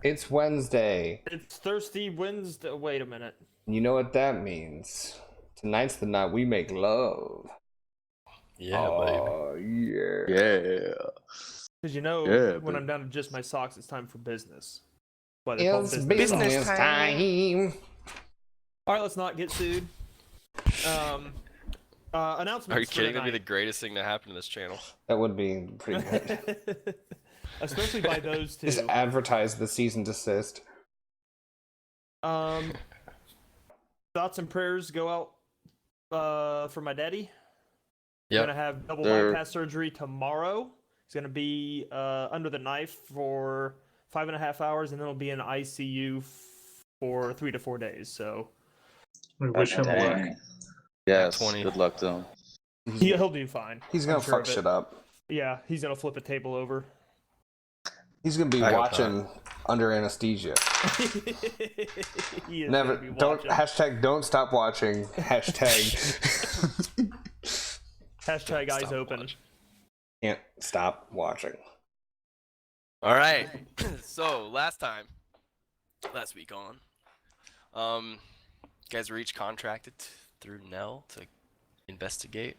It's Wednesday. It's Thirsty Wednesday. Wait a minute. You know what that means. Tonight's the night we make love. Yeah, oh, yeah. Yeah. Because you know, Yeah, when but- I'm down to just my socks, it's time for business. It's business time. All right, let's not get sued. Announcements. Are you kidding? For That'd be the greatest thing to happen to this channel. That would be pretty good. Especially by those two. Just advertise the cease and desist. Thoughts and prayers go out for my daddy. Yeah. Gonna have double bypass surgery tomorrow. He's gonna be under the knife for 5.5 hours, and then he'll be in ICU for 3 to 4 days. So we wish him luck. Yes, 20. good luck to him. he'll do fine. He's gonna I'm sure fuck of it. shit up. Yeah, he's gonna flip a table over. He's gonna be I hope watching under anesthesia. He is Never. gonna be Don't watching. hashtag. Don't stop watching. Hashtag. Hashtag eyes Stop open. watching. Can't stop watching. All right. So last week you guys were each contracted through Nell to investigate,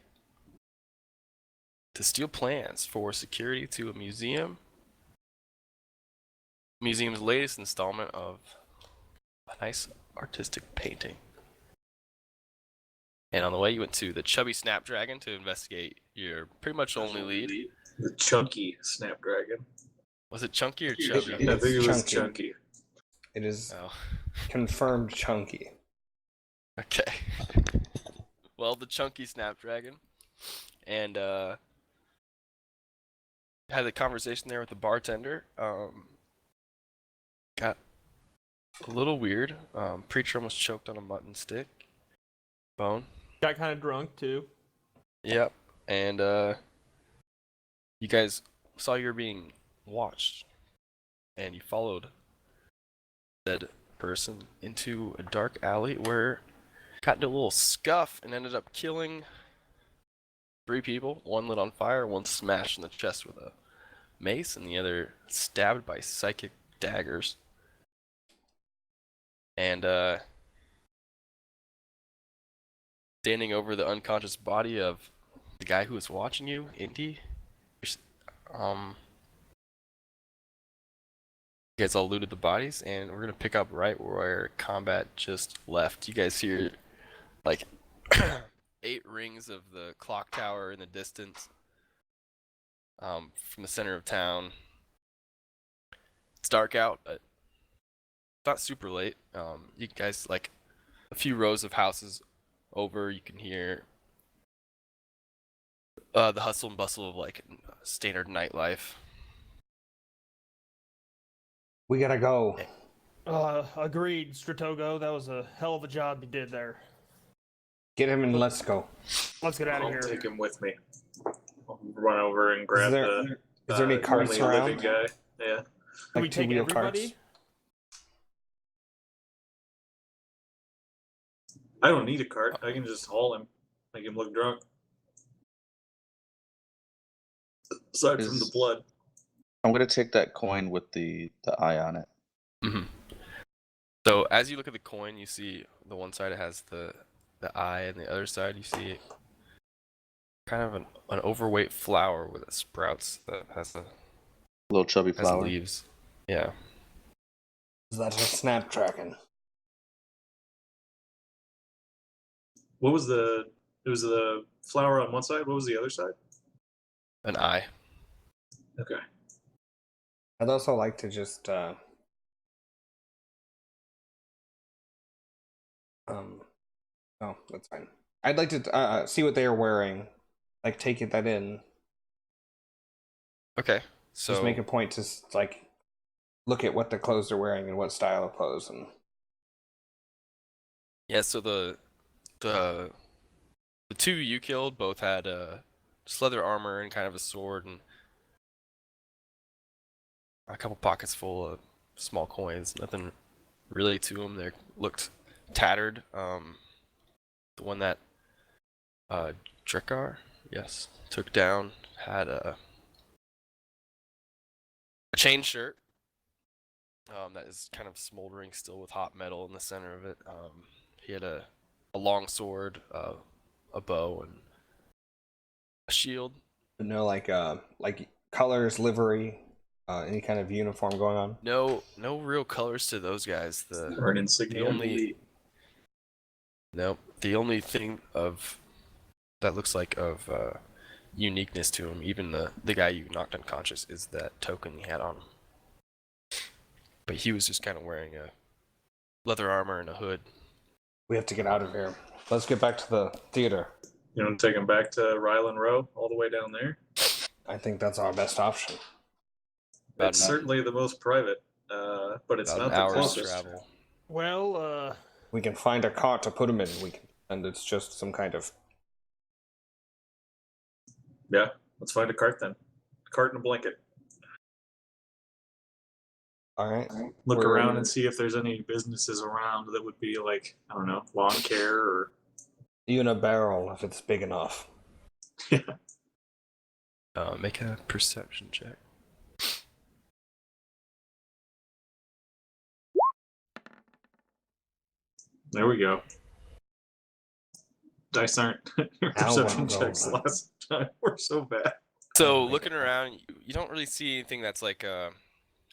to steal plans for security to a museum's latest installment of a nice artistic painting. And on the way, you went to the Chubby Snapdragon to investigate your pretty much only lead. The chunky Snapdragon. Was it Chunky or Chubby? I think it was Chunky. chunky. It is Oh, confirmed chunky. okay. Well, the Chunky Snapdragon, and had a conversation there with the bartender. Got a little weird. Preacher almost choked on a mutton stick bone. Got kind of drunk too. Yep. And you guys saw you were being watched, and you followed said person into a dark alley where got into a little scuff and ended up killing 3 people. 1 lit on fire, 1 smashed in the chest with a mace, and the other stabbed by psychic daggers. And standing over the unconscious body of the guy who was watching you, Indy. You guys all looted the bodies, and we're gonna pick up right where combat just left. You guys hear like 8 rings of the clock tower in the distance from the center of town. It's dark out, but it's not super late. You guys, like a few rows of houses over, you can hear the hustle and bustle of like standard nightlife. We gotta go. Agreed, Stratogo. That was a hell of a job you did there. Get him and let's go. Let's get out of I'll here. take him with me. I'll run over and grab Is there any carts only around? living guy. Yeah. Can we Like take 2-wheel everybody? carts? I don't need a cart. I can just haul him. Make him look drunk. Aside from the blood. I'm gonna take that coin with the eye on it. Mm-hmm. So as you look at the coin, you see the one side it has the eye, and the other side you see kind of an overweight flower with sprouts that has Little chubby has flower. leaves. Yeah. Is that a snapdragon? What was the? It was the flower on one side. What was the other side? An eye. Okay. I'd also like to just oh, that's fine. I'd like to see what they are wearing. Like take that in. Okay. So Just make a point to like look at what the clothes they're wearing and what style of clothes and yeah, so the 2 you killed both had just leather armor and kind of a sword and a couple pockets full of small coins. Nothing really to them. They looked tattered. The one that Drekar, yes, took down had a chain shirt that is kind of smoldering still with hot metal in the center of it. He had a long sword, a bow, and a shield. No, like colors, livery, any kind of uniform going on. No real colors to those guys. Or an The insignia. only the only thing that looks like of uniqueness to him, even the guy you knocked unconscious, is that token he had on him. But he was just kind of wearing a leather armor and a hood. We have to get out of here. Let's get back to the theater. You know, take him back to Ryland Row, all the way down there. I think that's our best option. It's certainly the most private, but it's About not an the hour's closest. travel. Well, We can find a cart to put him in. And it's just some kind of. Yeah, let's find a cart then. A cart and a blanket. All right. Look We're- around and see if there's any businesses around that would be like, I don't know, lawn care or. Even a barrel if it's big enough. Make a perception check. There we go. Dice aren't perception well, checks last time. We're so bad. So looking around, you don't really see anything that's like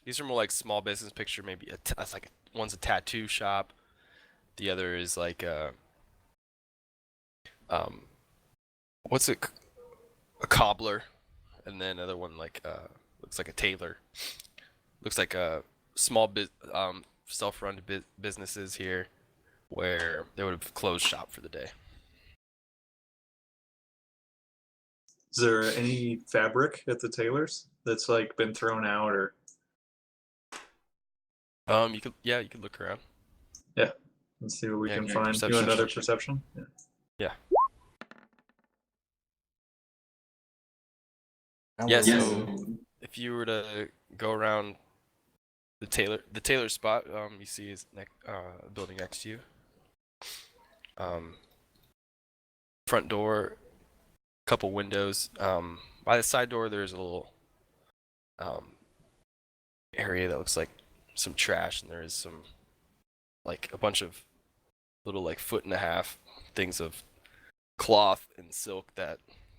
these are more like small business picture. Maybe one's a tattoo shop, the other is like what's it? A cobbler, and then another one like looks like a tailor. Looks like a small self-run businesses here, where they would have closed shop for the day. Is there any fabric at the tailor's that's like been thrown out or? You could look around. Let's see what we Yeah, can make a find. perception You another check. perception? Yeah. Yeah, Yes. so if you were to go around the tailor spot, you see his building next to you. Front door, couple windows. By the side door, there's a little area that looks like some trash, and there is some like a bunch of little like 1.5 foot things of cloth and silk that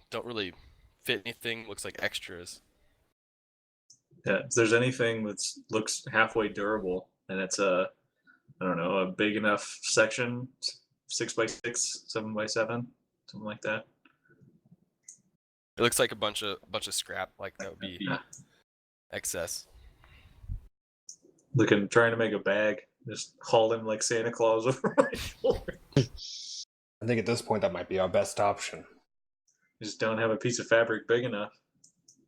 don't really fit anything. Looks like extras. Yeah. If there's anything that looks halfway durable and it's a, I don't know, a big enough section, 6x6, 7x7, something like that. It looks like a bunch of scrap, like that would be excess. Trying to make a bag, just hauling like Santa Claus over my shoulder. I think at this point that might be our best option. Just don't have a piece of fabric big enough.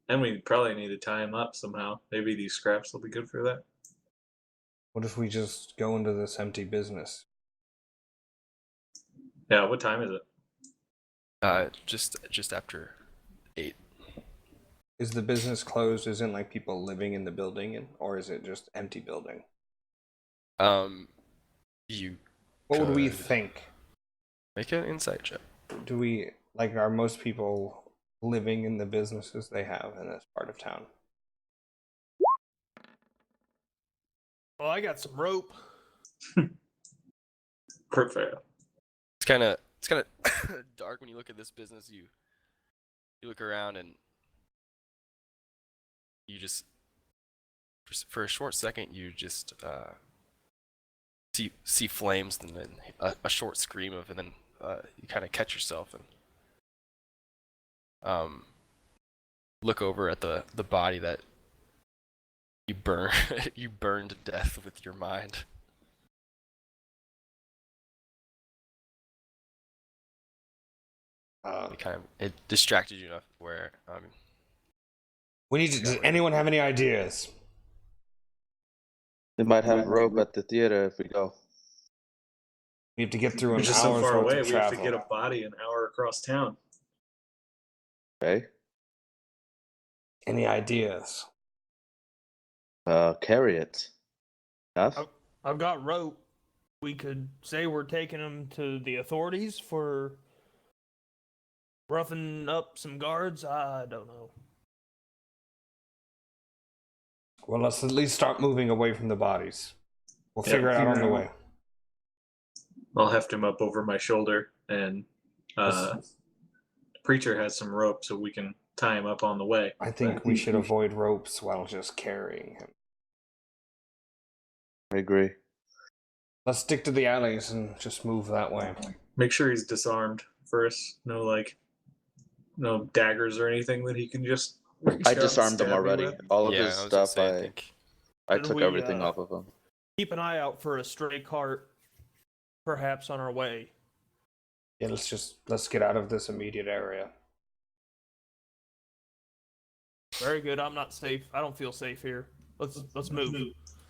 And we probably need to tie them up somehow. Maybe these scraps will be good for that. What if we just go into this empty business? Yeah, what time is it? Just after 8. Is the business closed? Isn't like people living in the building, or is it just empty building? You What would we could think? make an insight check. Do we are most people living in the businesses they have in this part of town? well, I got some rope. Perfect. It's kind of dark when you look at this business. You look around and you just for a short second you just see flames and then a short scream of, and then you kind of catch yourself and look over at the body that you burned to death with your mind. It distracted you enough where We need to. Does anyone have any ideas? They might have rope at the theater if we go. We have to get through We're an just so hour's far worth away, of we have to travel. get a body an hour across town. Okay. Any ideas? Carry it. Enough? I've got rope. We could say we're taking them to the authorities for roughing up some guards. I don't know. Well, let's at least start moving away from the bodies. We'll Yeah, figure it out on the way. I'll heft him up over my shoulder, and Preacher has some rope, so we can tie him up on the way. I think we should avoid ropes while just carrying him. I agree. Let's stick to the alleys and just move that way. Make sure he's disarmed first. No daggers or anything that he can just. reach I out and disarmed him stab me already. with. All of Yeah, his I was gonna stuff, say, I I think. I took we, everything off of him. Keep an eye out for a stray cart, perhaps on our way. Yeah, let's get out of this immediate area. Very good. I'm not safe. I don't feel safe here. Let's move.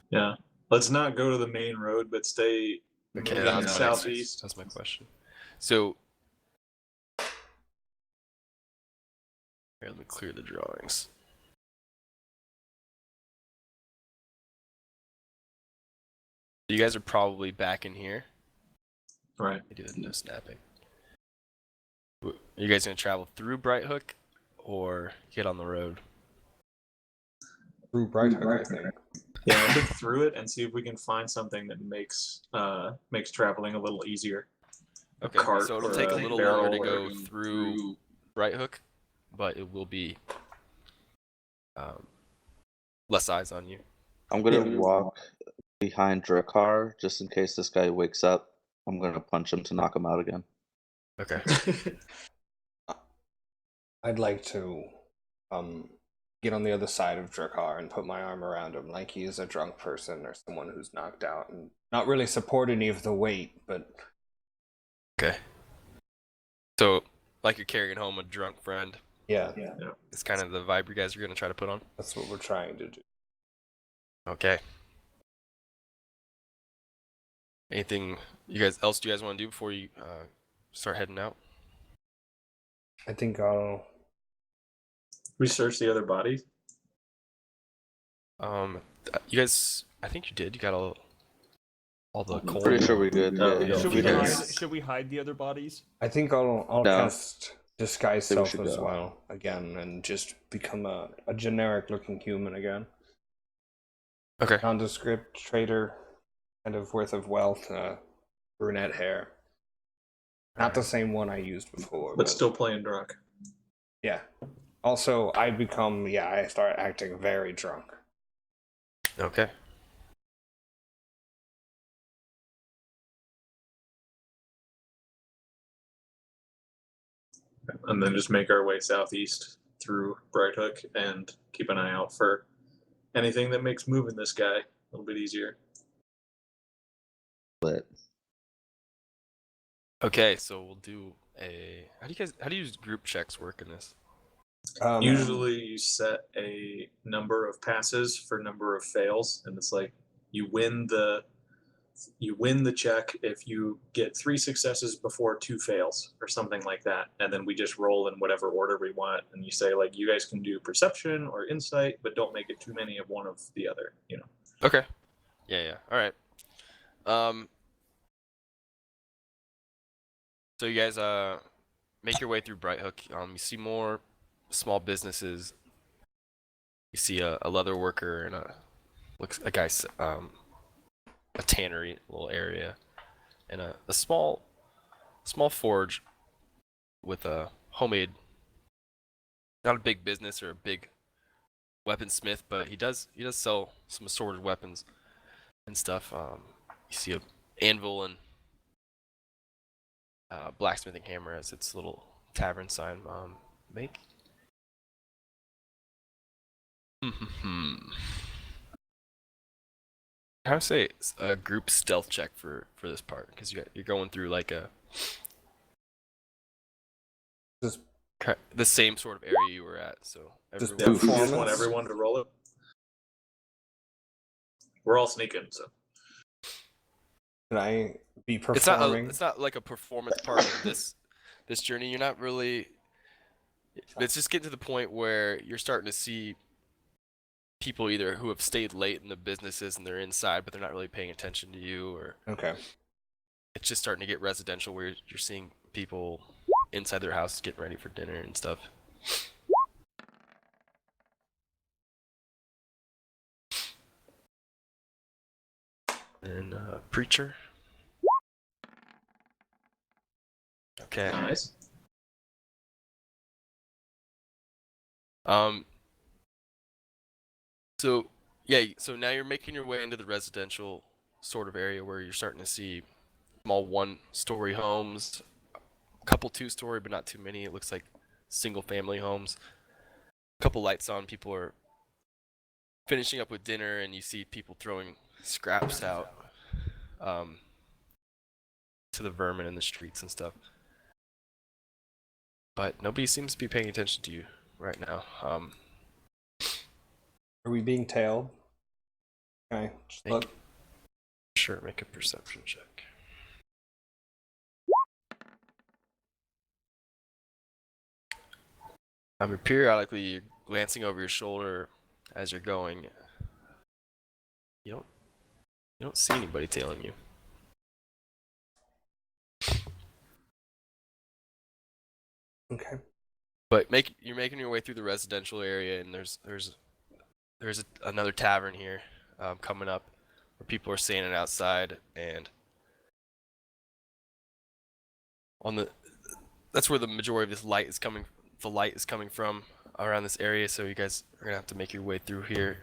Yeah. Let's not go to the main road, but stay Okay, moving that was my next- southeast. That's my question. So, here, let me clear the drawings. You guys are probably back in here. Right. I do the no snapping. Are you guys gonna travel through Bright Hook, or get on the road? Through Bright Hook, I think. Yeah, I think through it and see if we can find something that makes traveling a little easier. Okay, cart so it'll or take a a little barrel longer to or- go through Bright Hook, but it will be less eyes on you. I'm gonna walk behind Drakkar just in case this guy wakes up. I'm gonna punch him to knock him out again. Okay. I'd like to get on the other side of Drakkar and put my arm around him like he is a drunk person or someone who's knocked out and not really support any of the weight, but Okay. So, like you're carrying home a drunk friend. yeah, It's kind of the vibe you guys are gonna try to put on. that's what we're trying to do. Okay. Anything else you guys want to do before you start heading out? I think I'll We searched the other bodies. You guys, I think you did. You got all the coal. Pretty sure we did. Oh, Yeah, yeah. Should we we did. hide? Should we hide the other bodies? I think I'll No. cast disguise Think we self should as go. well again and just become a generic looking human again. Okay. Nondescript trader, kind of worth of wealth, brunette hair. Not the same one I used before, But still playing drunk. yeah. Also, I start acting very drunk. Okay. And then just make our way southeast through Bright Hook and keep an eye out for anything that makes moving this guy a little bit easier. Lit. Okay, so we'll do a. How do you use group checks work in this? Usually you set a number of passes for number of fails, and it's like you win the check if you get 3 successes before 2 fails or something like that, and then we just roll in whatever order we want, and you say like you guys can do perception or insight, but don't make it too many of one of the other, you know. Okay. Yeah. All right. So you guys make your way through Bright Hook. You see more small businesses. You see a leather worker and a guy's a tannery little area, and a small forge with a homemade. Not a big business or a big weaponsmith, but he does sell some assorted weapons and stuff. You see a anvil and blacksmithing hammer as its little tavern sign. Make. I would say it's a group stealth check for this part because you're going through like Just the same sort of area you were at. So Just Yeah, we just Performance. want everyone to roll it. We're all sneaking, so can I be it's performing? it's not like a performance part of this journey. You're not really. It's just getting to the point where you're starting to see people either who have stayed late in the businesses and they're inside, but they're not really paying attention to you, or Okay. it's just starting to get residential where you're seeing people inside their houses getting ready for dinner and stuff. And preacher. Okay. Nice. So yeah, so now you're making your way into the residential sort of area where you're starting to see small one-story homes, a couple two-story, but not too many. It looks like single-family homes. A couple lights on. People are finishing up with dinner, and you see people throwing scraps out to the vermin in the streets and stuff. But nobody seems to be paying attention to you right now. Are we being tailed? Okay, just Make- look. Sure, make a perception check. Periodically you're glancing over your shoulder as you're going. You don't see anybody tailing you. Okay. But you're making your way through the residential area, and there's another tavern here coming up where people are standing outside, and that's where the majority of this light is coming. The light is coming from around this area, so you guys are gonna have to make your way through here.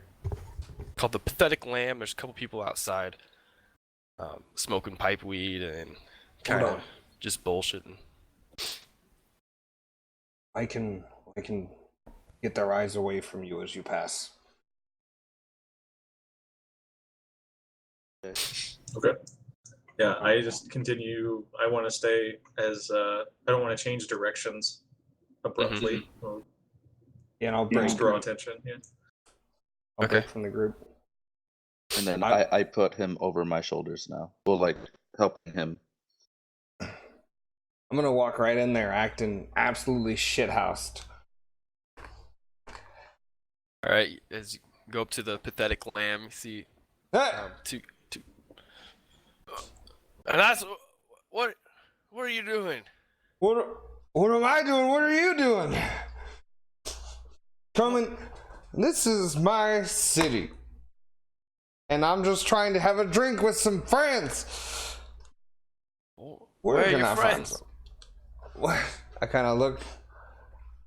Called the Pathetic Lamb. There's a couple people outside, smoking pipe weed and kind Hold of on. just bullshitting. I can get their eyes away from you as you pass. Okay. Yeah, I just continue. I want to stay as I don't want to change directions abruptly. Or Yeah, and I'll break. just draw attention. Yeah. I'll Okay. break from the group. And then I- I put him over my shoulders now. Well, like helping him. I'm gonna walk right in there, acting absolutely shithoused. All right, as you go up to the Pathetic Lamb, you see Ah! two. And that's what are you doing? What am I doing? What are you doing? Coming. This is my city, and I'm just trying to have a drink with some friends. Where are can your I friends? find some? I kind of look.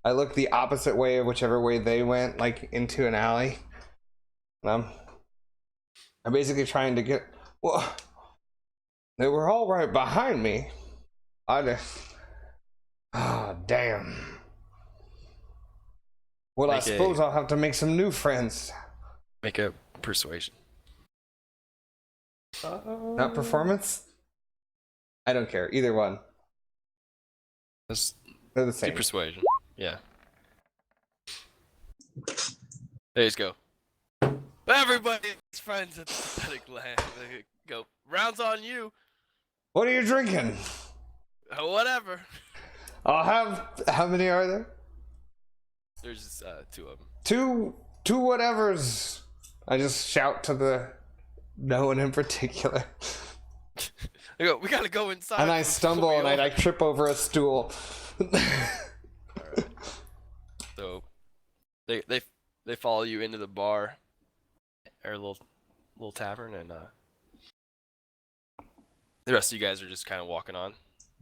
I look the opposite way of whichever way they went, like into an alley. And I'm basically trying to get. Well, they were all right behind me. I just. Oh, damn. Well, I Make suppose I'll have to make some new friends. Make a persuasion. Not performance? I don't care. Either one. Let's They're the do same. persuasion. Yeah. There you go. Everybody's friends at the Pathetic Lamb. There you go. Rounds on you. What are you drinking? Whatever. I'll have. How many are there? There's just two of them. Two whatevers. I just shout to the. No one in particular. There you go. We gotta go inside. And I before stumble we and I open. like trip over a stool. Alright. So they follow you into the bar or little tavern, and the rest of you guys are just kind of walking on.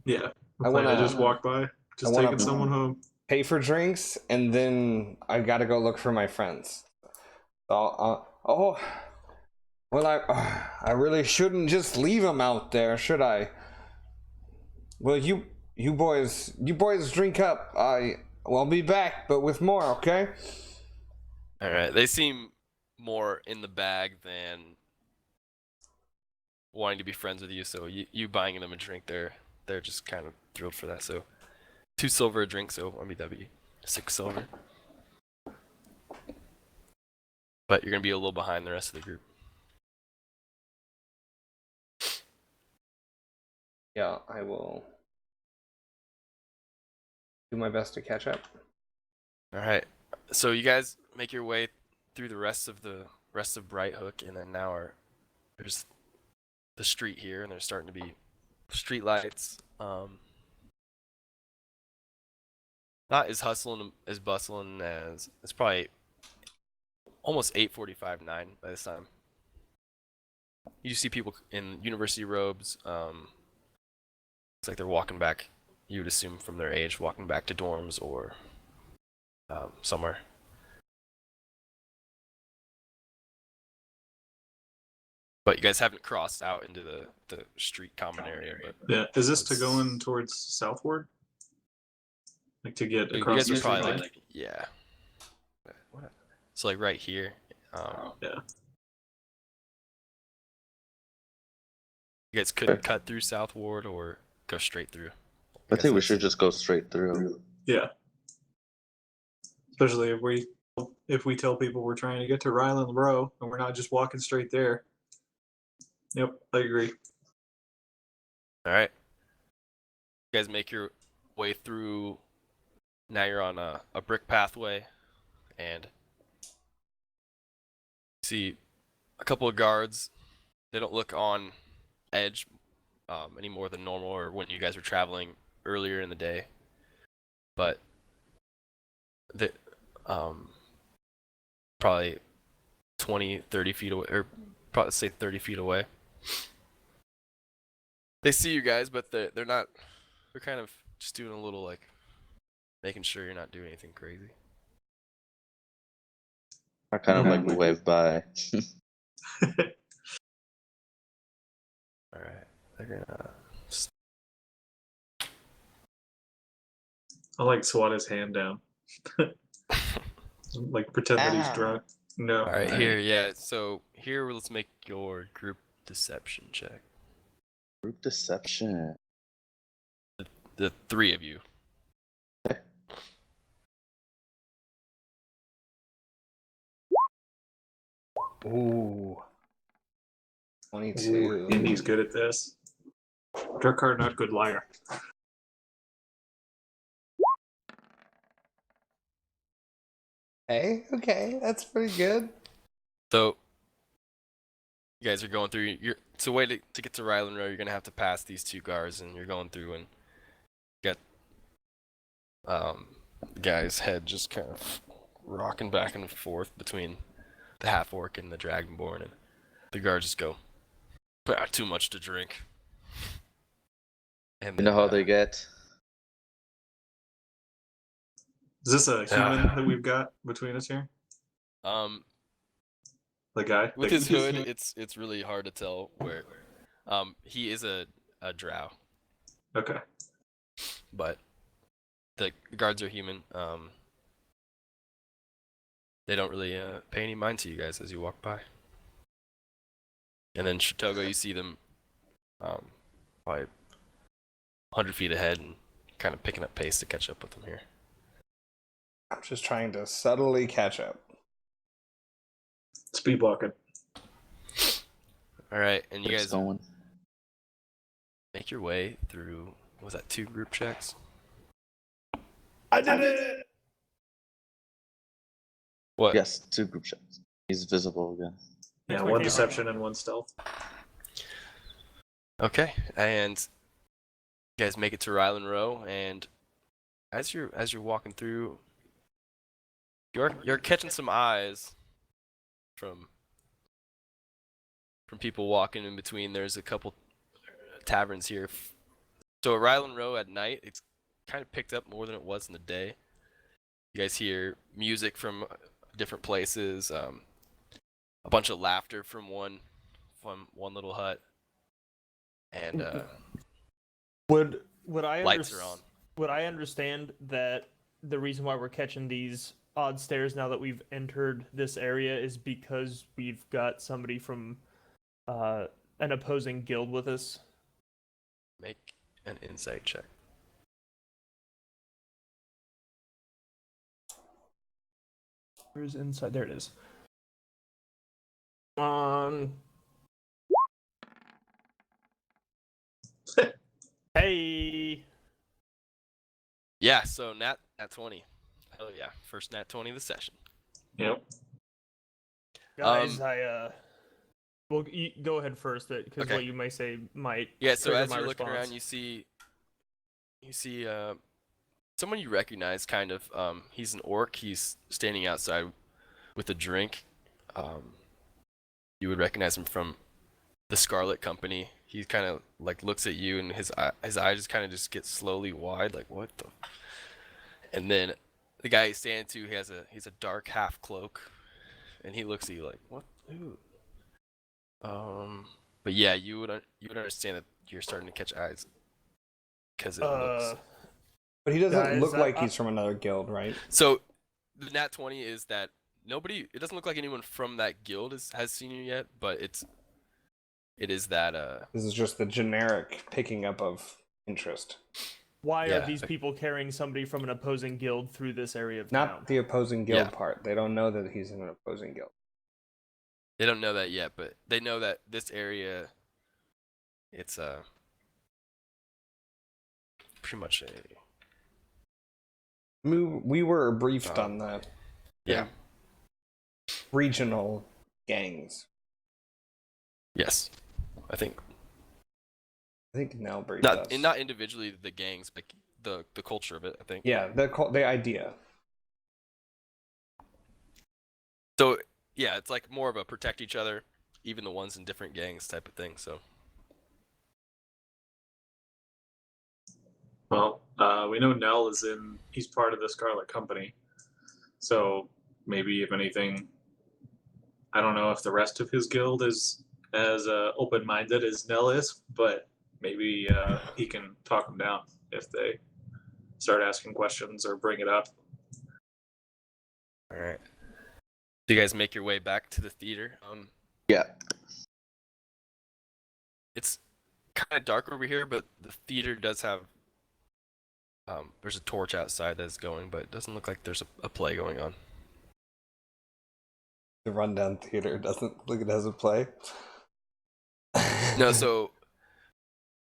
Yeah. I I want to wanna- just walk by, just I wanna- taking someone home. Pay for drinks, and then I gotta go look for my friends. Oh, well, I really shouldn't just leave them out there, should I? Well, you boys drink up. I'll be back, but with more, okay? All right. They seem more in the bag than wanting to be friends with you. So you buying them a drink, they're just kind of thrilled for that. So 2 silver a drink. So I mean that'd be 6 silver. But you're gonna be a little behind the rest of the group. Yeah, I will do my best to catch up. All right. So you guys make your way through the rest of Bright Hook, and then now there's the street here, and there's starting to be street lights. Not as hustling as bustling as it's probably almost 8:45, 9 by this time. you see people in university robes. It's like they're walking back. You would assume from their age, walking back to dorms or somewhere. But you guys haven't crossed out into the street common area. But Yeah. Is this to It's- go in towards southward? Like to get you across guys the are street? probably line? like yeah. So like right here. Yeah. You guys could cut through South Ward or go straight through. I think we that's- should just go straight through. Yeah. Especially if we tell people we're trying to get to Ryland Row and we're not just walking straight there. Yep, I agree. All right. You guys make your way through. Now you're on a brick pathway, and you see a couple of guards. They don't look on edge any more than normal, or when you guys were traveling earlier in the day. But the probably 20, 30 feet away, or probably say 30 feet away. They see you guys, but they're not. They're kind of just doing a little like making sure you're not doing anything crazy. I kind of like wave by. All right, they're gonna. I like swat his hand down. Like pretend that he's Ah. drunk. No. All right, here, yeah. So here, let's make your group deception check. Group deception. The three of you. Ooh. Ooh, 22. and he's good at this. Drakar, not good liar. Hey, okay, that's pretty good. So you guys are going through. It's a way to get to Ryland Row. You're gonna have to pass these two guards, and you're going through and get the guy's head just kind of rocking back and forth between the half orc and the dragonborn, and the guards just go, too much to drink. And You know then, how they get? Is this a human that we've got between us here? The guy? with The- his hood, it's really hard to tell where. He is a drow, Okay. but the guards are human. They don't really pay any mind to you guys as you walk by. And then Shitogo, you see them probably 100 feet ahead and kind of picking up pace to catch up with them here. I'm just trying to subtly catch up. Speed walking. All right, and you It's guys going. make your way through. Was that 2 group checks? I did it! What? Yes, 2 group shots. He's visible again. Yeah, That's my one favorite. deception and one stealth. Okay, and you guys make it to Ryland Row, and as you're walking through, you're catching some eyes from people walking in between. There's a couple taverns here. So at Ryland Row at night, it's kind of picked up more than it was in the day. You guys hear music from different places, a bunch of laughter from one little hut, and Would I lights are on. Would I understand that the reason why we're catching these odd stares now that we've entered this area is because we've got somebody from an opposing guild with us? Make an insight check. Where's inside? There it is. Hey. Yeah, so nat 20. Hell yeah, first nat 20 of the session. Yep. Guys, well, go ahead first, because Okay. what you may say might. Yeah, so trigger as my you're looking response. around, you see someone you recognize, kind of. He's an orc. He's standing outside with a drink. You would recognize him from the Scarlet Company. He kind of like looks at you, and his eyes just kind of just get slowly wide, like what the. And then the guy he's standing to, he's a dark half cloak, and he looks at you like what? Ooh. But yeah, you would understand that you're starting to catch eyes because it looks. But he doesn't Guys, look like he's from another guild, right? So the nat 20 is that nobody. It doesn't look like anyone from that guild has seen you yet, but it is that This is just the generic picking up of interest. Why Yeah. are these people carrying somebody from an opposing guild through this area of town? Not the opposing guild Yeah. part. They don't know that he's in an opposing guild. They don't know that yet, but they know that this area, it's pretty much a We were briefed on the yeah. regional gangs. Yes, I think I think Nell briefed us. not individually the gangs, but the culture of it. I think. Yeah, the idea. So yeah, it's like more of a protect each other, even the ones in different gangs type of thing. So Well, we know Nell he's part of the Scarlet Company. So maybe if anything, I don't know if the rest of his guild is as open-minded as Nell is, but maybe he can talk them down if they start asking questions or bring it up. all right. Do you guys make your way back to the theater? Yeah. It's kind of dark over here, but the theater does have. There's a torch outside that's going, but it doesn't look like there's a play going on. The rundown theater doesn't look like it has a play. No, so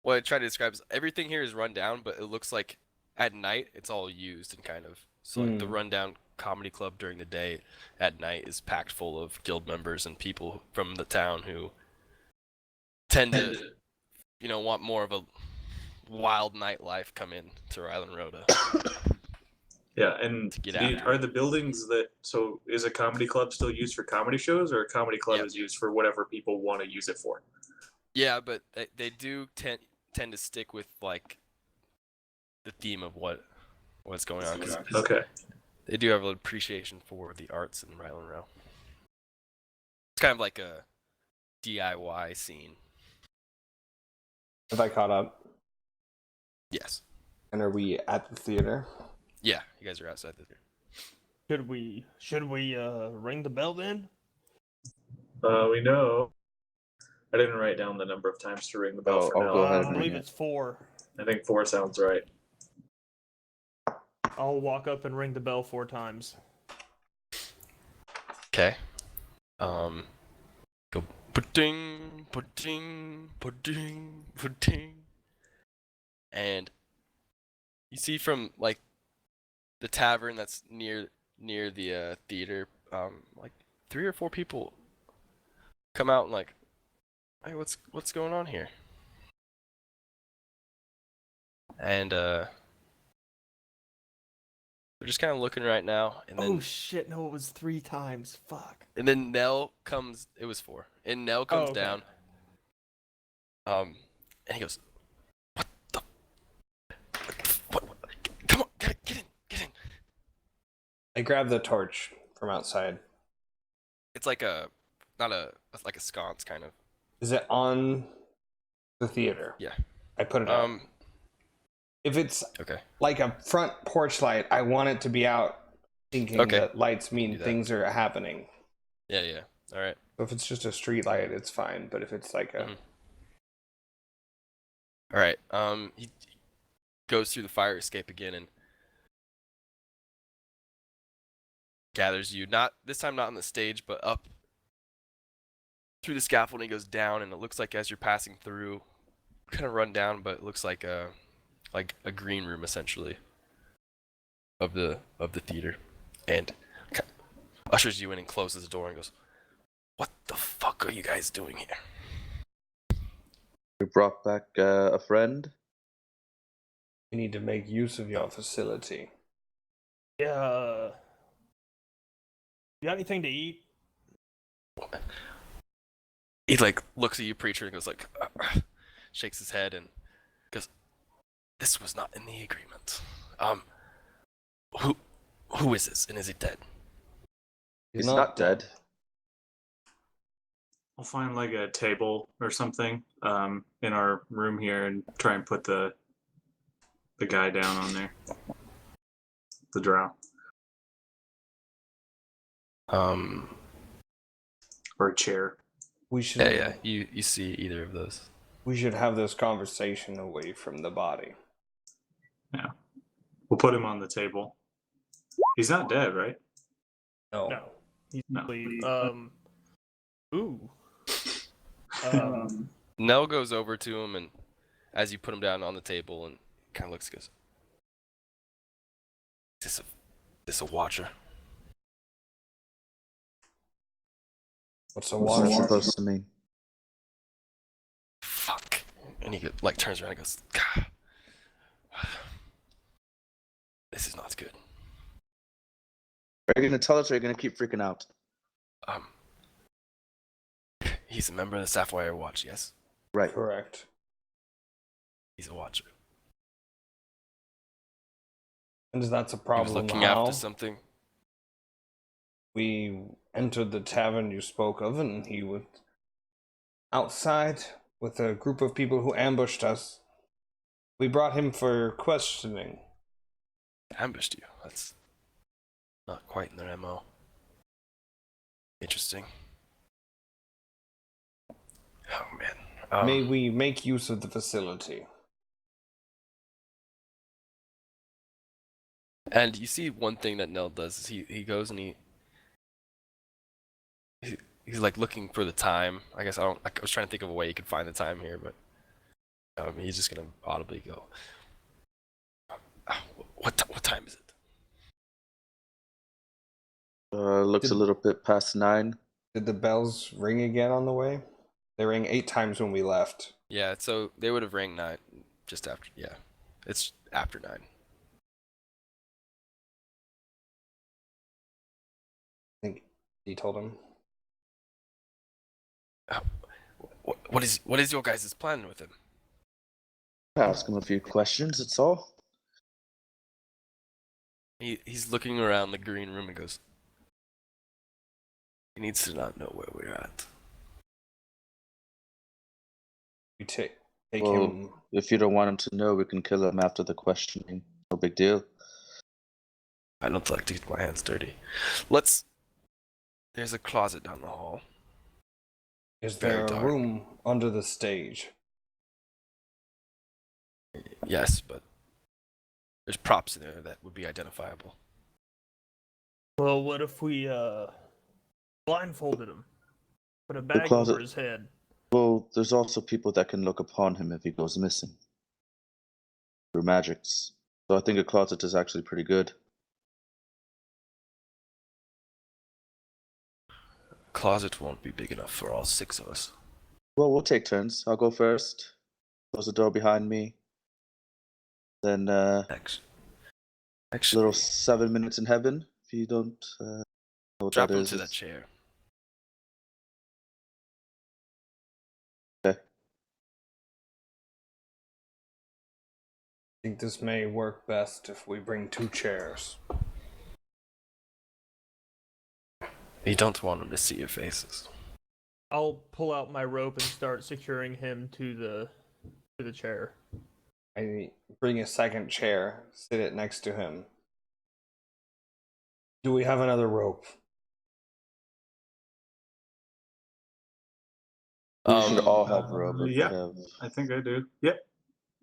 what I try to describe is everything here is run down, but it looks like at night it's all used and kind of. So like the rundown comedy club during the day, at night is packed full of guild members and people from the town who tend to, want more of a wild nightlife come in to Ryland Rhoda. Yeah, and To get after are the buildings so is a comedy club still used for comedy shows, or a comedy club Yep. is used for whatever people want to use it for? Yeah, but they do tend to stick with like the theme of what's going on. 'Cause Okay. they do have an appreciation for the arts in Ryland Row. It's kind of like a DIY scene. Have I caught up? Yes. And are we at the theater? Yeah, you guys are outside the theater. Should we ring the bell then? We know. I didn't write down the number of times to ring the bell for I'll now. go ahead I and believe ring it. it's 4. I think 4 sounds right. I'll walk up and ring the bell 4 times. Okay. Go pudding, pudding, pudding, pudding. And you see from like the tavern that's near the theater, like 3 or 4 people come out and like, hey, what's going on here? And they're just kind of looking right now, and then Oh shit! No, it was 3 times. Fuck. and then Nell comes. It was 4, and Nell comes okay. down. And he goes, "What the? What? Come on, get in!" I grab the torch from outside. It's like it's like a sconce kind of. Is it on the theater? Yeah. I put it up. If it's Okay. like a front porch light, I want it to be out, thinking Okay. that lights mean Do that. things are happening. Yeah. All right. So if it's just a street light, it's fine. But if it's like a All right. He goes through the fire escape again and gathers you. Not this time, not on the stage, but up through the scaffolding. He goes down, and it looks like as you're passing through, kind of run down, but it looks like a green room essentially of the theater, and ushers you in and closes the door and goes, "What the fuck are you guys doing here?" We brought back a friend. you need to make use of your facility. Yeah. You got anything to eat? he like looks at you, preacher, and goes like, shakes his head and goes, "This was not in the agreement. Who is this, and is he dead?" He's not dead. I'll find like a table or something in our room here and try and put the guy down on there. The drow. Or a chair. We should. Yeah. You see either of those. We should have this conversation away from the body. Yeah. We'll put him on the table. He's not dead, right? No. No. He's No. asleep. Ooh. Nell goes over to him, and as you put him down on the table, and kind of looks, goes, "Is this a watcher?" What's a What's that watcher? supposed to mean? Fuck. And he like turns around and goes, "God, this is not good." Are you gonna tell us, or are you gonna keep freaking out? He's a member of the Sapphire Watch, yes? Right. Correct. He's a watcher. And that's a He was problem looking now. after something. We entered the tavern you spoke of, and he was outside with a group of people who ambushed us. We brought him for questioning. Ambushed you. That's not quite in their MO. Interesting. Oh, man. May we make use of the facility? And you see one thing that Nell does is he goes and he's like looking for the time. I guess I was trying to think of a way you could find the time here, but he's just gonna audibly go, what time is it? Looks a little bit past 9. Did the bells ring again on the way? They rang 8 times when we left. Yeah, so they would have rang 9 just after. Yeah, it's after 9. I think he told him. What is your guys' plan with him? Ask him a few questions, that's all. He's looking around the green room and goes, he needs to not know where we're at. We take Well, him. if you don't want him to know, we can kill him after the questioning. No big deal. I don't like to get my hands dirty. There's a closet down the hall. Is very there a dark. room under the stage? Yes, but there's props in there that would be identifiable. Well, what if we blindfolded him? Put a bag closet- over his head. Well, there's also people that can look upon him if he goes missing. Through magics. So I think a closet is actually pretty good. Closet won't be big enough for all 6 of us. Well, we'll take turns. I'll go first. Close the door behind me. Then Actually, little 7 minutes in heaven, if you don't know what drop that him is. to that chair. Okay. I think this may work best if we bring 2 chairs. You don't want him to see your faces. I'll pull out my rope and start securing him to the chair. I bring a second chair, sit it next to him. Do we have another rope? We should all have rope. if we yeah. have- I think I do. Yep.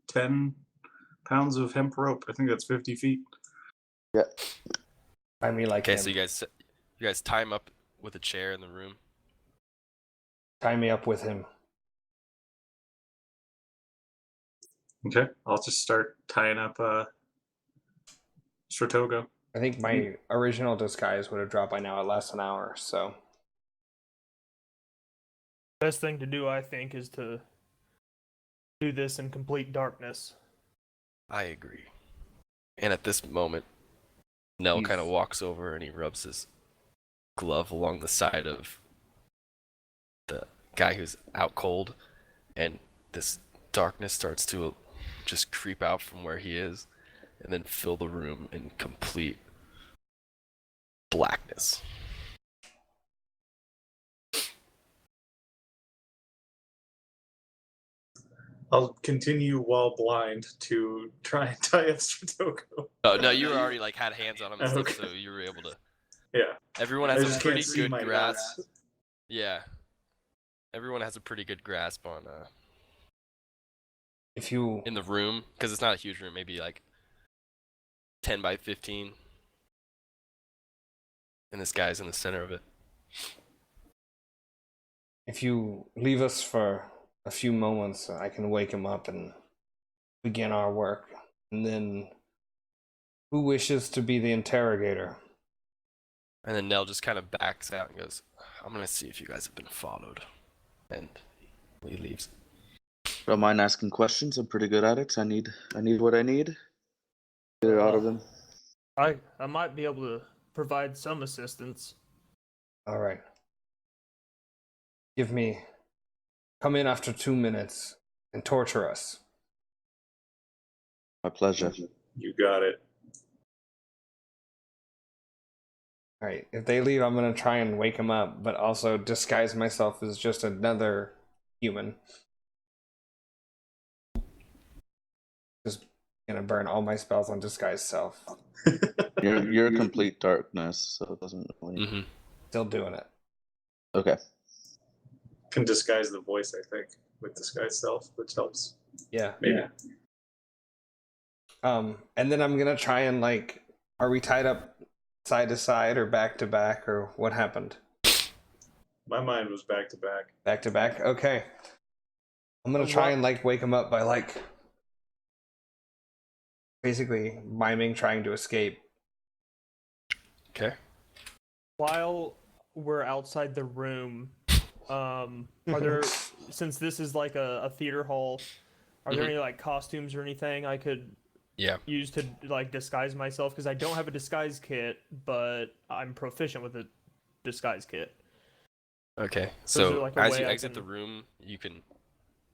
10 pounds of hemp rope. I think that's 50 feet. Yeah. I mean, like Okay, him. so you guys tie him up with a chair in the room. Tie me up with him. Okay. I'll just start tying up Stratogo. I think my original disguise would have dropped by now at last an hour, so. Best thing to do, I think, is to do this in complete darkness. I agree. And at this moment, Nell He's- kind of walks over and he rubs his glove along the side of the guy who's out cold, and this darkness starts to just creep out from where he is, and then fill the room in complete blackness. I'll continue while blind to try and tie up Stratoko. Oh no, you were already like had hands on him and stuff, Okay. so you were able to. Yeah. Everyone I has just a pretty can't see good my grasp. dots. Yeah. Everyone has a pretty good grasp on If you in the room, because it's not a huge room, maybe like 10 by 15. And this guy's in the center of it. if you leave us for a few moments, I can wake him up and begin our work. And then, who wishes to be the interrogator? And then Nell just kind of backs out and goes, I'm gonna see if you guys have been followed. And he leaves. Don't mind asking questions. I'm pretty good at it. I need what I need. Get it out of them. I might be able to provide some assistance. All right. Come in after 2 minutes and torture us. My pleasure. You got it. All right. If they leave, I'm gonna try and wake him up, but also disguise myself as just another human. Just gonna burn all my spells on disguise self. You're a complete darkness, so it doesn't really. Mm-hmm. Still doing it. Okay. Can disguise the voice, I think, with disguise self, which helps. Yeah. Maybe. And then I'm gonna try and like, are we tied up side to side or back to back or what happened? My mind was back to back. Back to back? Okay. I'm gonna try and like wake him up by like basically miming trying to escape. Okay. While we're outside the room, are there, since this is like a theater hall, are there any like costumes or anything I could use to like disguise myself? Because I don't have a disguise kit, but I'm proficient with a disguise kit. Okay. So is So there, like, a as way you I exit can- the room, you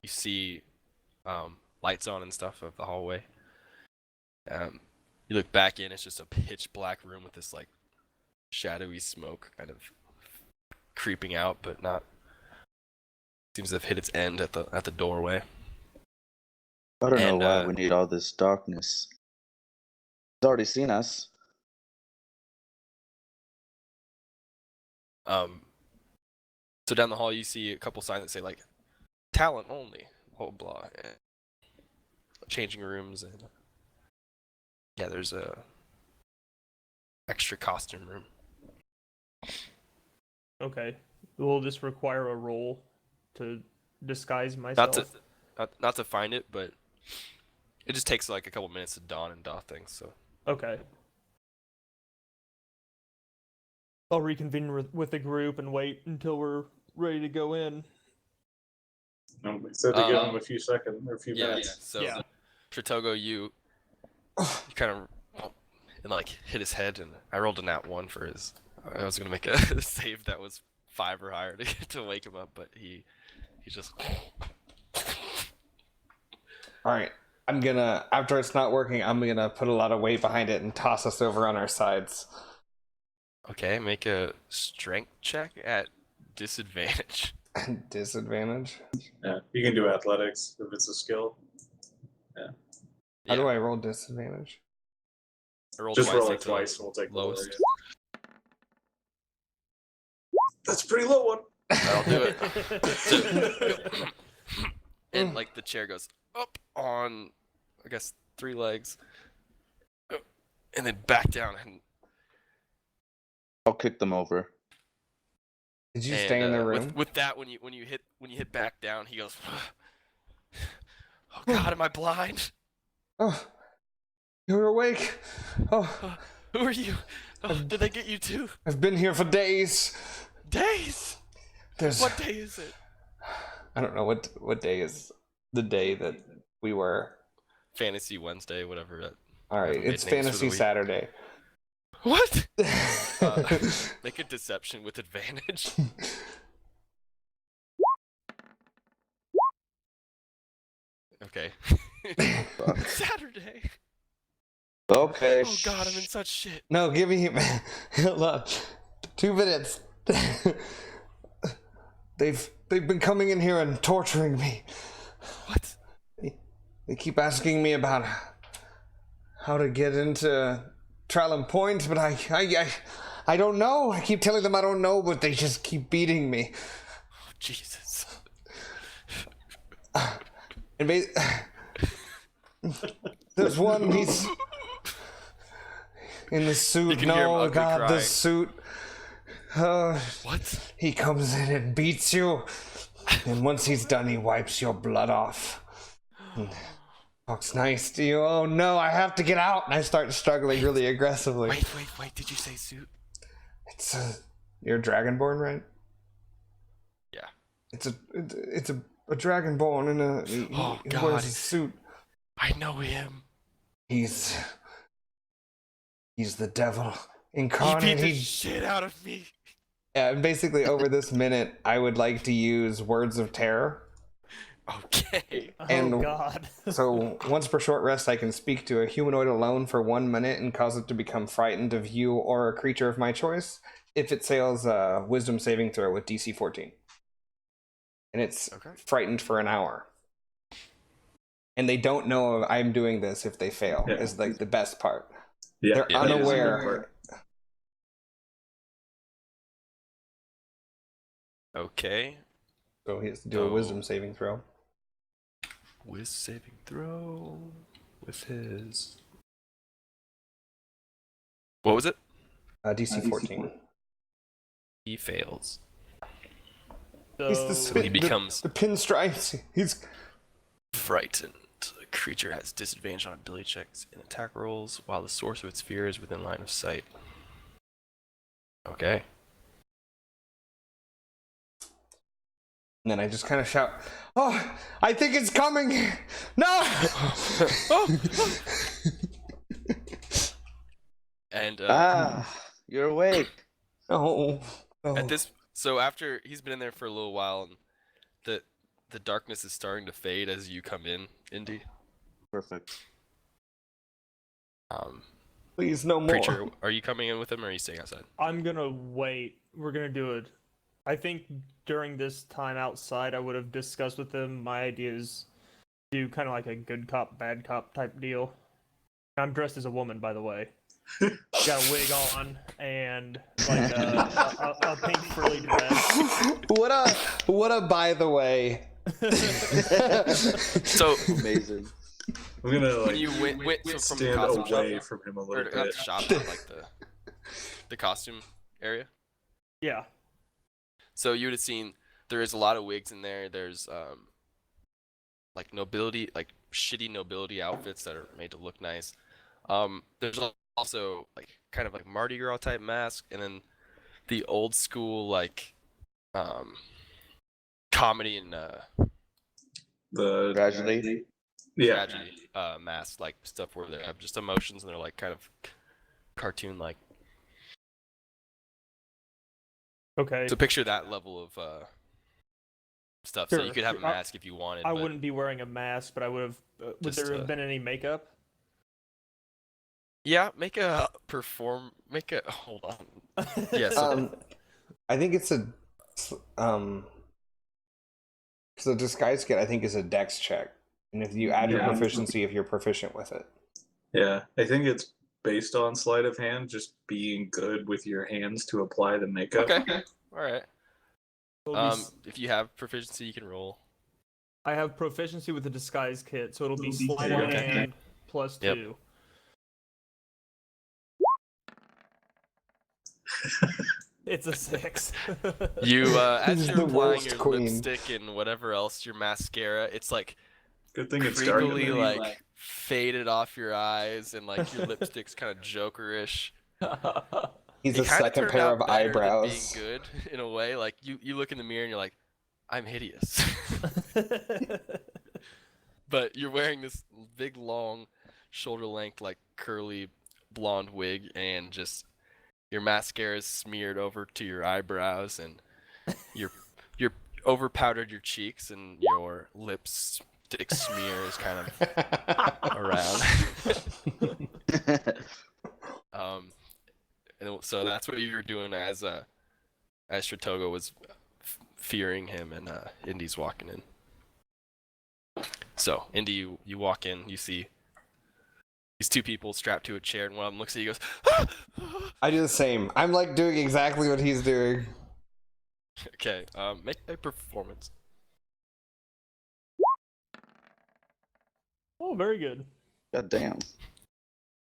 see lights on and stuff of the hallway. You look back in, it's just a pitch black room with this like shadowy smoke kind of creeping out, but not. Seems to have hit its end at the doorway. I don't know And, why we need all this darkness. He's already seen us. So down the hall, you see a couple signs that say like talent only, blah blah, and changing rooms, and yeah, there's a extra costume room. Okay. Will this require a roll to disguise myself? Not to find it, but it just takes like a couple minutes to dawn and doff things. So Okay. I'll reconvene with the group and wait until we're ready to go in. So to give him a few seconds or a few yeah, minutes. so Yeah. Tritogo, you kind of and like hit his head, and I rolled a nat 1 for his. I was gonna make a save that was 5 or higher to wake him up, but he just. All right. I'm gonna, after it's not working, I'm gonna put a lot of weight behind it and toss us over on our sides. Okay, make a strength check at disadvantage. Disadvantage? Yeah, you can do athletics if it's a skill. How do I roll disadvantage? I rolled Just roll take it the twice. We'll take the lower. lowest. That's a pretty low one. I'll do it. And like the chair goes up on, I guess, 3 legs, and then back down. And I'll kick them over. Did you stay in the room? With that, when you hit back down, he goes, "Oh God, am I blind? Oh, you're awake. Oh, Who are you? Oh, did they get you too? I've been here for days. Days? There's, What day is it? I don't know what day is the day that we were. Fantasy Wednesday, whatever. All right, Made it's names for the Fantasy week. Saturday. What? Make a deception with advantage. Okay. Saturday. Okay. Oh God, I'm in such shit. No, give me look, 2 minutes. They've been coming in here and torturing me. What? They keep asking me about how to get into Trallum Point, but I don't know. I keep telling them I don't know, but they just keep beating me. Oh, Jesus. And there's one, he's in the You suit. can hear him No, ugly God, crying. the suit. What? He comes in and beats you, and once he's done, he wipes your blood off. Talks nice to you. Oh no, I have to get out, and I start struggling really aggressively. Wait. Did you say suit? It's you're Dragonborn, right? Yeah. It's a Dragonborn in a he God. wears a suit. I know him. He's the devil He incarnate. beat the shit out of me. Yeah, and basically over this minute, I would like to use words of terror. Okay. Oh And God. So once per short rest, I can speak to a humanoid alone for 1 minute and cause it to become frightened of you or a creature of my choice if it fails a wisdom saving throw with DC 14. And it's Okay. frightened for an hour. And they don't know I'm doing this if they fail, Yeah. is like the best part. Yeah, They're that is a good unaware. part. Okay. So he has to do a wisdom saving throw. With saving throw. With his. What was it? DC 14. He fails. He's the So he spin, becomes- the pinstripes. He's Frightened. The creature has disadvantage on ability checks and attack rolls, while the source of its fear is within line of sight. Okay. And then I just kind of shout, "Oh, I think it's coming! No!" And You're awake. No. at this, so after he's been in there for a little while, and the darkness is starting to fade as you come in, Indy. Perfect. Please, no more. Preacher, are you coming in with him, or are you staying outside? I'm gonna wait. We're gonna do it. I think during this time outside, I would have discussed with them my ideas. Do kind of like a good cop, bad cop type deal. I'm dressed as a woman, by the way. Got a wig on and like a pink frilly dress. What a by the way. So Amazing. I'm gonna when like you went from the stand costume away shop, from him a or little not bit. the shop, but like the costume area. Yeah. So you would have seen there is a lot of wigs in there. There's like nobility, like shitty nobility outfits that are made to look nice. There's also like kind of like Mardi Gras type mask, and then the old school like comedy and The Tragedy. Yeah. tragedy mask, like stuff where they have just emotions and they're like kind of cartoon like. Okay. So picture that level of stuff. So you Sure. could have a mask if you wanted. I but wouldn't be wearing a mask, but I would have. Would Just, there have been any makeup? Yeah, make a. Hold on. Yes. I think it's a so the disguise kit I think is a dex check. And if you add your Yeah. proficiency if you're proficient with it. Yeah. I think it's based on sleight of hand, just being good with your hands to apply the makeup. Okay. All right. It'll be If you have proficiency, you can roll. I have proficiency with the disguise kit, so it'll be It'll be sleight two. of Okay. hand plus Yep. 2. It's a 6. You as This you're is the applying worst your queen. lipstick and whatever else, your mascara, it's like Good thing it's dark. creepily like faded off your eyes, and like your lipstick's kind of Jokerish. He's It a kinda second turned pair out of better than eyebrows. being good in a way. Like you look in the mirror and you're like, I'm hideous. But you're wearing this big long shoulder length like curly blonde wig, and just your mascara is smeared over to your eyebrows, and you're over powdered your cheeks, and your lipstick lipstick smears kind of around. And so that's what you were doing as Stratogo was fearing him, and Indy's walking in. So Indy, you walk in, you see these two people strapped to a chair, and one of them looks at you and goes, I do the same. I'm like doing exactly what he's doing. okay, make a performance. Oh, very good. God damn.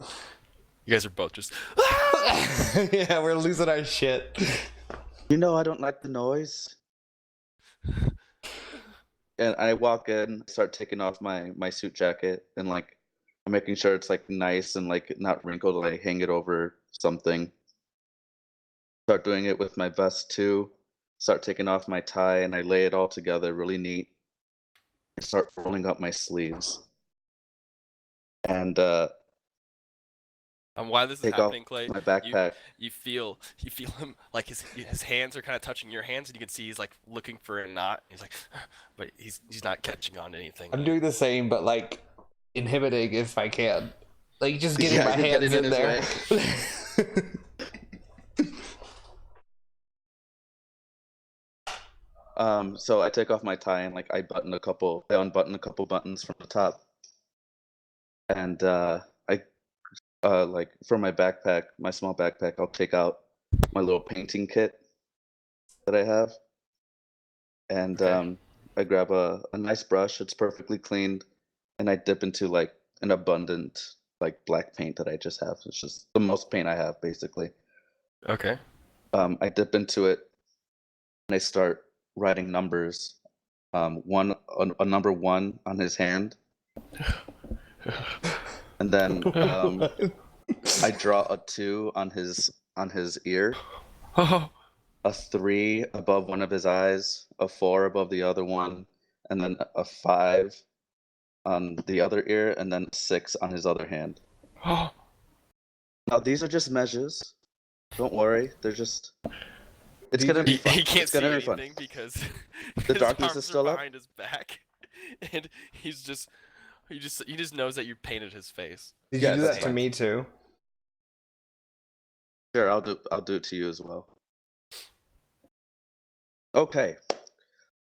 You guys are both just Yeah, we're losing our shit. You know I don't like the noise. And I walk in, start taking off my suit jacket, and like I'm making sure it's like nice and like not wrinkled. Like hang it over something. Start doing it with my vest too. Start taking off my tie, and I lay it all together really neat. I start rolling up my sleeves. And why this is take off happening, Clay. my backpack. You feel him like his hands are kind of touching your hands, and you can see he's like looking for a knot. He's like, but he's not catching on to anything. I'm doing the same, but like inhibiting if I can. Like just getting my you're hands getting in there. So I take off my tie and like I unbutton a couple buttons from the top. And I like for my backpack, my small backpack, I'll take out my little painting kit that I have. And Okay. I grab a nice brush, it's perfectly cleaned, and I dip into like an abundant like black paint that I just have. It's just the most paint I have basically. Okay. I dip into it and I start writing numbers. A number 1 on his hand, and then I draw a 2 on his ear, Oh. a 3 above one of his eyes, a 4 above the other one, and then a 5 on the other ear, and then 6 on his other hand. Oh. Now these are just measures. Don't worry, they're just. It's gonna be fun. He can't It's see gonna be fun. anything because The his darkness arms is still are up. behind his back, and he just knows that you painted his face. Did Yeah, you do that's that to fine. me too? Sure, I'll do it to you as well. Okay.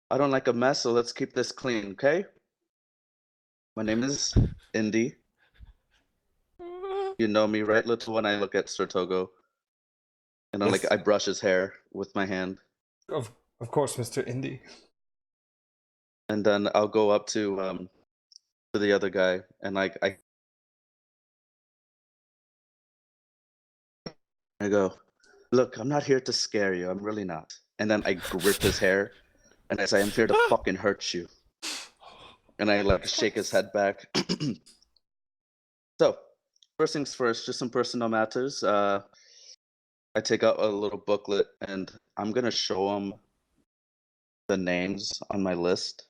I don't like a mess, so let's keep this clean, okay? My name is Indy. You know me, right, little one? I look at Sertogo. And Yes. I brush his hair with my hand. Of course, Mr. Indy. And then I'll go up to the other guy and I go, look, I'm not here to scare you. I'm really not. And then I grip his hair and I say, I'm here to fucking hurt you. And I like shake his head back. So, first things first, just some personal matters. I take out a little booklet and I'm gonna show him the names on my list,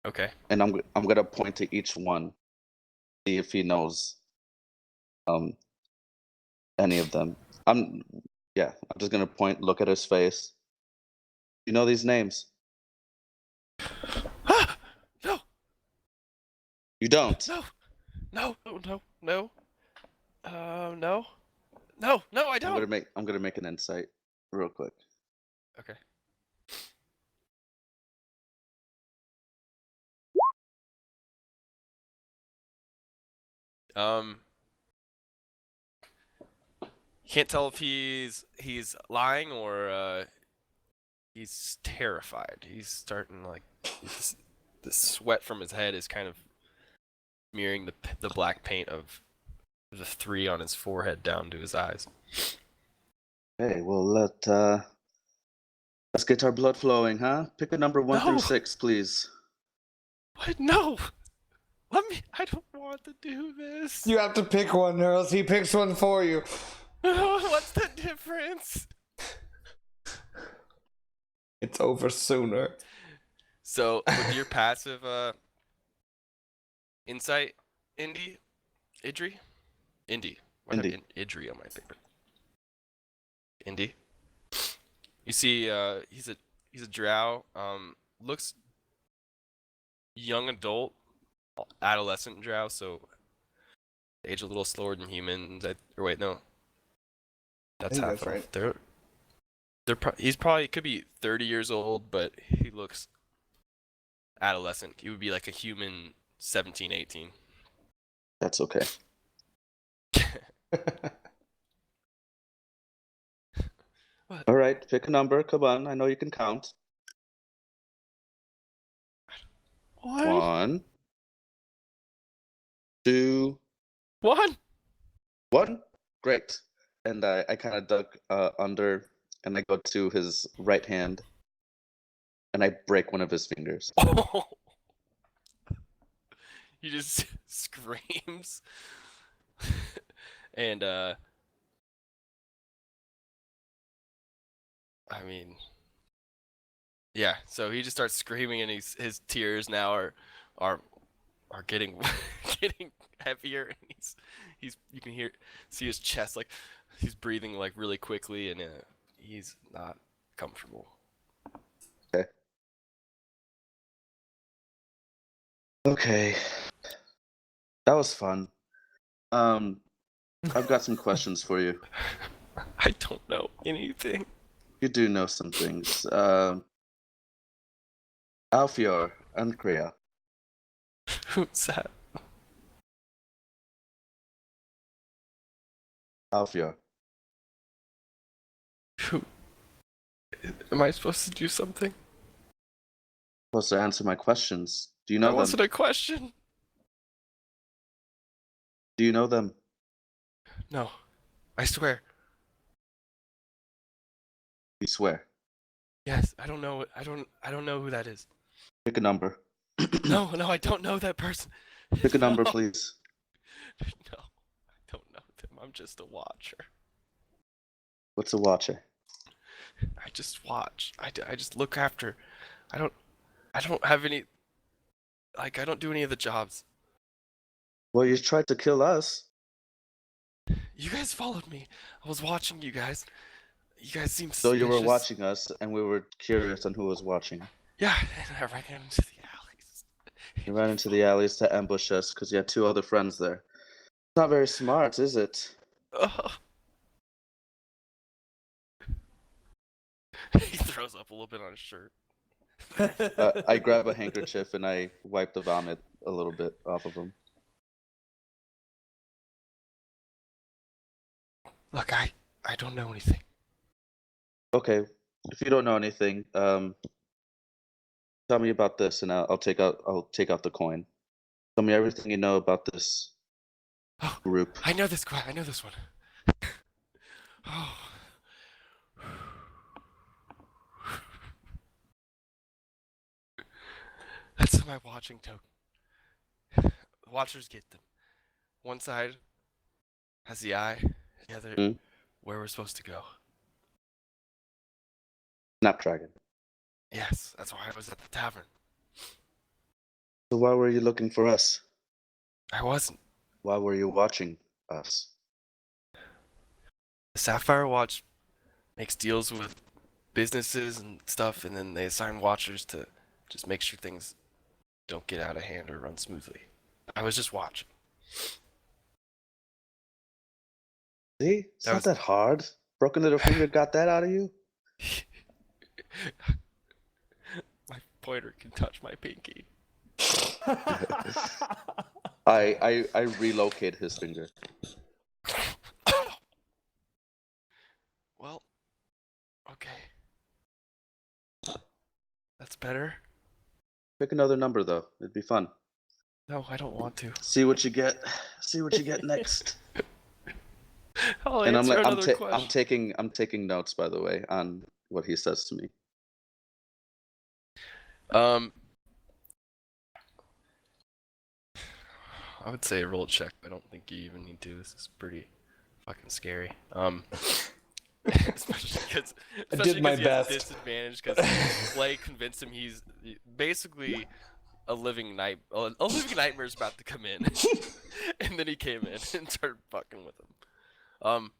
Okay. and I'm gonna point to each one, see if he knows any of them. I'm just gonna point, look at his face. You know these names? No. You don't. No. No. No. No. No. No. No. I don't. I'm gonna make an insight real quick. Okay. Can't tell if he's lying or he's terrified. He's starting like the sweat from his head is kind of smearing the black paint of the 3 on his forehead down to his eyes. Okay, well let's get our blood flowing, huh? Pick a number 1 No. through 6, please. What? No. Let me. I don't want to do this. You have to pick one, or else he picks one for you. What's the difference? It's over sooner. So with your passive insight, Indy, Idri, Indy. Why do I have Idri on my paper? Indy. You see, he's a drow. Looks young adult, adolescent drow, so they age a little slower than humans. Or wait, no, that's think half that's elf. right. He's probably could be 30 years old, but he looks adolescent. He would be like a human 17, 18. That's okay. What? All right, pick a number. Come on, I know you can count. What? 1, 2, One? 1. Great. And I kind of dug under, and I go to his right hand, and I break one of his fingers. Oh. He just screams. And I mean, yeah. So he just starts screaming, and his tears now are getting getting heavier, and he's you can see his chest, like he's breathing like really quickly, and he's not comfortable. Okay. That was fun. I've got some questions for you. I don't know anything. You do know some things. Alfior and Kriya. Who's that? Alfior. Who? Am I supposed to do something? Supposed to answer my questions. Do you That know them? wasn't a question. Do you know them? No, I swear. You swear. Yes, I don't know. I don't know who that is. Pick a number. No, I don't know that person. Pick a number, No. please. No, I don't know them. I'm just a watcher. What's a watcher? I just watch. I just look after. I don't have any. Like, I don't do any of the jobs. Well, you tried to kill us. You guys followed me. I was watching you guys. You guys seemed So you were suspicious. watching us, and we were curious on who was watching. Yeah, and I ran into the alleys. You ran into the alleys to ambush us because you had 2 other friends there. It's not very smart, is it? Oh. He throws up a little bit on his shirt. I grab a handkerchief and I wipe the vomit a little bit off of him. Look, I don't know anything. Okay, if you don't know anything, tell me about this, and I'll take out the coin. Tell me everything you know about this Oh, group. I know this one. Oh. That's my watching token. Watchers get them. One side has the eye, the other Hmm? where we're supposed to go. Snapdragon. Yes, that's why I was at the tavern. So why were you looking for us? I wasn't. Why were you watching us? The Sapphire Watch makes deals with businesses and stuff, and then they assign watchers to just make sure things don't get out of hand or run smoothly. I was just watching. See? It's That not was- that hard. Broken little finger got that out of you? My pointer can touch my pinky. I relocate his finger. Well, okay. That's better. Pick another number though. It'd be fun. No, I don't want to. See what you get. See what you get next. I'll And answer I'm another question. I'm taking notes, by the way, on what he says to me. I would say roll a check, but I don't think you even need to. This is pretty fucking scary. Especially because I did my he has best. disadvantage because Clay convinced him he's basically a living nightmare is about to come in, and then he came in and started fucking with him.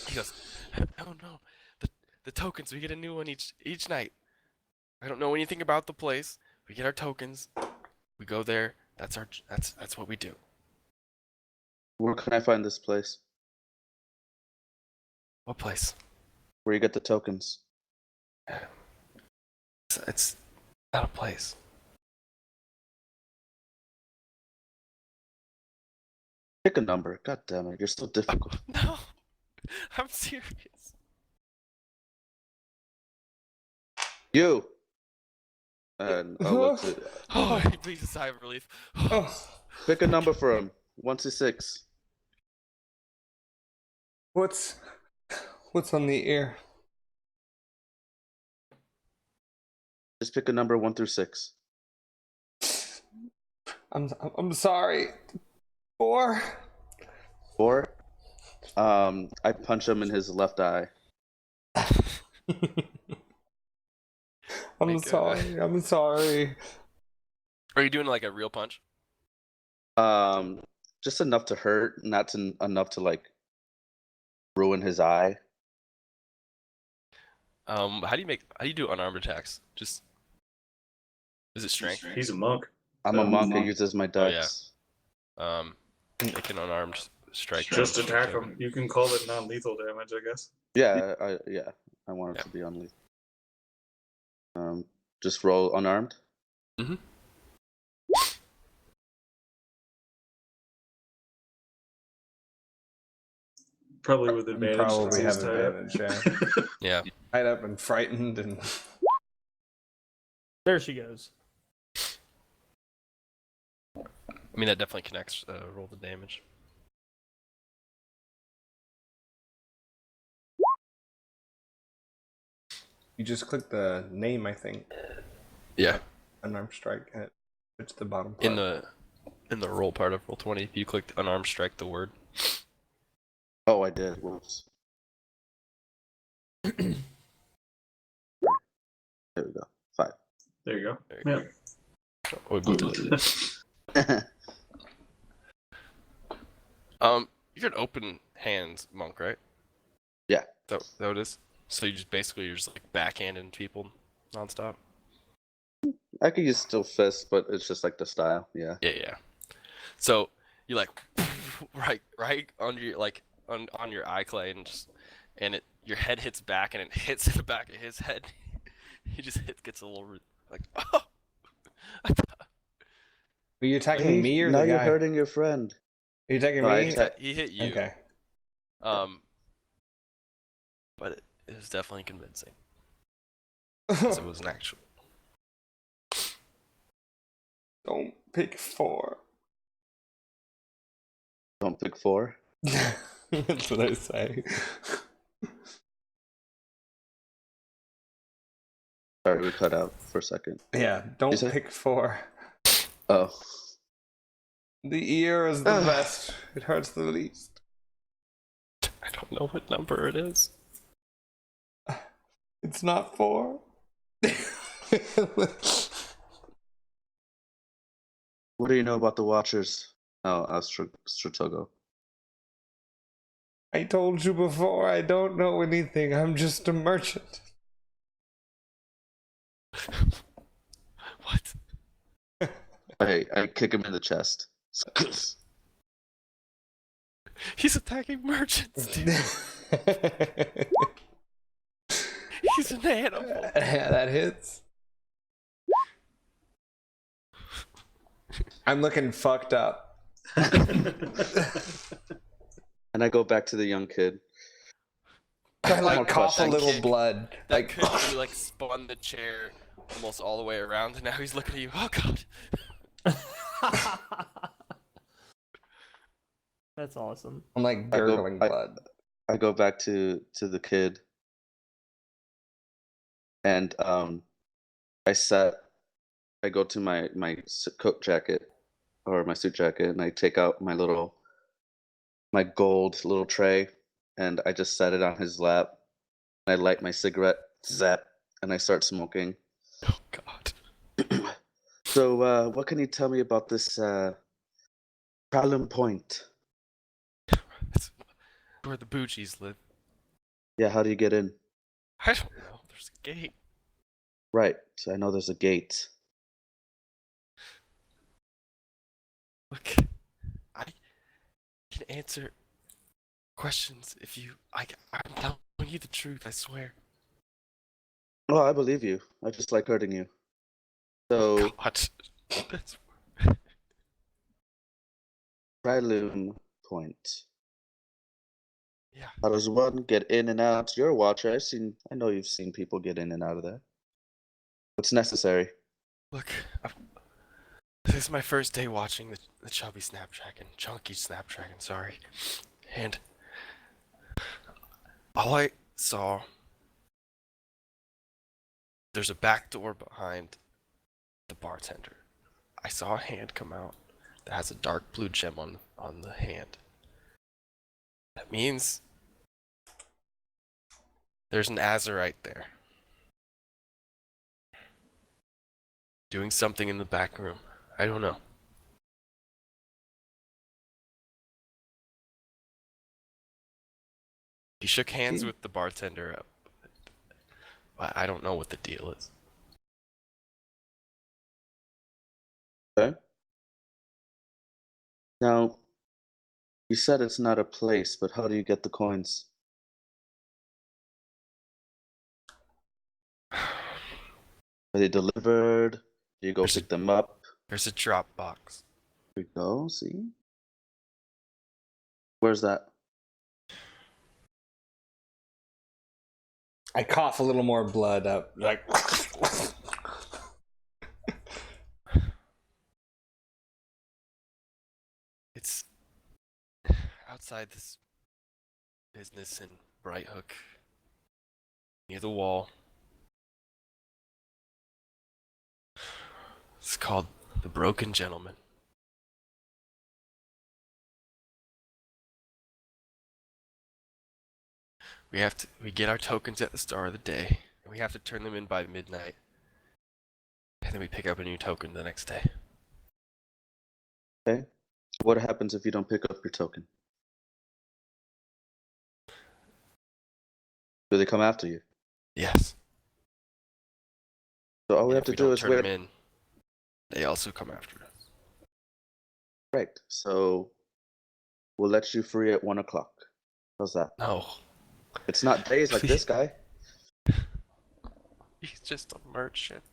He goes, no, the tokens, we get a new one each night. I don't know anything about the place. We get our tokens, We go there. That's what we do. Where can I find this place? What place? Where you get the tokens? It's not a place. Pick a number. God damn it, you're so difficult. No, I'm serious. You. And I'll look to Oh, please a sigh of relief. Oh, pick a number for him. 1 to 6. what's on the ear? Just pick a number 1 through 6. I'm sorry. 4. 4. I punch him in his left eye. I'm sorry. I'm sorry. Are you doing like a real punch? Just enough to hurt, not enough to like ruin his eye. How do you do unarmed attacks? Just is it strength? He's a monk. I'm a monk. It uses my Oh, yeah. dex. Make an unarmed strike. Just attack him. You can call it non-lethal damage, I guess. Yeah, I want it to be unlethal. Just roll unarmed. Mm-hmm. Probably with advantage. Probably since have he's tied up. advantage. Yeah. Yeah. Tied up and frightened and. There she goes. I mean that definitely connects. Roll the damage. You just click the name, I think. Yeah. Unarmed strike. It's the bottom part. In the roll part of Roll20, if you clicked unarmed strike the word. Oh, I did. Whoops. There we go. 5. There you go. There Yeah. you go. Oh, we both did it. You're an open hands monk, right? Yeah. That what it is? So you're just like backhanding people nonstop? I could use still fist, but it's just like the style. Yeah. Yeah. So you like right on your like on your eye clay and your head hits back and it hits the back of his head. He just gets a little like oh. Are you attacking me or now the you're guy? hurting your friend. Are you attacking No, I me? attack- He hit you. Okay. But it was definitely convincing. 'Cause it was an actual. Don't pick 4. Don't pick 4. That's what I say. Sorry, we cut out for a second. Yeah, don't say? pick 4. Oh. The ear is the best. It hurts the least. I don't know what number it is. It's not 4. What do you know about the Watchers? Oh, Stratogo. I told you before, I don't know anything. I'm just a merchant. What? I kick him in the chest. He's attacking merchants, dude. He's an animal. Yeah, that hits. I'm looking fucked up. And I go back to the young kid. I like More cough a questions. little Kick. blood. That Like, could you like spun the chair almost all the way around, and now he's looking at you. Oh god. That's awesome. I'm like gurgling blood. I go back to the kid. And I go to my coat jacket or my suit jacket, and I take out my gold little tray, and I just set it on his lap. And I light my cigarette, zap, and I start smoking. Oh god. So, what can you tell me about this Problem Point? That's where the Boochies live. Yeah, how do you get in? I don't know. There's a gate. Right, so I know there's a gate. Look, I can answer questions if you. I'm telling you the truth. I swear. Oh, I believe you. I just like hurting you. So, God. That's... Triloom Point. Yeah. How does one get in and out? You're a watcher. I know you've seen people get in and out of there. What's necessary? Look, this is my first day watching the chubby snapdragon, chunky snapdragon. Sorry, and all I saw. There's a back door behind the bartender. I saw a hand come out that has a dark blue gem on the hand. That means there's an Azurite there. Doing something in the back room. I don't know. He shook hands with the bartender. I don't know what the deal is. Okay. Now, you said it's not a place, but how do you get the coins? Are they delivered? Do you go There's pick them up? There's a drop box. Here we go, see? Where's that? I cough a little more blood up, like. It's outside this business in Bright Hook, near the wall. It's called the Broken Gentleman. We get our tokens at the start of the day, and we have to turn them in by midnight. And then we pick up a new token the next day. Okay. What happens if you don't pick up your token? Do they come after you? Yes. So all we And have if to we do don't is turn wait. them in, they also come after us. Right. So we'll let you free at 1 o'clock. How's that? No. It's not days like this guy. He's just a merchant.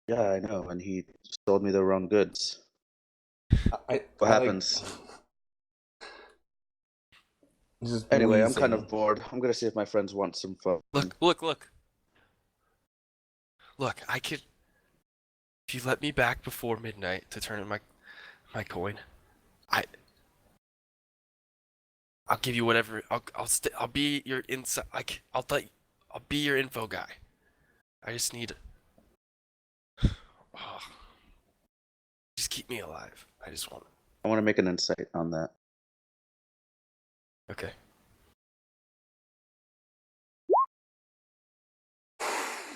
Yeah, I know, and he sold me the wrong goods. What happens? Just Anyway, I'm kind wheezing. of bored. I'm gonna see if my friends want some fun. Look. Look, I could. If you let me back before midnight to turn in my coin, I'll give you whatever. I'll be your inside. I'll be your info guy. I just need. Oh, just keep me alive. I just want. I want to make an insight on that. Okay.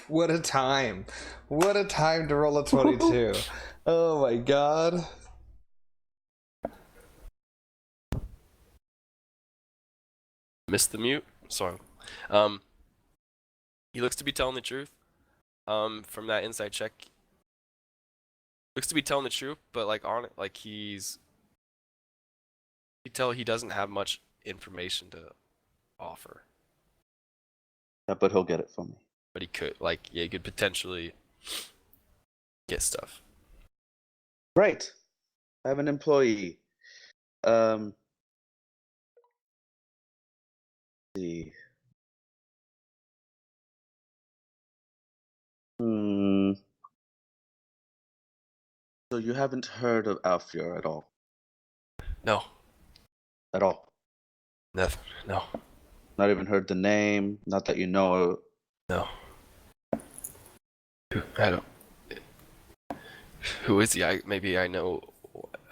What a time. What a time to roll a 22. Oh my god. Missed the mute. Sorry. He looks to be telling the truth. From that inside check. Looks to be telling the truth, but like on it, like you tell he doesn't have much information to offer. Yeah, but he'll get it from me. But he could, he could potentially get stuff. Right. I have an employee. Let's see. So you haven't heard of Alfier at all? No. At all? Nothing. No. Not even heard the name? Not that you know. No. I don't. Who is he? Maybe I know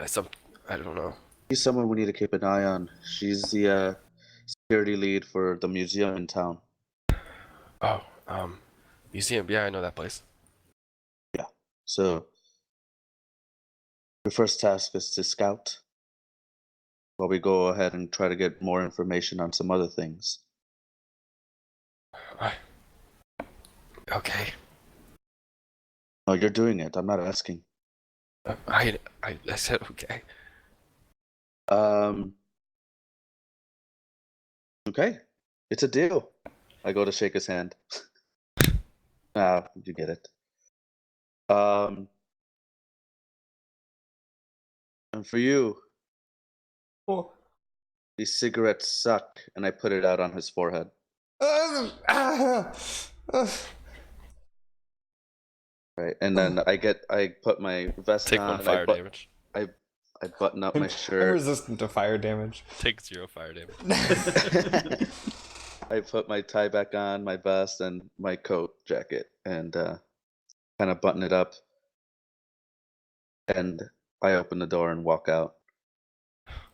some. I don't know. He's someone we need to keep an eye on. She's the security lead for the museum in town. Oh, museum. Yeah, I know that place. Yeah. So your first task is to scout while we go ahead and try to get more information on some other things. Okay. No, you're doing it. I'm not asking. I said okay. Okay, it's a deal. I go to shake his hand. Ah, you get it. And for you, Oh. these cigarettes suck, and I put it out on his forehead. Right, and then I put my vest Take on, one and fire damage. I button up my I'm shirt. resistant to fire damage. Take 0 fire damage. I put my tie back on, my vest, and my coat jacket, and kind of button it up. And I open the door and walk out.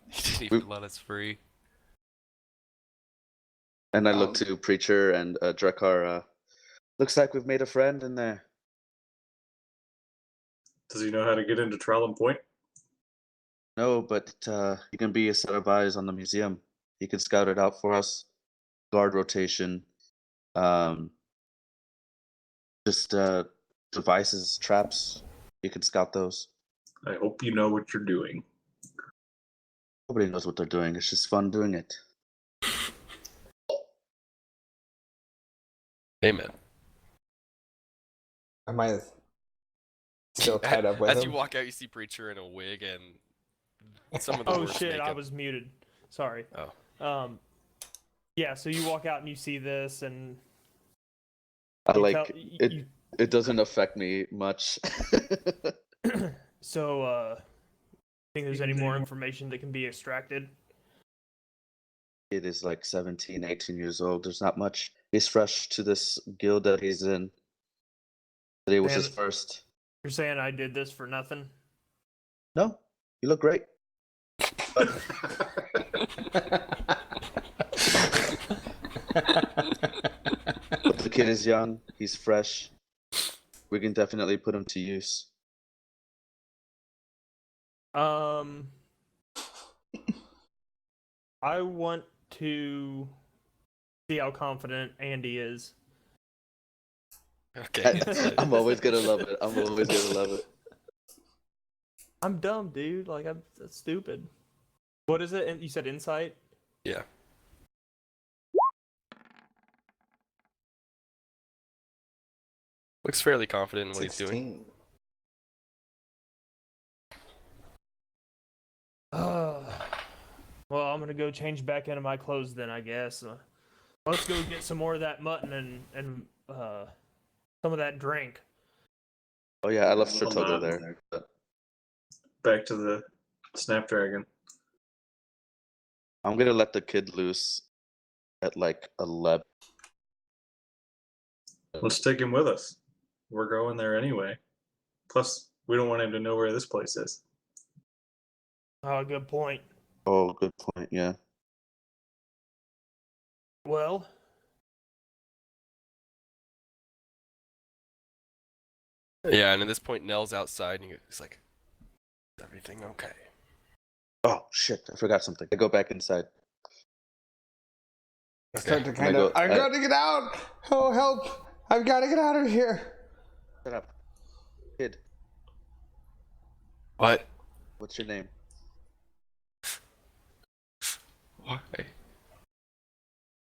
He didn't even let us free. And I look to Preacher and Drekar. Looks like we've made a friend in there. Does he know how to get into Trellum Point? No, but he can be a set of eyes on the museum. He can scout it out for us. Guard rotation. Just devices, traps. You can scout those. I hope you know what you're doing. Nobody knows what they're doing. It's just fun doing it. Amen. Am I still tied up with As him? you walk out, you see Preacher in a wig and some of the Oh worst shit, I makeup. was muted. Sorry. Oh. Yeah, so you walk out and you see this, and I you like tell- it. you- It doesn't affect me much. so, think there's any more information that can be extracted? It is like 17, 18 years old. There's not much. He's fresh to this guild that he's in. Today was his Man. first. You're saying I did this for nothing? No, you look great. But the kid is young. He's fresh. We can definitely put him to use. I want to see how confident Andy is. Okay. I'm always gonna love it. I'm always gonna love it. I'm dumb, dude. Like, that's stupid. What is it? You said insight? Yeah. Looks fairly confident in what he's doing. 16. Well, I'm gonna go change back into my clothes then, I guess. Let's go get some more of that mutton and some of that drink. Oh yeah, I left Stratoga there. Back to the Snapdragon. I'm gonna let the kid loose at like 11. Let's take him with us. We're going there anyway. Plus, we don't want him to know where this place is. Oh, good point. Oh, good point. Yeah. Well, Yeah, and at this point, Nell's outside, and he's like, "Is everything okay?" Oh shit! I forgot something. I go back inside. I start to I kind go- of. I've got to get out. Oh, help! I've got to get out of here. Shut up, kid. What? What's your name? Why?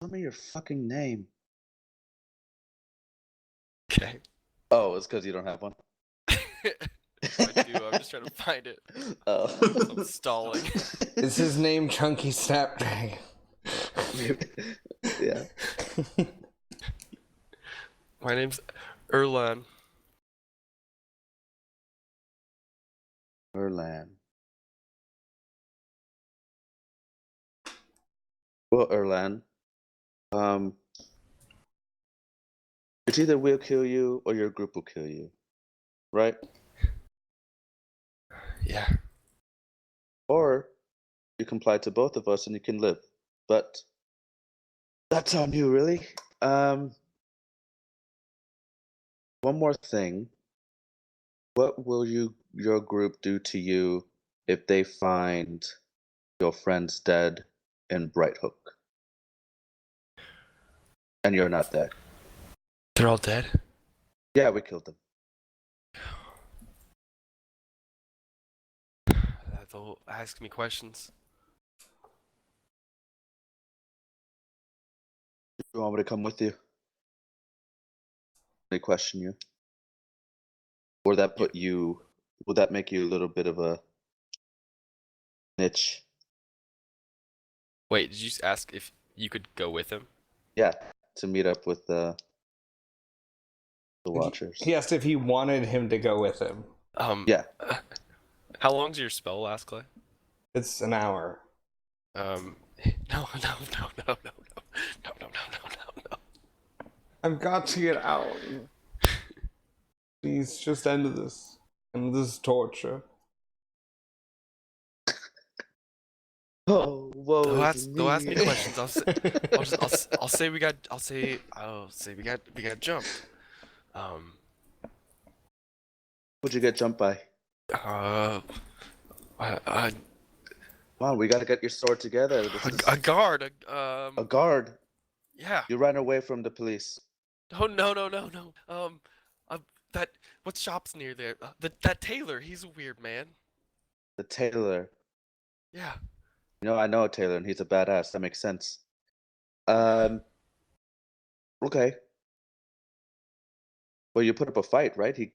Tell me your fucking name. Okay. Oh, it's because you don't have one. I do. I'm just trying to find it. Oh. I'm stalling. Is his name Chunky Snapdragon? Yeah. My name's Erlan. Erlan. Well, Erlan, it's either we'll kill you or your group will kill you, right? Yeah. Or you comply to both of us and you can live. But that's on you, really. One more thing. What will your group do to you if they find your friends dead in Bright Hook? And you're not dead. They're all dead? Yeah, we killed them. they'll ask me questions. You want me to come with you? They question you. Or that put you, would that make you a little bit of a niche? Wait, did you just ask if you could go with him? Yeah, to meet up with the Watchers. He asked if he wanted him to go with him. Yeah. How long's your spell last, Clay? It's an hour. No. I've got to get out. Please, just end this. End this torture. Oh, whoa. They'll ask me questions. I'll say we got jumped. What'd you get jumped by? Come Come on, we gotta get your sword together. This is a guard. a guard. Yeah. You ran away from the police. Oh no. That what shop's near there? That tailor. He's a weird man. The tailor. Yeah. You know, I know a tailor, and he's a badass. That makes sense. Okay. Well, you put up a fight, right? He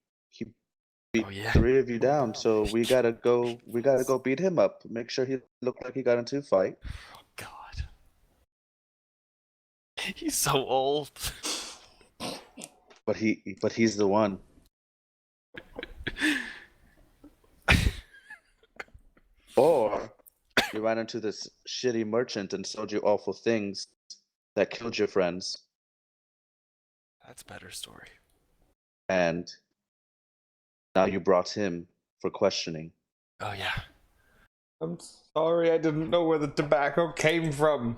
beat Oh, yeah. 3 of you down, so we gotta go beat him up. Make sure he looked like he got into a fight. Oh God. He's so old. But he's the one. Or you ran into this shitty merchant and sold you awful things that killed your friends, That's a better story. and now you brought him for questioning. Oh yeah. I'm sorry, I didn't know where the tobacco came from.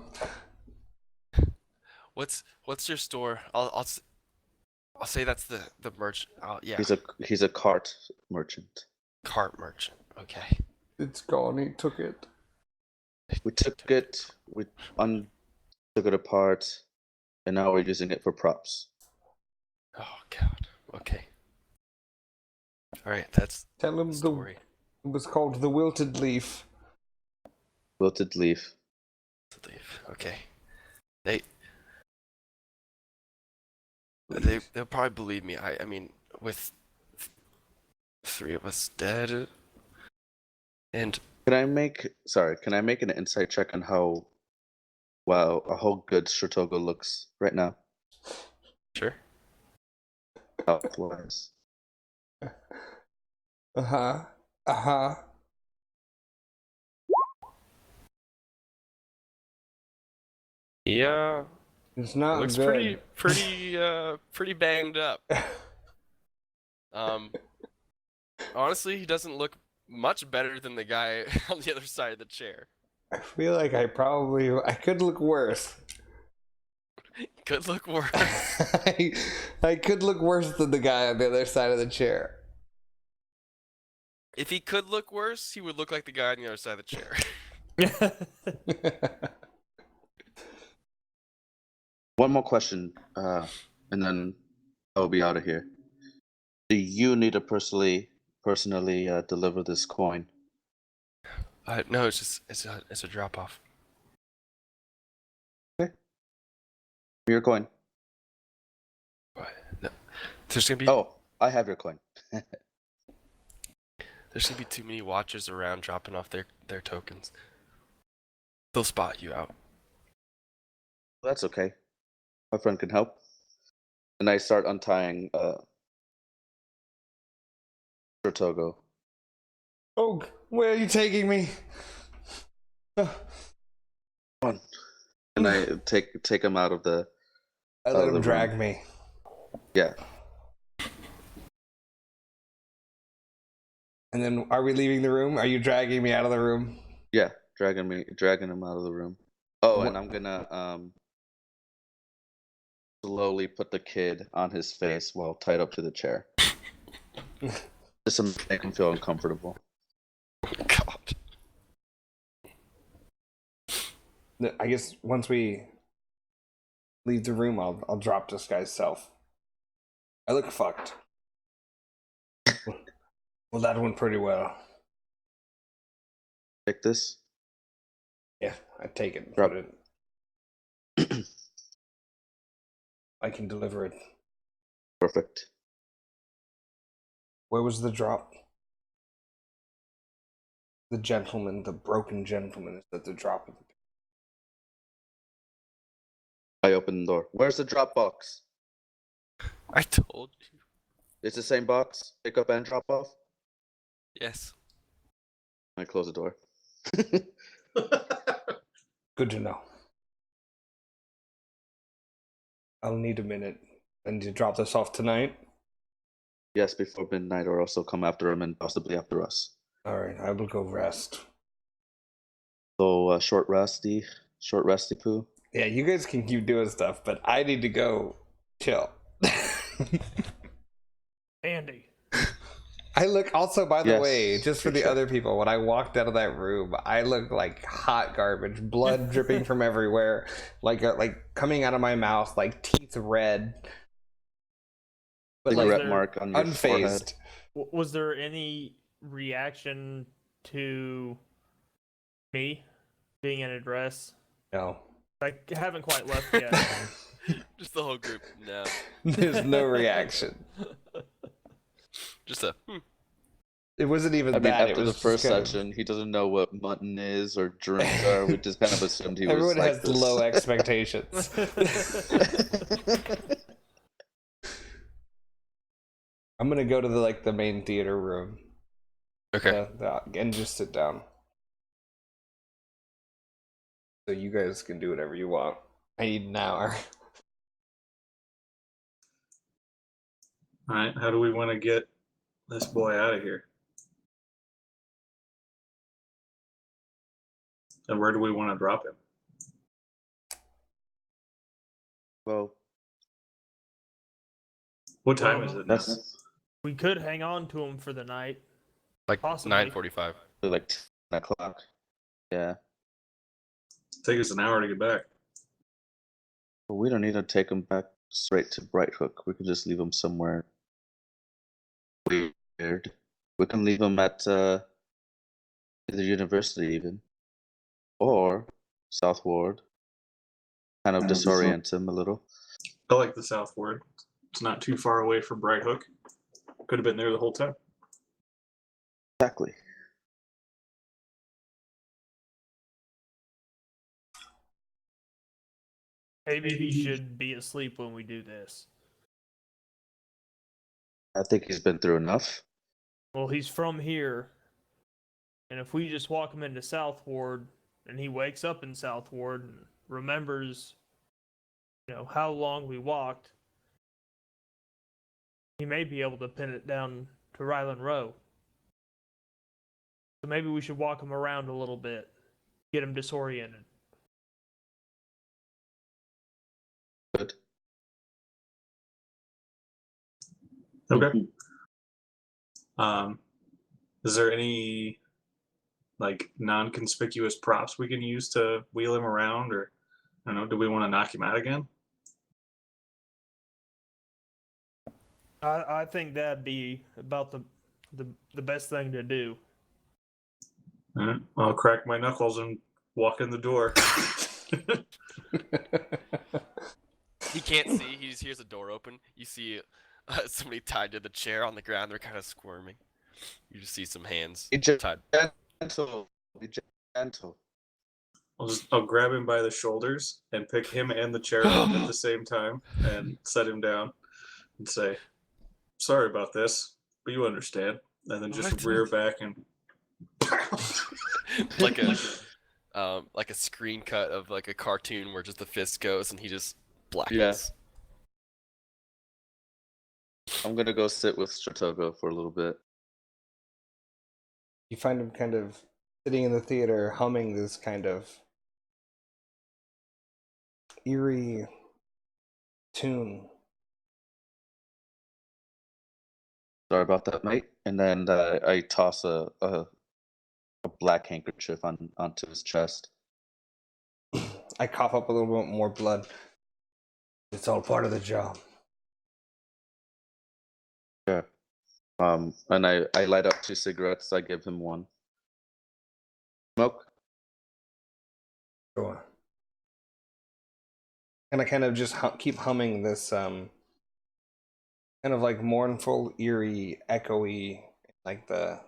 What's your store? I'll say that's the merchant. Yeah. He's a cart merchant. Cart merchant. Okay. It's gone, he took it. We took it, took it apart, and now we're using it for props. Oh God. Okay. All right. That's Tell him the the story. it was called the wilted leaf. Wilted leaf. To leave. Okay. They'll probably believe me. I mean, with 3 of us dead, and Can I make an insight check on how how good Stratogo looks right now? sure. Health-wise. Uh-huh. Yeah. It's not Looks good. pretty banged up. Honestly, he doesn't look much better than the guy on the other side of the chair. I feel like I could look worse. Could look worse. I could look worse than the guy on the other side of the chair. If he could look worse, he would look like the guy on the other side of the chair. One more question, and then I'll be out of here. Do you need to personally deliver this coin? No, it's a drop off. Your coin. No. There's gonna be Oh, I have your coin. There's gonna be too many watchers around dropping off their tokens. They'll spot you out. That's okay. My friend can help. And I start untying Stratogo. Oh, where are you taking me? Come on. And I take him out of the. I let him drag me. Yeah. And then, are we leaving the room? Are you dragging me out of the room? Yeah, dragging him out of the room. Oh, and I'm gonna slowly put the kid on his face while tied up to the chair. Just to make him feel uncomfortable. God. I guess once we leave the room, I'll drop this guy's self. I look fucked. Well, that went pretty well. take this? Yeah, I take it and Drop. put it. I can deliver it. Perfect. Where was the drop? The gentleman, the broken gentleman, is at the drop of the. I open the door. Where's the drop box? I told you. It's the same box. Pick up and drop off. Yes. I close the door. Good to know. I'll need a minute. And to drop this off tonight? Yes, before midnight, or else they'll come after him and possibly after us. Alright, I will go rest. So short resty poo. Yeah, you guys can keep doing stuff, but I need to go chill. Andy. I look also, by the Yes, way, just for for the sure. other people, when I walked out of that room, I look like hot garbage, blood dripping from everywhere, like coming out of my mouth, like teeth red, but like Cigarette there- mark on your forehead. unfazed. Was there any reaction to me being in a dress? No, I haven't quite left yet. Just the whole group. No. there's no reaction. Just a. It wasn't even I mean, that. It after was the just first kind of- section, he doesn't know what mutton is or drinks are. We just kind of assumed he was Everyone like has this. low expectations. I'm gonna go to the main theater room. Okay. And just sit down. So you guys can do whatever you want. I need an hour. All right, how do we want to get this boy out of here? And where do we want to drop him? Well, What time is it now? that's We could hang on to him for the night. Like Possibly. 9:45. like 10 o'clock. Yeah. Take us an hour to get back. But we don't need to take him back straight to Bright Hook. We can just leave him somewhere weird. We can leave him at the university even. Or South Ward. Kind of disorient him a little. I like the South Ward. It's not too far away from Bright Hook. Could have been there the whole time. Exactly. Maybe he should be asleep when we do this. I think he's been through enough. Well, he's from here, and if we just walk him into South Ward, and he wakes up in South Ward and remembers, how long we walked, he may be able to pin it down to Ryland Row. So maybe we should walk him around a little bit, get him disoriented. Good. Okay. Is there any non-conspicuous props we can use to wheel him around, or I don't know, do we want to knock him out again? I think that'd be about the best thing to do. All right. I'll crack my knuckles and walk in the door. He can't see. He just hears the door open. You see somebody tied to the chair on the ground. They're kind of squirming. You just see some hands Be tied. gentle. Be gentle. I'll grab him by the shoulders and pick him and the chair up at the same time and set him down and say, "Sorry about this, but you understand." And then just What? rear back and like a screen cut of like a cartoon where just the fist goes and he just blackens. I'm gonna go sit with Stratogo for a little bit. You find him kind of sitting in the theater humming this kind of eerie tune. Sorry about that, mate. And then I toss a black handkerchief onto his chest. I cough up a little bit more blood. It's all part of the job. Yeah. And I light up 2 cigarettes. I give him one. Smoke. Sure. And I kind of just keep humming this kind of like mournful, eerie, echoey, like the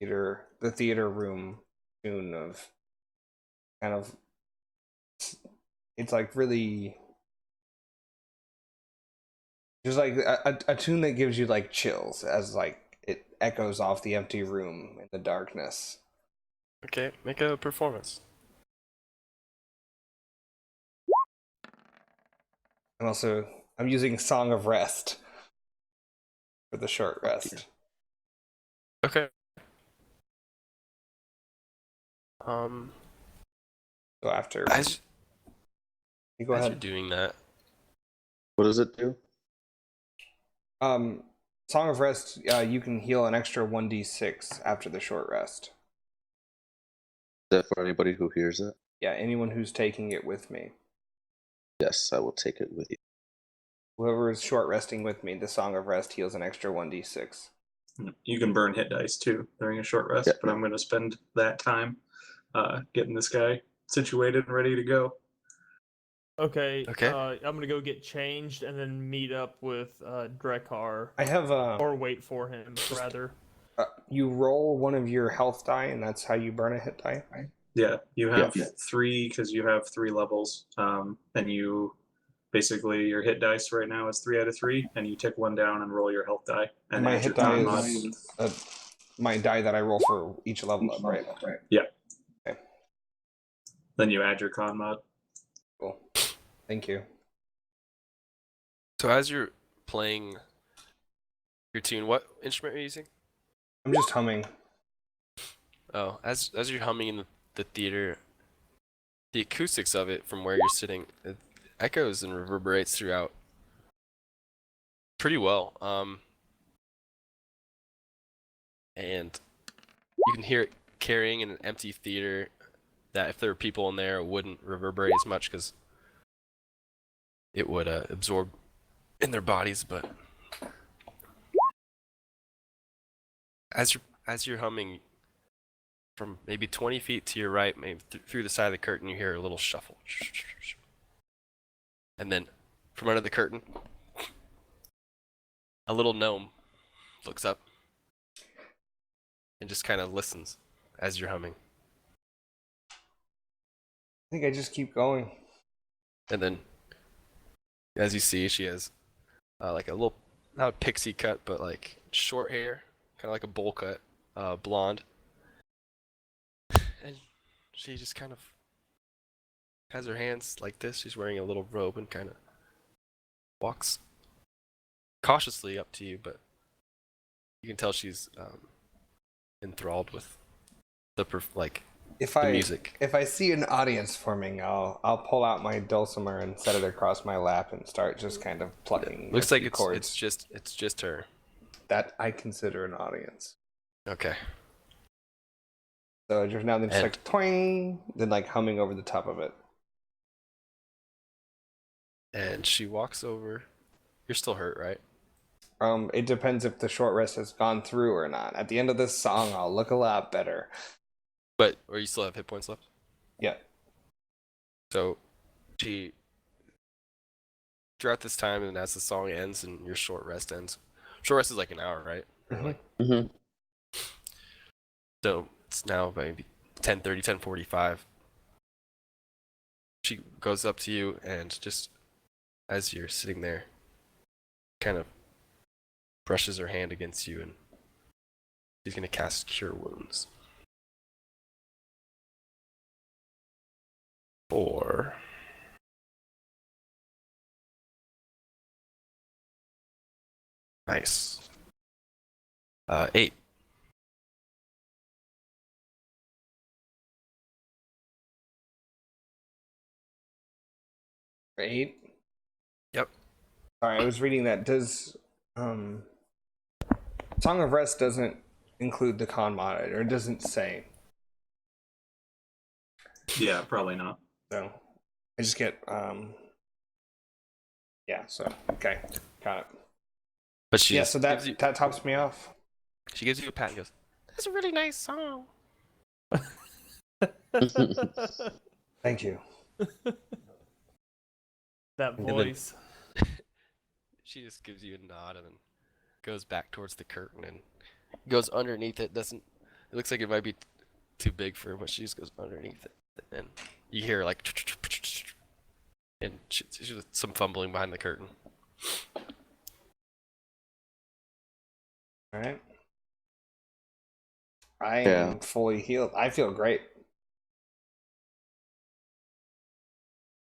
theater room tune of kind of, it's like really just like a tune that gives you like chills as like it echoes off the empty room in the darkness. Okay, make a performance. I'm using Song of Rest for the short rest. Okay. Um, So after as you go as ahead. you're doing that, What does it do? Song of Rest, you can heal an extra 1d6 after the short rest. Is that for anybody who hears it? Yeah, anyone who's taking it with me. Yes, I will take it with you. Whoever is short resting with me, the Song of Rest heals an extra 1d6. You can burn hit dice too during a short rest, Yeah. but I'm going to spend that time getting this guy situated and ready to go. Okay. Okay. I'm gonna go get changed and then meet up with Drekar, I have or wait for him rather. you roll one of your health die, and that's how you burn a hit die, right? Yeah, you have Yeah. 3 because you have 3 levels, and you basically your hit dice right now is 3 out of 3, and you take 1 down and roll your health die. And My add hit your die con mod. is my die that I roll for each level up, right? Yeah. Okay. Then you add your con mod. Cool. Thank you. so as you're playing your tune, what instrument are you using? I'm just humming. Oh, as you're humming in the theater, the acoustics of it from where you're sitting, it echoes and reverberates throughout pretty well. And you can hear it carrying in an empty theater that if there were people in there, it wouldn't reverberate as much because it would absorb in their bodies. But as you're humming, from maybe 20 feet to your right, maybe through the side of the curtain, you hear a little shuffle. And then from under the curtain, a little gnome looks up and just kind of listens as you're humming. I think I just keep going. And then, as you see, she has like a little, not a pixie cut, but like short hair, kind of like a bowl cut, blonde. And she just kind of has her hands like this. She's wearing a little robe and kind of walks cautiously up to you, but you can tell she's enthralled with the music. If I see an audience forming, I'll pull out my dulcimer and set it across my lap and start just kind of plucking. Looks a like few chords. it's just her. That I consider an audience. Okay. So just now then just like twang, then like humming over the top of it. And she walks over. You're still hurt, right? It depends if the short rest has gone through or not. At the end of this song, I'll look a lot better. Or you still have hit points left? Yeah. So she, throughout this time and as the song ends and your short rest ends, short rest is like an hour, right? Mm-hmm. Mm-hmm. So it's now maybe 10:30, 10:45. She goes up to you and just as you're sitting there, kind of brushes her hand against you and she's gonna cast Cure Wounds. Or nice. 8. Eight. Yep. Sorry, I was reading that. Does Song of Rest doesn't include the con mod, or it doesn't say. Yeah, probably not. So I just get yeah, so okay. Got it. But she Yeah, just so gives you, that tops me off. she gives you a pat and goes, "That's a really nice song." Thank you. That And then- voice. She just gives you a nod and then goes back towards the curtain and goes underneath it. Doesn't it looks like it might be too big for her, but she just goes underneath it. And you hear like and she's some fumbling behind the curtain. All right. I Yeah. am fully healed. I feel great.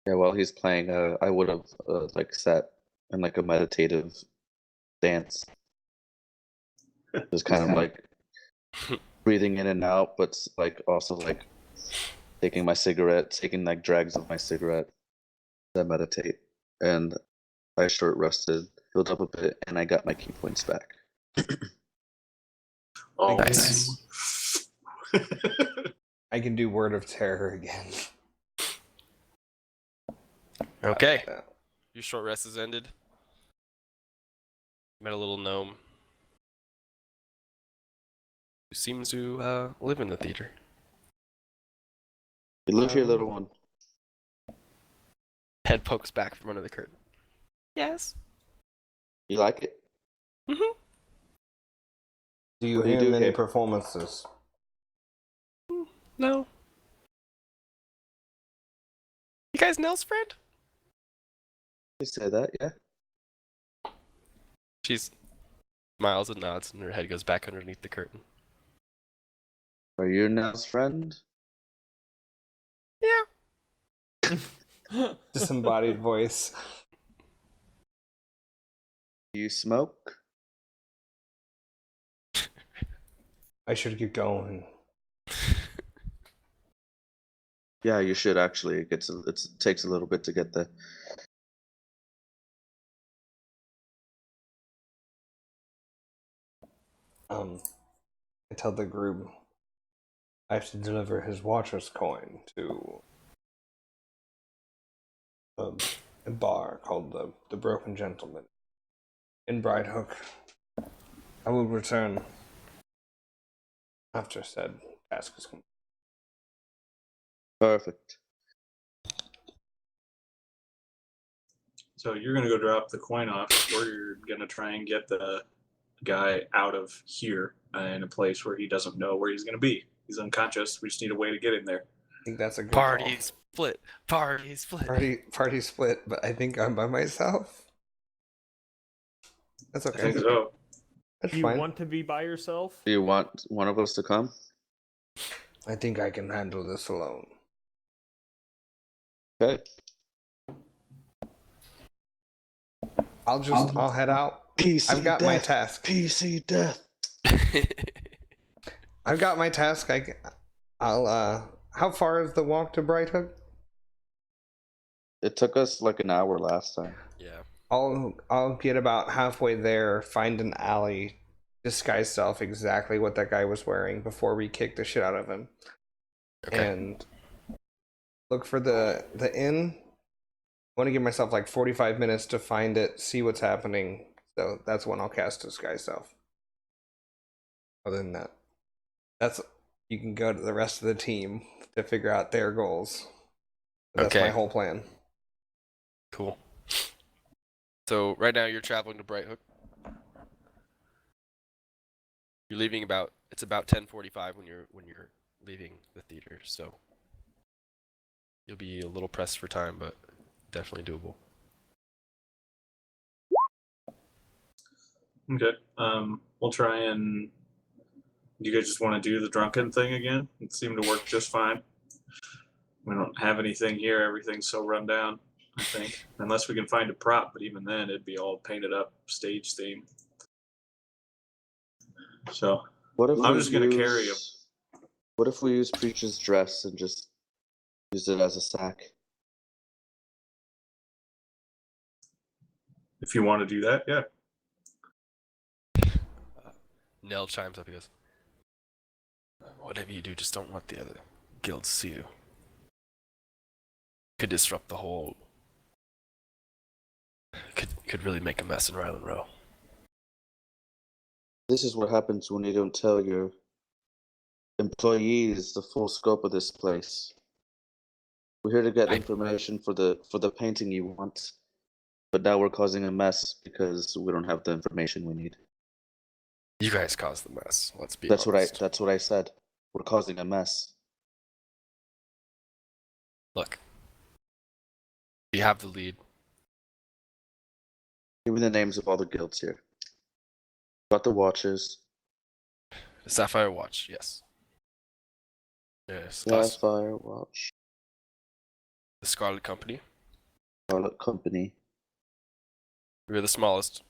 Yeah, while he's playing, I would have like sat in like a meditative dance, just kind of like breathing in and out, but like also like taking my cigarette, taking like drags of my cigarette. I meditate, and I short rested, healed up a bit, and I got my key points back. Oh, Nice. I can do Word of Terror again. Okay. Uh, Your short rest is ended. Met a little gnome who seems to live in the theater. You live here, little one. Head pokes back from under the curtain. Yes. You like it? Mm-hmm. do you What do you hear do many here? performances? No. You guys Nell's friend? You say that, yeah. She smiles and nods, and her head goes back underneath the curtain. Are you Nell's friend? Yeah. Disembodied voice. Do you smoke? I should get going. Yeah, you should actually. It takes a little bit to get there. I tell the group I have to deliver his watcher's coin to a bar called the Broken Gentleman in Bridehook. I will return after said task is complete. Perfect. So you're gonna go drop the coin off, or you're gonna try and get the guy out of here in a place where he doesn't know where he's gonna be. He's unconscious. We just need a way to get him there. I think that's a good Party split. Party split. call. Party split, but I think I'm by myself. That's I okay. think so. That's Do you fine. want to be by yourself? Do you want one of us to come? I think I can handle this alone. Okay. I'll head out. PC I've got my task. PC death. I've got my task. I'll how far is the walk to Bright Hook? It took us like an hour last time. Yeah. I'll get about halfway there, find an alley, disguise self exactly what that guy was wearing before we kick the shit out of him. Okay. And look for the inn. I want to give myself like 45 minutes to find it, see what's happening. So that's when I'll cast disguise self. Other than that, you can go to the rest of the team to figure out their goals. That's Okay. my whole plan. Cool. So right now you're traveling to Bright Hook. You're leaving it's about 10:45 when you're leaving the theater, so you'll be a little pressed for time, but definitely doable. Okay. We'll try and. Do you guys just want to do the drunken thing again? It seemed to work just fine. We don't have anything here. Everything's so run down, I think. Unless we can find a prop, but even then, it'd be all painted up stage theme. So What if I'm we just gonna carry him. What if we use Preacher's dress and just use it as a sack? If you want to do that, yeah. Nell chimes up. He goes, "Whatever you do, just don't let the other guilds see you. Could disrupt the whole. Could really make a mess in Ryland Row." This is what happens when you don't tell your Employees, the full scope of this place. We're here to get information for the painting you want, but now we're causing a mess because we don't have the information we need. You guys caused the mess. Let's be That's honest. what I said. We're causing a mess. Look, you have the lead. Give me the names of all the guilds here. Got the watches. The Sapphire Watch, yes. Yes, us. Sapphire Watch. The Scarlet Company. Scarlet Company. We're the smallest.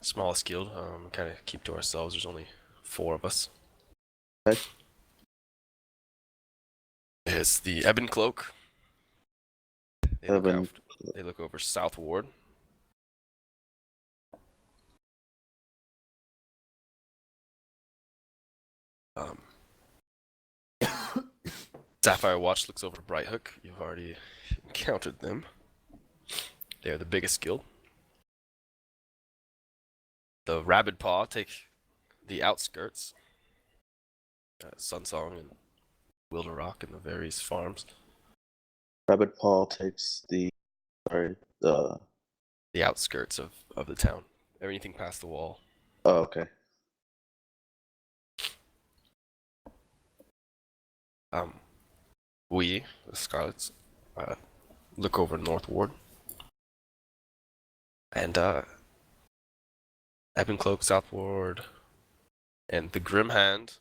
Smallest guild. Kind of keep to ourselves. There's only 4 of us. Okay. It's the Ebon Cloak. They look, Ebon they look over South Ward. Sapphire Watch looks over Bright Hook. You've already encountered them. They're the biggest guild. The Rabid Paw take the outskirts. Sunsong and Wilder Rock and the various farms. Rabbit Paul takes the outskirts of the town. Everything past the wall. Oh, okay. We, the Scarlets, look over North Ward. And Ebon Cloak, South Ward, and the Grim Hand.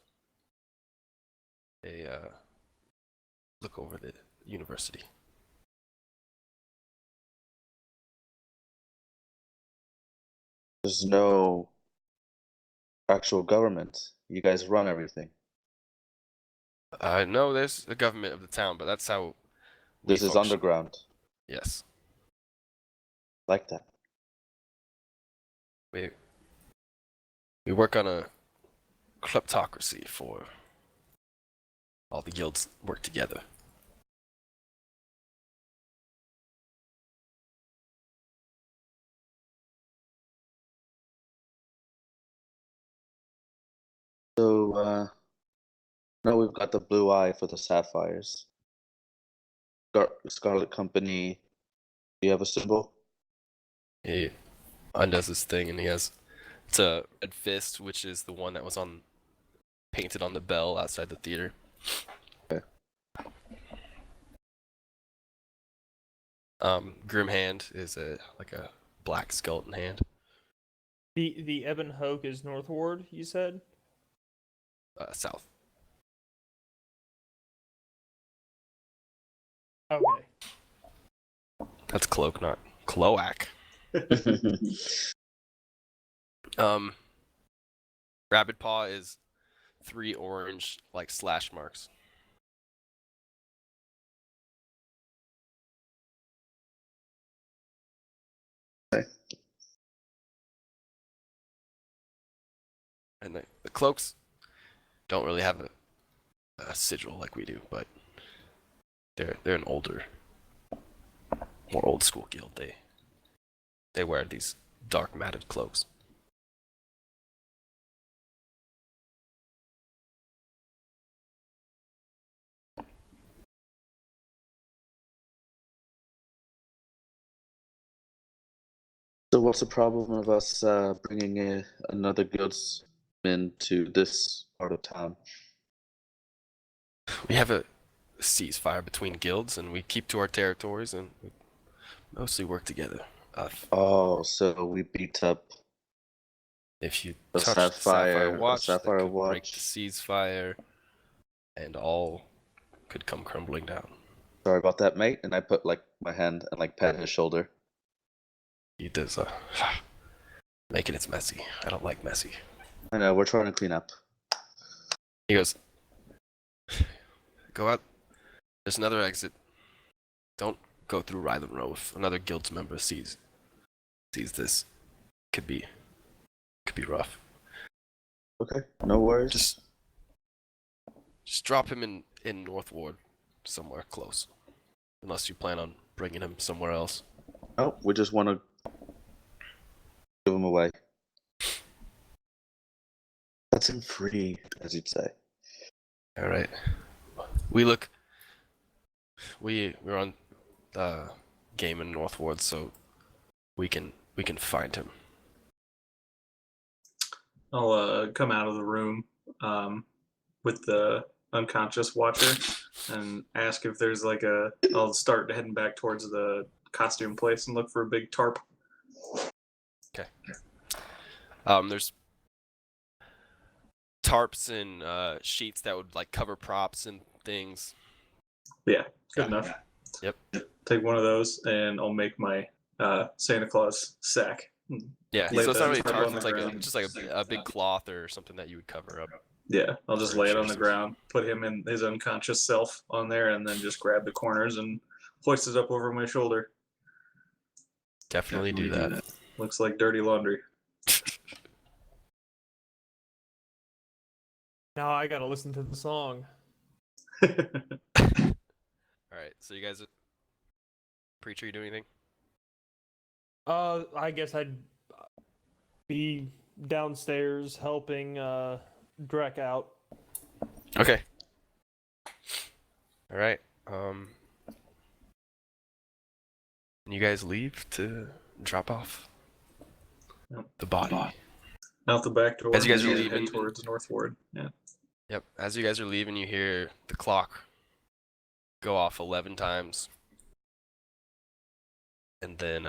They look over the university. There's no actual government. You guys run everything. No, there's the government of the town, but that's how we This is function. underground. Yes. Like that. We work on a kleptocracy for all the guilds work together. So, now we've got the blue eye for the sapphires. Scarlet Company. Do you have a symbol? He undoes his thing and he has it's a red fist, which is the one that was painted on the bell outside the theater. Okay. Grim Hand is like a black skeleton hand. The Ebon Hoke is North Ward, you said? South. Okay. That's cloak, not cloac. Rabbit Paw is 3 orange like slash marks. Okay. And the cloaks don't really have a sigil like we do, but they're an older, more old school guild. They wear these dark matted cloaks. So what's the problem of us bringing another guildsman to this part of town? We have a ceasefire between guilds, and we keep to our territories, and we mostly work together. Oh, so we beat up If you the touch the Sapphire Watch, that Sapphire could break Watch. the ceasefire, and all could come crumbling down. Sorry about that, mate. And I put like my hand and like pat his shoulder. He does making it messy. I don't like messy. I know, we're trying to clean up. He goes, go out. There's another exit. Don't go through Ryland Row. If another guild's member sees this, could be rough. Okay, no worries. Just drop him in North Ward, somewhere close. Unless you plan on bringing him somewhere else. No, we just want to give him away. That's him free, as you'd say. All right. We're on game in Northwood, so we can find him. I'll come out of the room with the unconscious watcher and ask if there's like I'll start heading back towards the costume place and look for a big tarp. Okay. There's tarps and sheets that would like cover props and things. Yeah, good enough. Yep. Take one of those and I'll make my Santa Claus sack. Yeah, Lay so it's that not really tarp tarps, on it's the like ground. just like a big cloth or something that you would cover up. Yeah, I'll just For lay it on the insurance. ground, put him in his unconscious self on there, and then just grab the corners and hoist it up over my shoulder. Definitely do that. Looks like dirty laundry. Now I gotta listen to the song. All right, so you guys, preacher, you do anything? I guess I'd be downstairs helping Drek out. Okay. All right. You guys leave to drop off Yep. the body. Out the back door. As you guys are and leaving- head towards Northward. Yeah. Yep. As you guys are leaving, you hear the clock go off 11 times, and then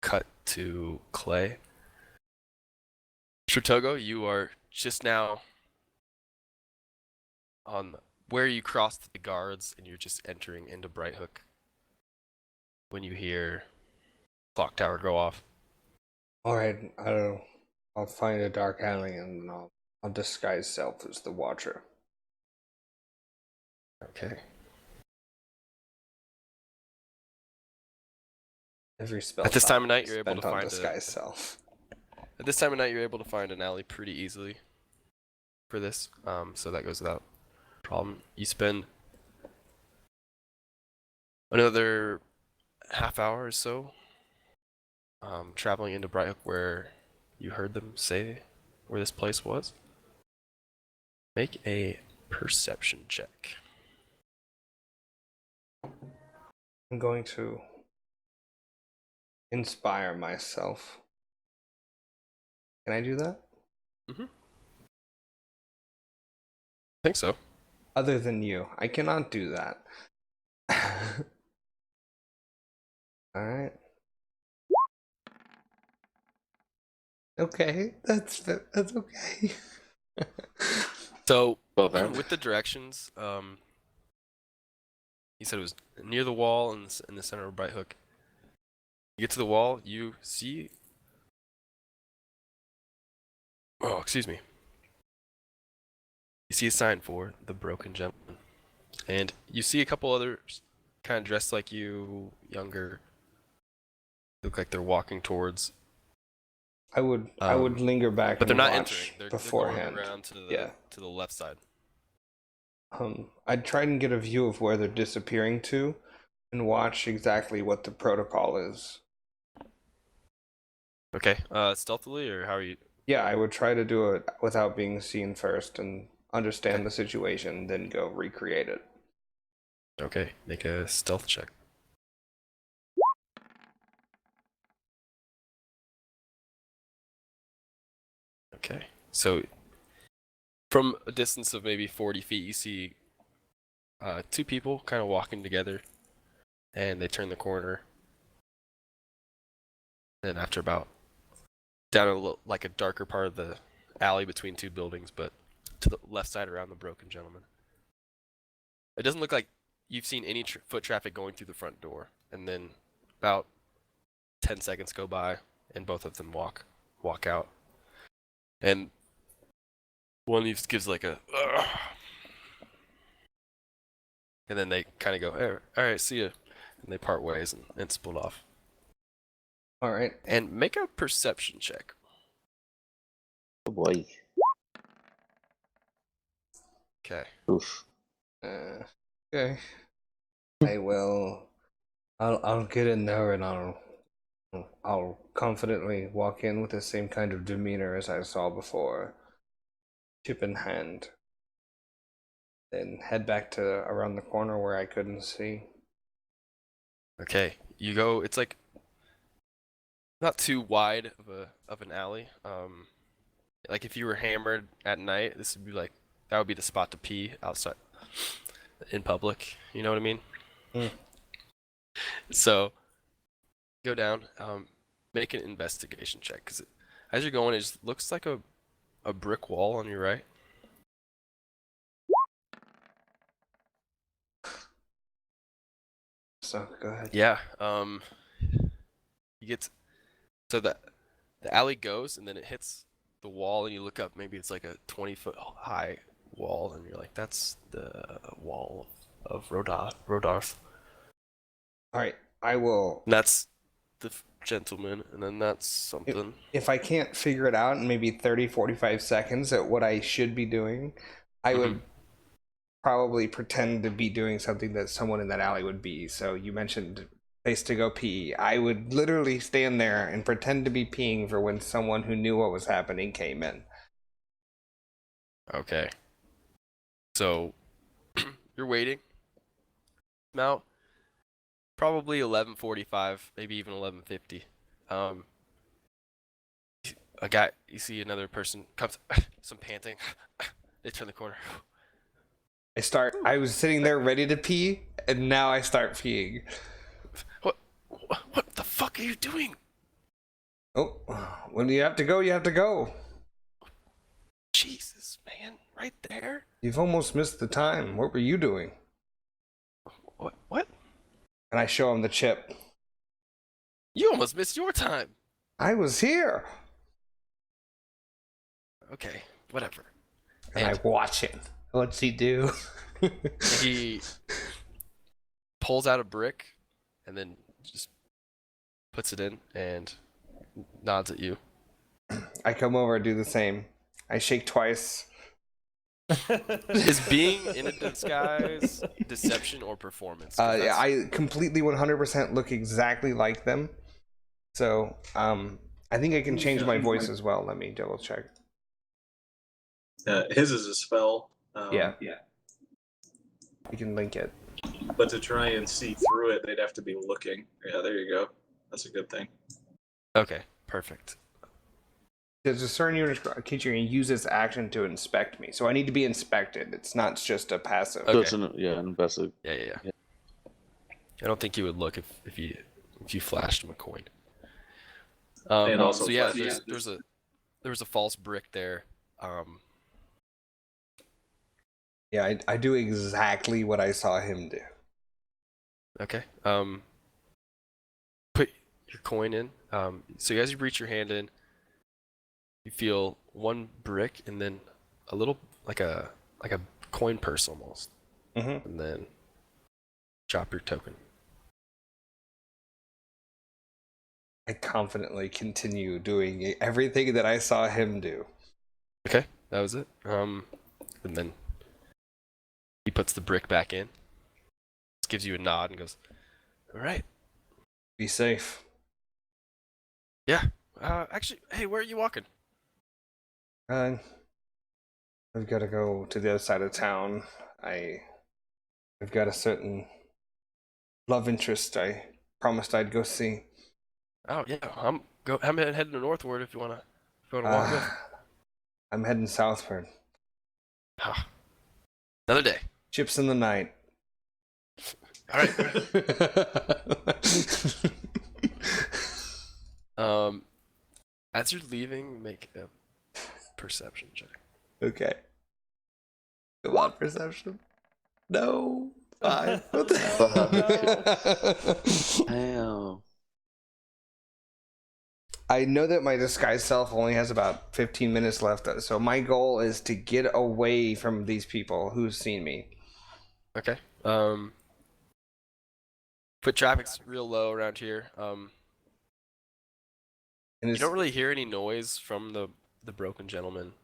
cut to Clay. Shirtogo, you are just now on where you crossed the guards, and you're just entering into Bright Hook when you hear clock tower go off. All right, I'll find a dark alley and I'll disguise self as the Watcher. Okay. Every spell. At this slot time of night, you're able spent to on find disguise self. At this time of night, you're able to find an alley pretty easily for this, so that goes without problem. You spend another half hour or so traveling into Bright Hook where you heard them say where this place was. Make a perception check. I'm going to inspire myself. Can I do that? I think so. Other than you, I cannot do that. All right. Okay, that's okay. So, Well then. with the directions, he said it was near the wall in the center of Bright Hook. You get to the wall, you see. Oh, excuse me. You see a sign for the Broken Gentleman, and you see a couple others, kind of dressed like you, younger. Look like they're walking towards. I would linger back, But they're and not watch entering. They're beforehand. going around to the left side. I'd try and get a view of where they're disappearing to, and watch exactly what the protocol is. Okay. Stealthily, or how are you? Yeah, I would try to do it without being seen first, and understand the situation, then go recreate it. Okay. Make a stealth check. Okay. So, from a distance of maybe 40 feet, you see two people kind of walking together, and they turn the corner. Then after about down like a darker part of the alley between two buildings, but to the left side around the Broken Gentleman. It doesn't look like you've seen any foot traffic going through the front door, and then about 10 seconds go by, and both of them walk out, and one of these gives like a, "Ugh," and then they kind of go, "Hey, all right, see ya," and they part ways and split off. All right. And make a perception check. Oh boy. Okay. Oof. Okay. I will. I'll get in there and I'll I'll confidently walk in with the same kind of demeanor as I saw before, chip in hand, then head back to around the corner where I couldn't see. Okay, you go. It's like not too wide of an alley. Like if you were hammered at night, this would be like that would be the spot to pee outside in public. You know what I mean? Mm. So go down, make an investigation check because as you're going, it just looks like a brick wall on your right. So go ahead. Yeah. You get so the alley goes and then it hits the wall and you look up. Maybe it's like a 20-foot high wall and you're like, that's the wall of Rodarth. All right, I will. And that's the gentleman, and then that's something. If I can't figure it out in maybe 30, 45 seconds at what I should be doing, I would probably pretend to be doing something that someone in that alley would be. So you mentioned place to go pee. I would literally stand there and pretend to be peeing for when someone who knew what was happening came in. Okay. So you're waiting. Now, probably 11:45, maybe even 11:50. A guy, you see another person comes, some panting. They turn the corner. I was sitting there ready to pee, and now I start peeing. What the fuck are you doing? Oh, when you have to go, you have to go. Jesus, man, right there. You've almost missed the time. What were you doing? What? And I show him the chip. You almost missed your time. I was here. Okay, whatever. And I watch him. What's he do? He pulls out a brick and then just puts it in and nods at you. I come over and do the same. I shake twice. Is being in a disguise deception or performance? Yeah, I completely 100% look exactly like them. So, I think I can change my voice as well. Let me double check. His is a spell. Yeah. You can link it. But to try and see through it, they'd have to be looking. Yeah, there you go. That's a good thing. Okay, perfect. There's a certain unit creature can use its action to inspect me. So I need to be inspected. It's not just a passive. Okay. So it's an invested. Yeah. I don't think he would look if you flashed him a coin. And also so yeah, flash- there was a false brick there. Yeah, I do exactly what I saw him do. Okay. Put your coin in. So as you reach your hand in, you feel one brick and then a little like a coin purse almost, Mm-hmm. and then drop your token. I confidently continue doing everything that I saw him do. Okay, that was it. And then he puts the brick back in, just gives you a nod and goes, "All right." Be safe. Yeah. Actually, hey, where are you walking? I've got to go to the other side of town. I've got a certain love interest I promised I'd go see. Oh yeah, I'm heading northward if you wanna walk with. I'm heading southward. Ah, another day. Chips in the night. All right. As you're leaving, make a perception check. Okay. Come on, perception. No. 5. What the Damn. I know that my disguised self only has about 15 minutes left, so my goal is to get away from these people who've seen me. Okay. Foot traffic's real low around here. And You it's, don't really hear any noise from the broken gentleman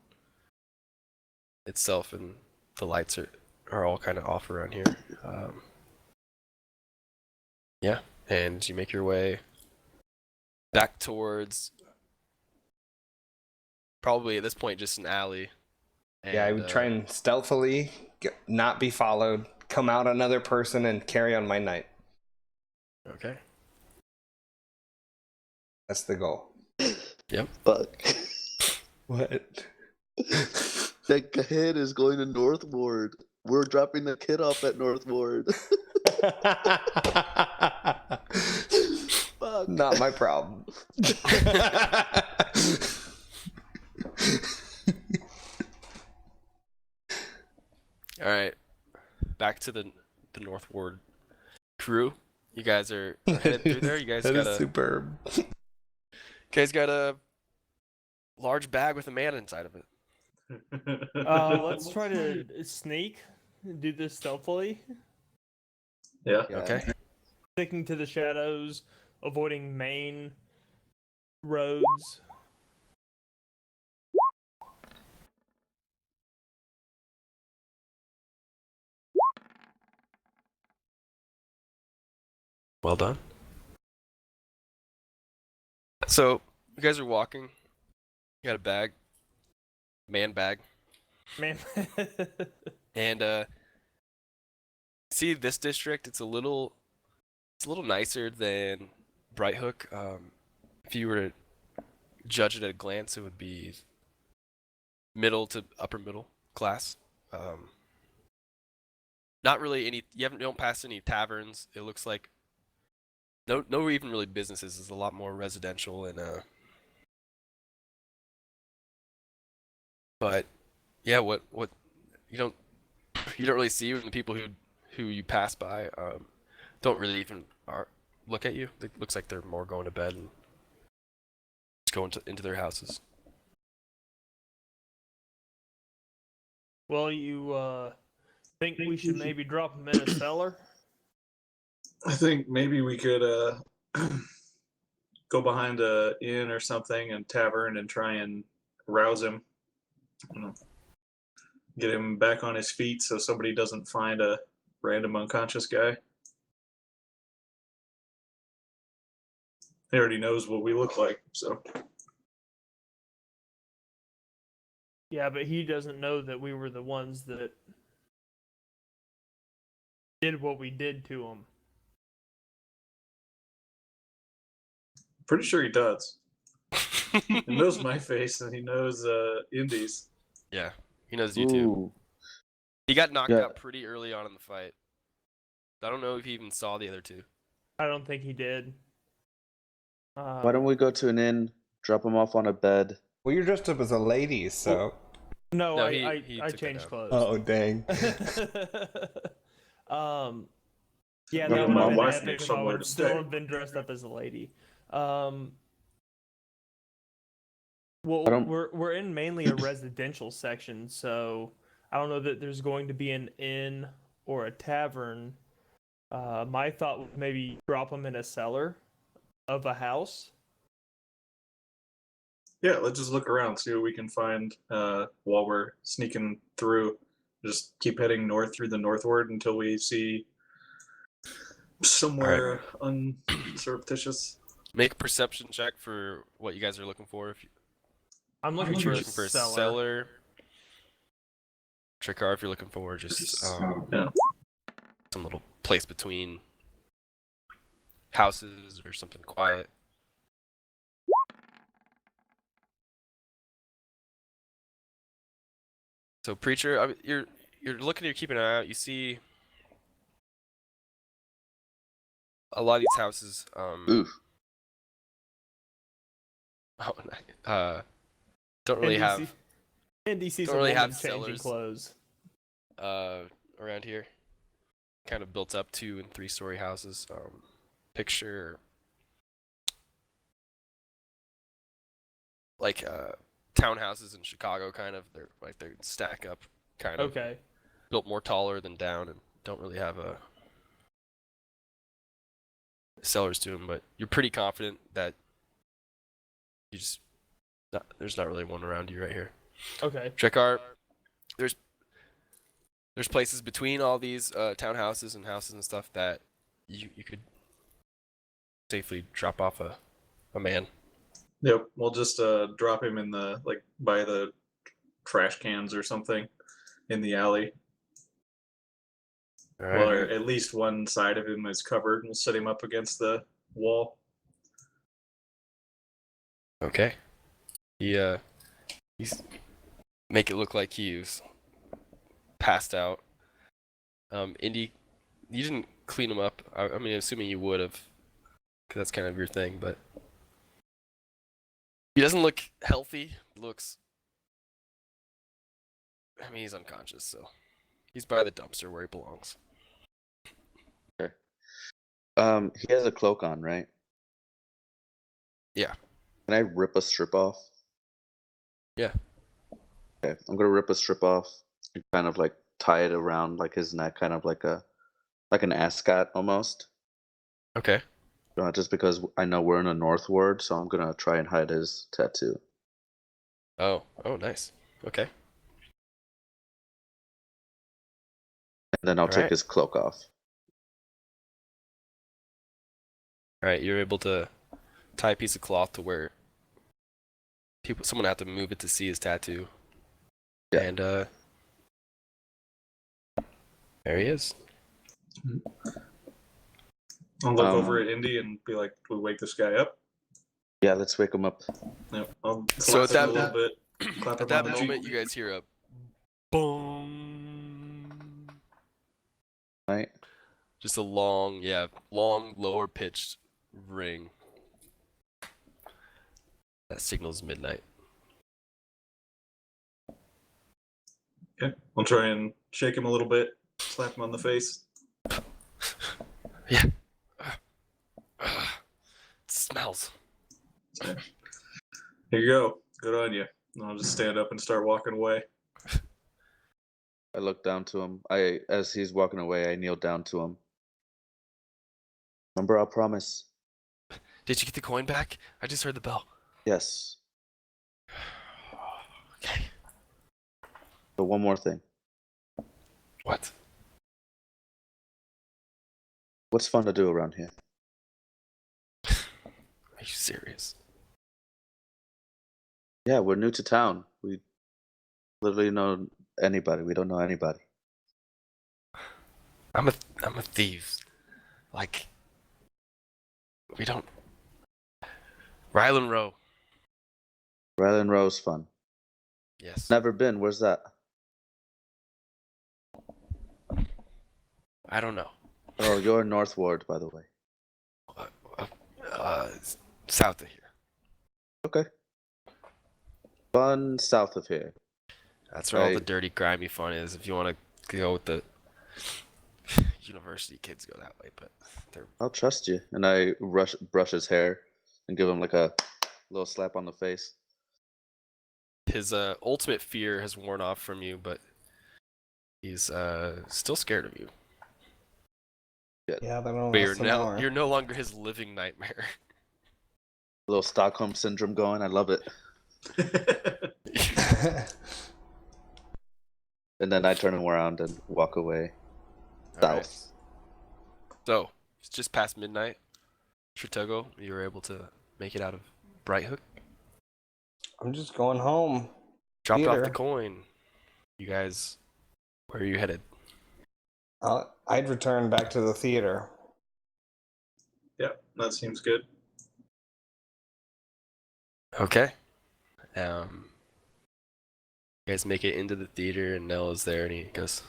itself, and the lights are all kind of off around here. Yeah, and you make your way back towards probably at this point just an alley. Yeah, I would try and stealthily not be followed, come out another person, and carry on my night. Okay. That's the goal. Yep. Fuck. What? That kid is going to Northward. We're dropping the kid off at Northward. Fuck. Not my problem. All right. Back to the Northward crew. You guys are headed through there. You guys That got is superb. a large bag with a man inside of it. Let's try to sneak, do this stealthily, Yeah. Okay. sticking to the shadows, avoiding main roads. Well done. So you guys are walking. You got a bag, man bag, Man, and see this district. It's a little nicer than Bright Hook. If you were to judge it at a glance, it would be middle to upper middle class. Not really any. You don't pass any taverns. It looks like no even really businesses. It's a lot more residential and But yeah, what you don't really see when the people who you pass by don't really even look at you. It looks like they're more going to bed and just going into their houses. well, you think we should maybe drop him in a cellar? I think maybe we could go behind a inn or something and tavern and try and rouse him. You know, get him back on his feet so somebody doesn't find a random unconscious guy. He already knows what we look like, so. Yeah, but he doesn't know that we were the ones that did what we did to him. Pretty sure he does. He knows my face and he knows Indy's. Yeah, he knows you too. Ooh. He got knocked Yeah. out pretty early on in the fight. I don't know if he even saw the other two. I don't think he did. Why don't we go to an inn, drop him off on a bed? Well, you're dressed up as a lady, so. No, No, I he I took that changed down. clothes. Oh, dang. Yeah, Well, that my would have been wife epic needs if I somewhere would to still stay. have been dressed up as a lady. I Well, don't- we're in mainly a residential section, so I don't know that there's going to be an inn or a tavern. My thought was maybe drop them in a cellar of a house. Yeah, let's just look around, see what we can find while we're sneaking through. Just keep heading north through the northward until we see somewhere unsurreptitious. Make a perception check for what you guys are looking for. If I'm looking you're for a looking for a cellar. cellar, Trickar, if you're looking for just Yeah. some little place between houses or something quiet. So preacher, you're looking, you're keeping an eye out. You see a lot of these houses. Oof. Don't really have NDC's don't a really woman have changing cellars. clothes. Around here. Kind of built up 2- and 3-story houses. Picture like townhouses in Chicago, kind of. They stack up, kind of. Okay. Built more taller than down, and don't really have a cellars to them. But you're pretty confident that you just there's not really one around you right here. Okay. Trickar, there's places between all these townhouses and houses and stuff that you could safely drop off a a man. Yep, we'll just drop him in the by the trash cans or something in the alley. All Well, right. or at least one side of him is covered. We'll set him up against the wall. Okay. He's make it look like he's passed out. Indy, you didn't clean him up. I mean, assuming you would have, because that's kind of your thing. But he doesn't look healthy. Looks. I mean, he's unconscious, so he's by the dumpster where he belongs. He has a cloak on, right? Yeah. Can I rip a strip off? Yeah. Okay, I'm gonna rip a strip off and kind of like tie it around like his neck, kind of like an ascot almost. Okay. Just because I know we're in a north ward, so I'm gonna try and hide his tattoo. Oh. Oh, nice. Okay. And then I'll All take right. his cloak off. All right. You're able to tie a piece of cloth to where someone have to move it to see his tattoo. Yeah. And there he is. I'll look over at Indy and be like, "We wake this guy up." Yeah, let's wake him up. Yep. I'll So slap at him a little bit. Clap At him that on the moment, cheek. you guys hear a boom. Right? Just a long, long, lower pitched ring. That signals midnight. Okay. I'll try and shake him a little bit, slap him on the face. Yeah. It smells. So, here you go. Good on you. And I'll just stand up and start walking away. I look down to him. As he's walking away, I kneel down to him. Remember our promise? Did you get the coin back? I just heard the bell. Yes. Okay. But one more thing. What? What's fun to do around here? Are you serious? Yeah, we're new to town. We literally know anybody. We don't know anybody. I'm a thief. Like, we don't. Ryland Row. Ryland Row's fun. Yes. Never been. Where's that? I don't know. Oh, you're North Ward, by the way. South of here. Okay. Fun south of here. That's where all the Right. dirty, grimy fun is. If you want to go with the university kids, go that way. But they're I'll trust you. And I brush his hair and give him like a little slap on the face. his ultimate fear has worn off from you, but he's still scared of you. Yeah, they don't But last an hour. you're no longer his living nightmare. A little Stockholm syndrome going. I love it. And then I turn him around and walk away. All right. South. So it's just past midnight. Tritogo, you were able to make it out of Bright Hook. I'm just going home. Dropped off the Theater. coin. You guys, where are you headed? I'd return back to the theater. Yep, that seems good. Okay. You guys make it into the theater, and Nell is there, and he goes,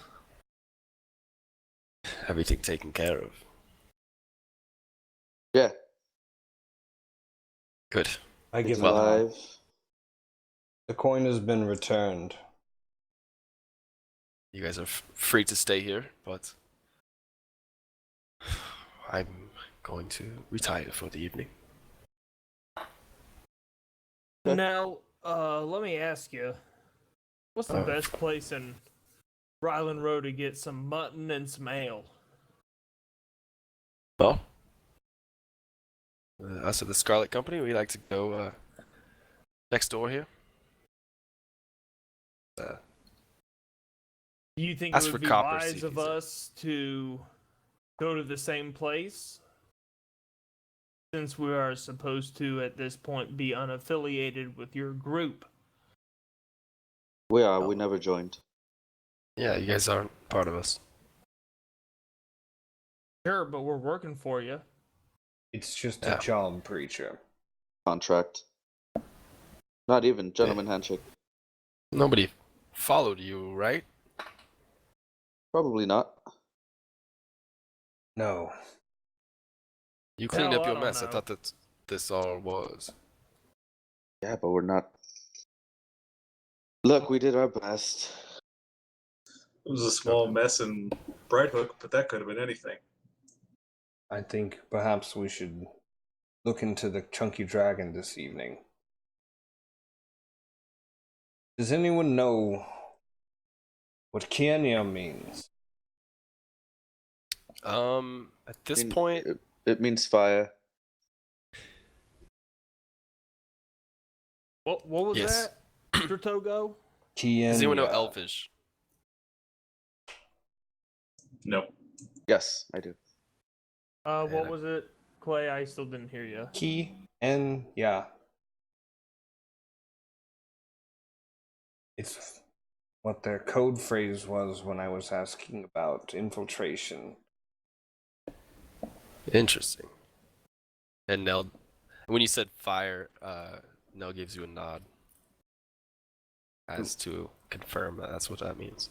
"Everything taken care of." Yeah. Good. I give He's it up. alive. The coin has been returned. You guys are free to stay here, but I'm going to retire for the evening. Okay. Now, let me ask you, what's the best place in Ryland Road to get some mutton and some ale? Well, us at the Scarlet Company, we like to go next door here. Do you think As it for would be copper wise of seekers, us to go to the same place? since we are supposed to, at this point, be unaffiliated with your group. We are. We never joined. Yeah, you guys aren't part of us. Sure, but we're working for you. It's just Yeah. a job, preacher. Contract. Not even gentleman handshake. Nobody followed you, right? Probably not. No. You cleaned Hell, up I your don't mess. I know. thought that this all was. Yeah, but we're not. Look, we did our best. It was a small mess in Brighthook, but that could have been anything. I think perhaps we should look into the chunky dragon this evening. Does anyone know what Kenya means? At this I mean, point, it means fire. What was Yes. that, Mr. Togo? Kenya. does anyone know Elfish? No. Yes, I do. What was it, Clay? I still didn't hear you. Kenya. It's what their code phrase was when I was asking about infiltration. Interesting. And Nell, when you said fire, Nell gives you a nod as to confirm that that's what that means.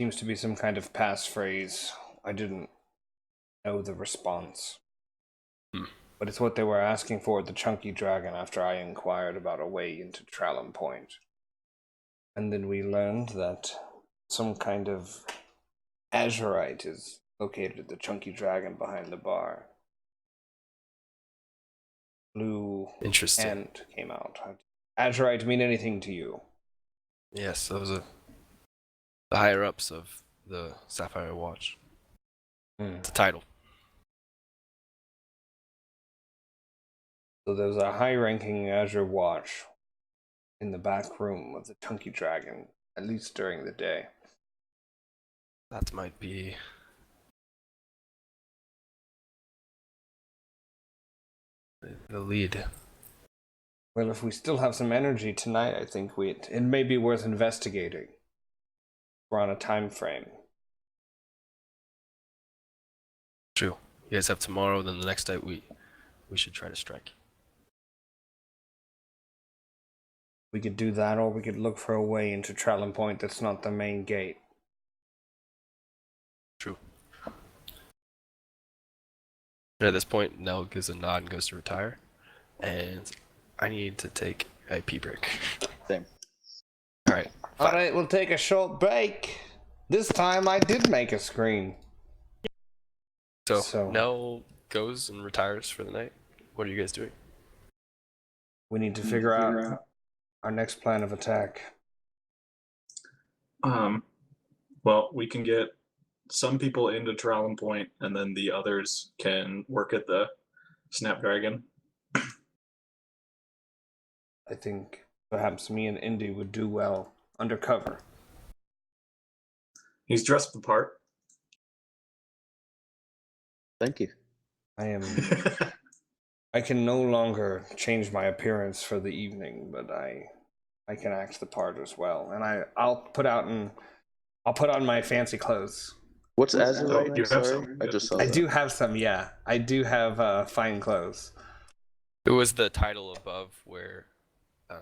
Seems to be some kind of passphrase. I didn't know the response. But it's what they were asking for at the Chunky Dragon after I inquired about a way into Trallum Point. And then we learned that some kind of azurite is located at the Chunky Dragon behind the bar. Blue Interesting. hand came out. Azurite mean anything to you? Yes, those are the higher ups of the Sapphire Watch. It's a title. So there's a high-ranking Azure Watch in the back room of the Chunky Dragon, at least during the day. That might be the lead. Well, if we still have some energy tonight, I think it may be worth investigating. We're on a time frame. True. You guys have tomorrow, then the next night we should try to strike. We could do that, or we could look for a way into Trallum Point that's not the main gate. True. And at this point, Nell gives a nod and goes to retire. And I need to take a pee break. Same. Alright. Alright, we'll take a short break. This time I did make a screen. So Nell goes and retires for the night. What are you guys doing? We need to figure out our next plan of attack. Well, we can get some people into Trallum Point, and then the others can work at the Snapdragon. I think perhaps me and Indy would do well undercover. He's dressed the part. Thank you. I can no longer change my appearance for the evening, but I can act the part as well. And I'll put on my fancy clothes. What's Oh, azurite? you have Sorry, some. I just saw I that. do have some, yeah. I do have fine clothes. It was the title above where The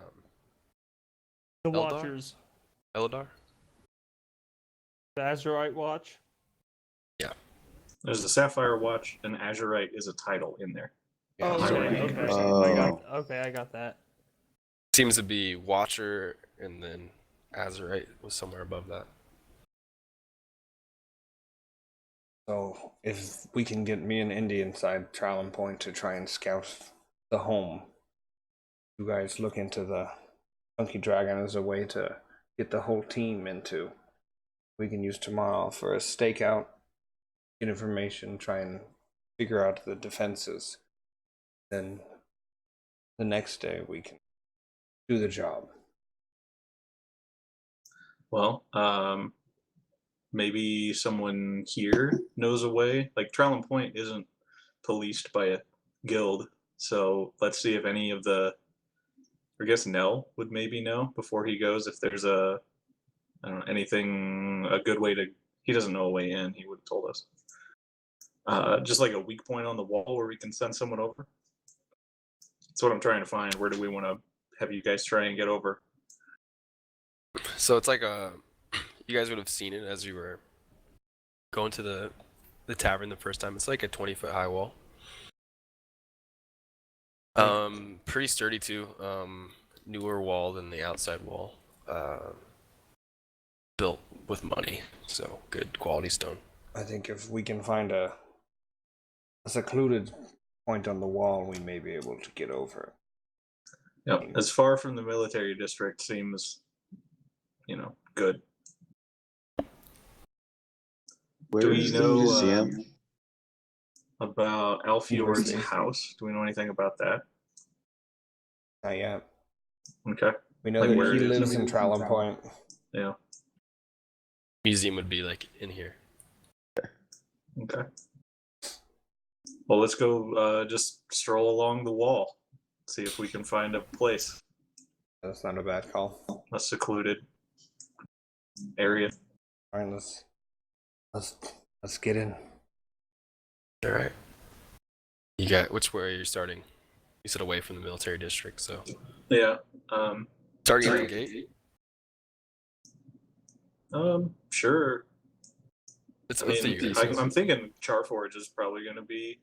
Eldar? Watchers. Eldar? The Azurite Watch. There's the Sapphire Watch, and Azurite is a title in there. Oh, So okay. you can Okay. Oh. I got that. Seems to be Watcher, and then Azurite was somewhere above that. So if we can get me and Indy inside Trallum Point to try and scout the home, you guys look into the Funky Dragon as a way to get the whole team into. We can use tomorrow for a stakeout, get information, try and figure out the defenses. Then the next day we can do the job. Well, maybe someone here knows a way. Like Trallum Point isn't policed by guild. So let's see if any of the, I guess Nell would maybe know before he goes if there's a, I don't know, anything, a good way to, he doesn't know a way in, he would have told us. Just like a weak point on the wall where we can send someone over. That's what I'm trying to find. Where do we want to have you guys try and get over? So it's like you guys would have seen it as you were going to the tavern the first time. It's like a 20-foot high wall. Pretty sturdy too. Newer wall than the outside wall. Built with money, so good quality stone. I think if we can find a secluded point on the wall, we may be able to get over. Yep. As far from the military district seems, good. Where Do we is the know museum? about Alfjord's University. house? Do we know anything about that? Not yet. Okay. We know Like that where he it is? lives in Trallum Point. Yeah. Museum would be like in here. Okay. Well, let's go just stroll along the wall. See if we can find a place, That's not a bad call. a secluded area. All right, let's get in. All right. You got which way are you starting? You said away from the military district, so Yeah. starting at the gate. Sure. It's I up to mean, you guys. I'm thinking Charforge is probably going to be.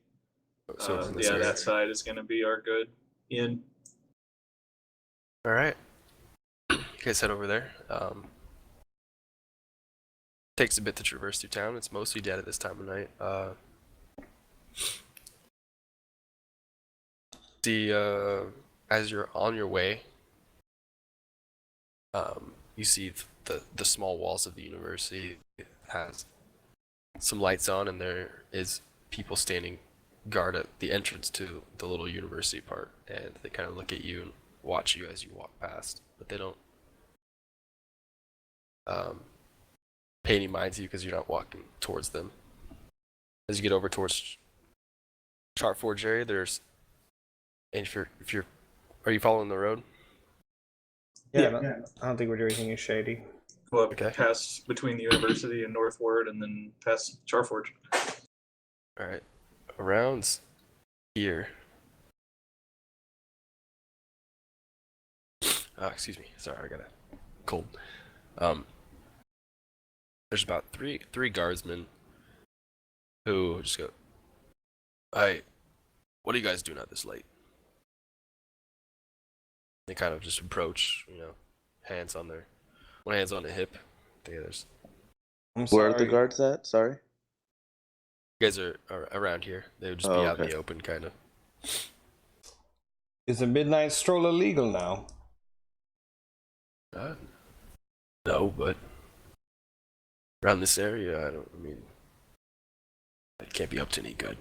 So from this area. That side is going to be our good in. All right. You guys head over there. Takes a bit to traverse through town. It's mostly dead at this time of night. As you're on your way, you see the small walls of the university. It has some lights on, and there is people standing guard at the entrance to the little university part, and they kind of look at you and watch you as you walk past, but they don't pay any mind to you because you're not walking towards them. As you get over towards Chartforge area, there's, and if you're, are you following the road? Yeah, I don't think we're doing anything shady. Go up Okay. past between the university and Northward, and then past Charforge. All right, around here. Excuse me. Sorry, I got a cold. There's about three guardsmen who just go, "Hey, what are you guys doing out this late?" They kind of just approach, hands on one hand's on the hip, the other's. I'm Where are the sorry. guards at? Sorry. You guys are around here. They would just be out in the open, kind of. Is a midnight stroll illegal now? No, but around this area, it can't be up to any good.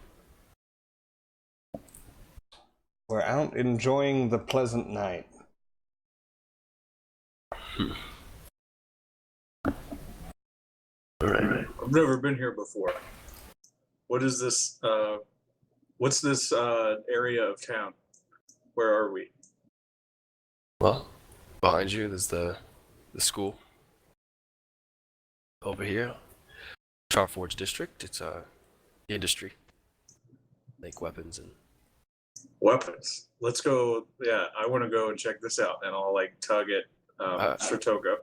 We're out enjoying the pleasant night. All right. I've never been here before. What is this? What's this area of town? Where are we? Well, behind you, there's the school. Over here, Charforge District. It's industry, make weapons and. Weapons. Let's go. Yeah, I want to go and check this out, and I'll tug at Stratoga.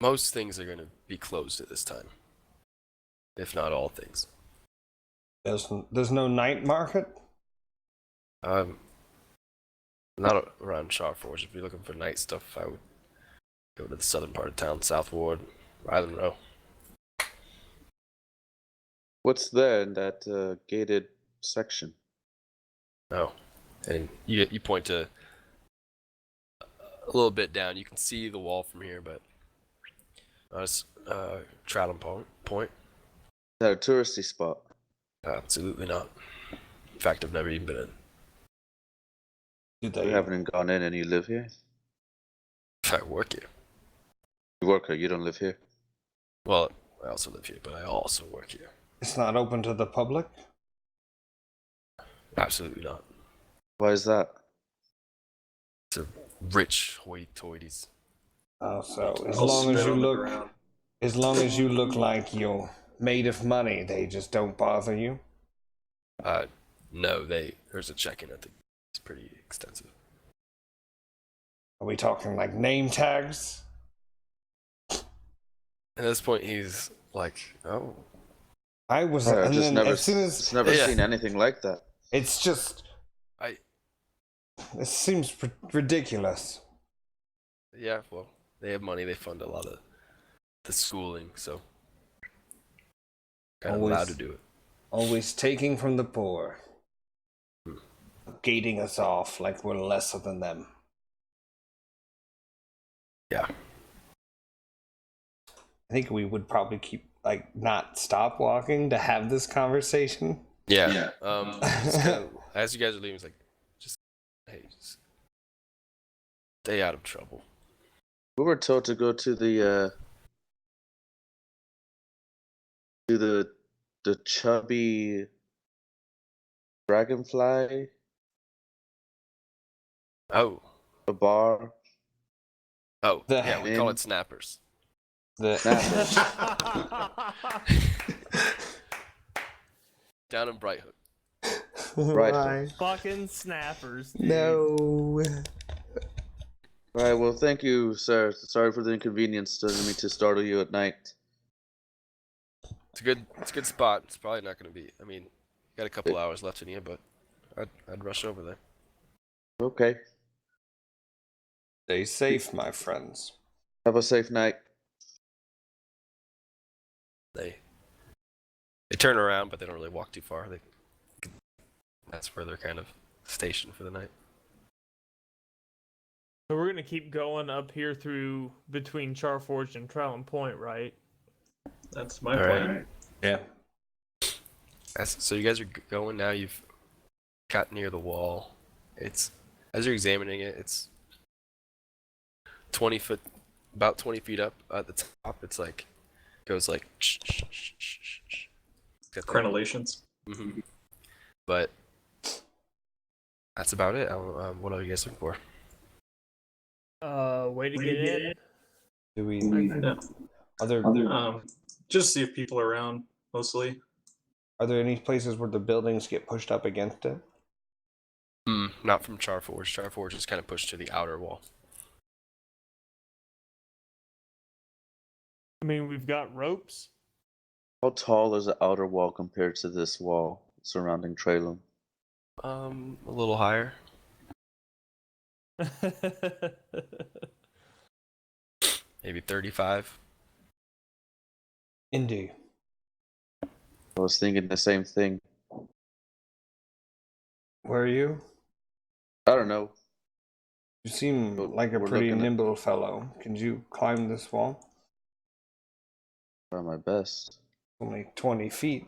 Most things are going to be closed at this time, if not all things. There's no night market? Not around Charforge. If you're looking for night stuff, I would go to the southern part of town, South Ward, Ryland Row. What's there in that gated section? Oh, and you point to a little bit down. You can see the wall from here, but it's Trallum Point. Is that a touristy spot? Absolutely not. In fact, I've never even been in. Did You they? haven't gone in and you live here? I work here. You work here, you don't live here? Well, I also live here, but I also work here. It's not open to the public? Absolutely not. Why is that? It's a rich hoity-toities. Oh, so as I'll long as spit you on the look, ground. as long as you look like you're made of money, they just don't bother you. No, there's a check-in. I think it's pretty extensive. Are we talking like name tags? At this point, he's like, "Oh, I was, I've and just then never, as soon as just never Yeah. seen anything like that. it's just, I it seems ridiculous. yeah. Well, they have money. They fund a lot of the schooling, so kind of allowed to do it." Always taking from the poor, Hmm. gating us off like we're lesser than them. Yeah. I think we would probably keep not stop walking to have this conversation. Yeah. Just kind of, as you guys are leaving, it's like, just stay out of trouble. We were told to go to the chubby dragonfly, Oh, a bar. yeah. We call In- it snappers. Snappers. Down in Bright Hook. Right. Why? Fucking snappers, dude. No. All right. Well, thank you, sir. Sorry for the inconvenience. Doesn't mean to startle you at night. It's a good spot. It's probably not going to be. I mean, you got a couple hours left in you, but I'd rush over there. Okay. Stay safe, my friends. Have a safe night. They turn around, but they don't really walk too far. That's where they're kind of stationed for the night. So we're gonna keep going up here through between Charforge and Trowel Point, right? That's my All plan. right. Yeah. So you guys are going now. You've got near the wall. It's as you're examining it. It's 20 foot, about 20 feet up at the top. It's like goes like. Crenellations. Mm-hmm. But that's about it. What are you guys looking for? Way to get in. Do we? Yeah. Are there Just see if people are around, mostly. any places where the buildings get pushed up against it? Not from Charforge. Charforge is kind of pushed to the outer wall. I mean, we've got ropes. How tall is the outer wall compared to this wall surrounding Traylum? A little higher. Maybe 35. Indy. I was thinking the same thing. Where are you? I don't know. You seem like a We're pretty looking at- nimble fellow. Can you climb this wall? Try my best. Only 20 feet.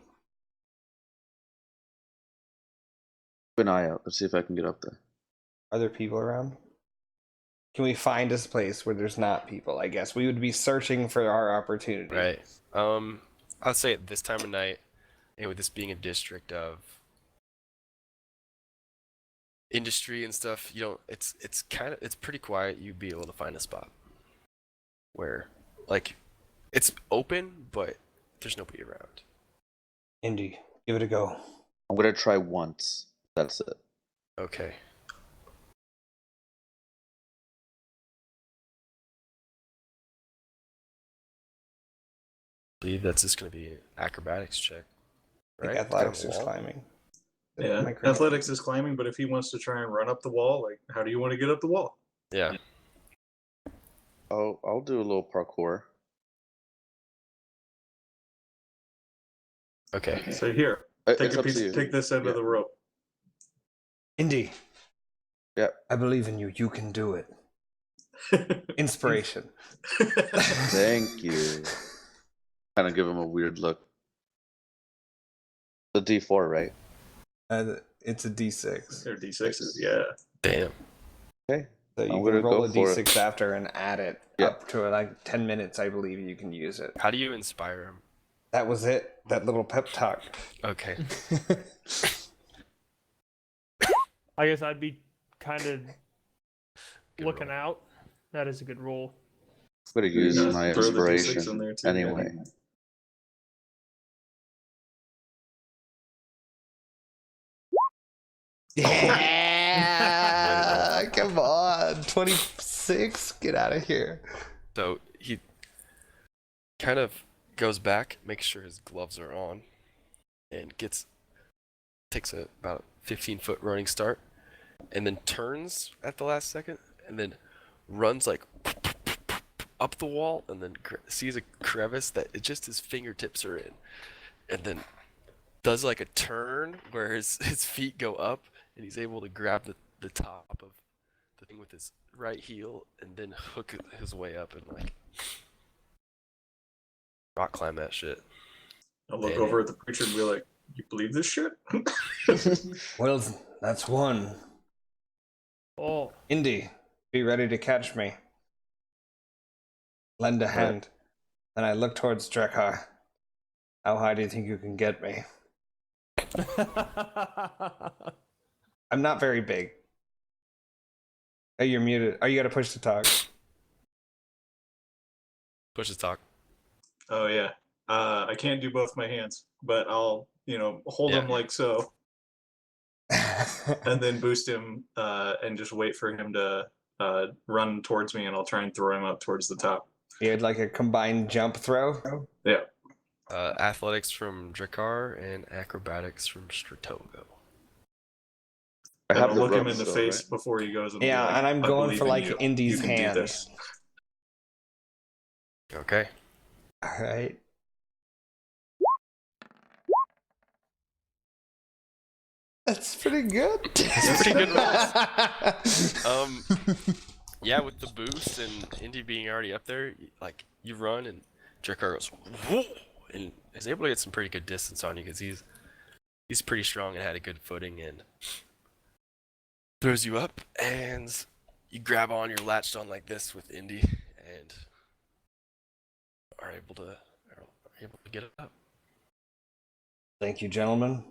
Keep an eye out. Let's see if I can get up there. Are there people around? Can we find this place where there's not people? I guess we would be searching for our opportunity. Right. I'd say at this time of night, and with this being a district of industry and stuff, it's pretty quiet. You'd be able to find a spot where, like, it's open, but there's nobody around. Indy, give it a go. I'm gonna try once. That's it. Okay. I believe that's just going to be an acrobatics check. I think Right? athletics Down is the wall? climbing. Yeah. Am I correct? Athletics is climbing, but if he wants to try and run up the wall, like, how do you want to get up the wall? Yeah. I'll do a little parkour. Okay. So here, take It's a up to piece. you. Take this end Yeah. of the rope. Indy, Yep. I believe in you. You can do it. Inspiration. Thank you. Kind of give him a weird look. The D4, right? It's a D6. They're D6s, yeah. Damn. Okay. So you I'm can gonna roll go a for D6 it. after and add it Yeah. up to like 10 minutes, I believe you can use it. How do you inspire him? That was it. That little pep talk. Okay. I guess I'd be kind of Good looking roll. out. That is a good roll. I'm gonna use gonna my throw the D6 inspiration in there too, anyway. Yeah, come on, 26. Get out of here. So he kind of goes back, makes sure his gloves are on, and takes about a 15-foot running start, and then turns at the last second, and then runs like up the wall, and then sees a crevice that just his fingertips are in, and then does like a turn where his feet go up, and he's able to grab the top of the thing with his right heel, and then hook his way up and like rock climb that shit. I'll look And- over at the preacher and be like, "You believe this shit?" Well, that's one. Oh, Indy, be ready to catch me. Lend a hand. Then I look towards Drekar. How high do you think you can get me? I'm not very big. Oh, you're muted. Oh, you gotta push to talk. Push his talk. Oh yeah. I can't do both my hands, but I'll hold Yeah. him like so, and then boost him, and just wait for him to run towards me, and I'll try and throw him up towards the top. You had like a combined jump throw? Yeah. Athletics from Drakar and acrobatics from Stratogo. I And have I'll the look him rope in the still, face right? before he goes. And be Yeah, like, and I'm "I going believe for in like you. Indy's You can do hands. this." Okay. Alright. That's pretty good. That's pretty good rolls. Yeah, with the boost and Indy being already up there, like you run and Drakar goes whoa, and is able to get some pretty good distance on you because he's pretty strong and had a good footing and throws you up and you grab on. You're latched on like this with Indy and are able to get it up. Thank you, gentlemen.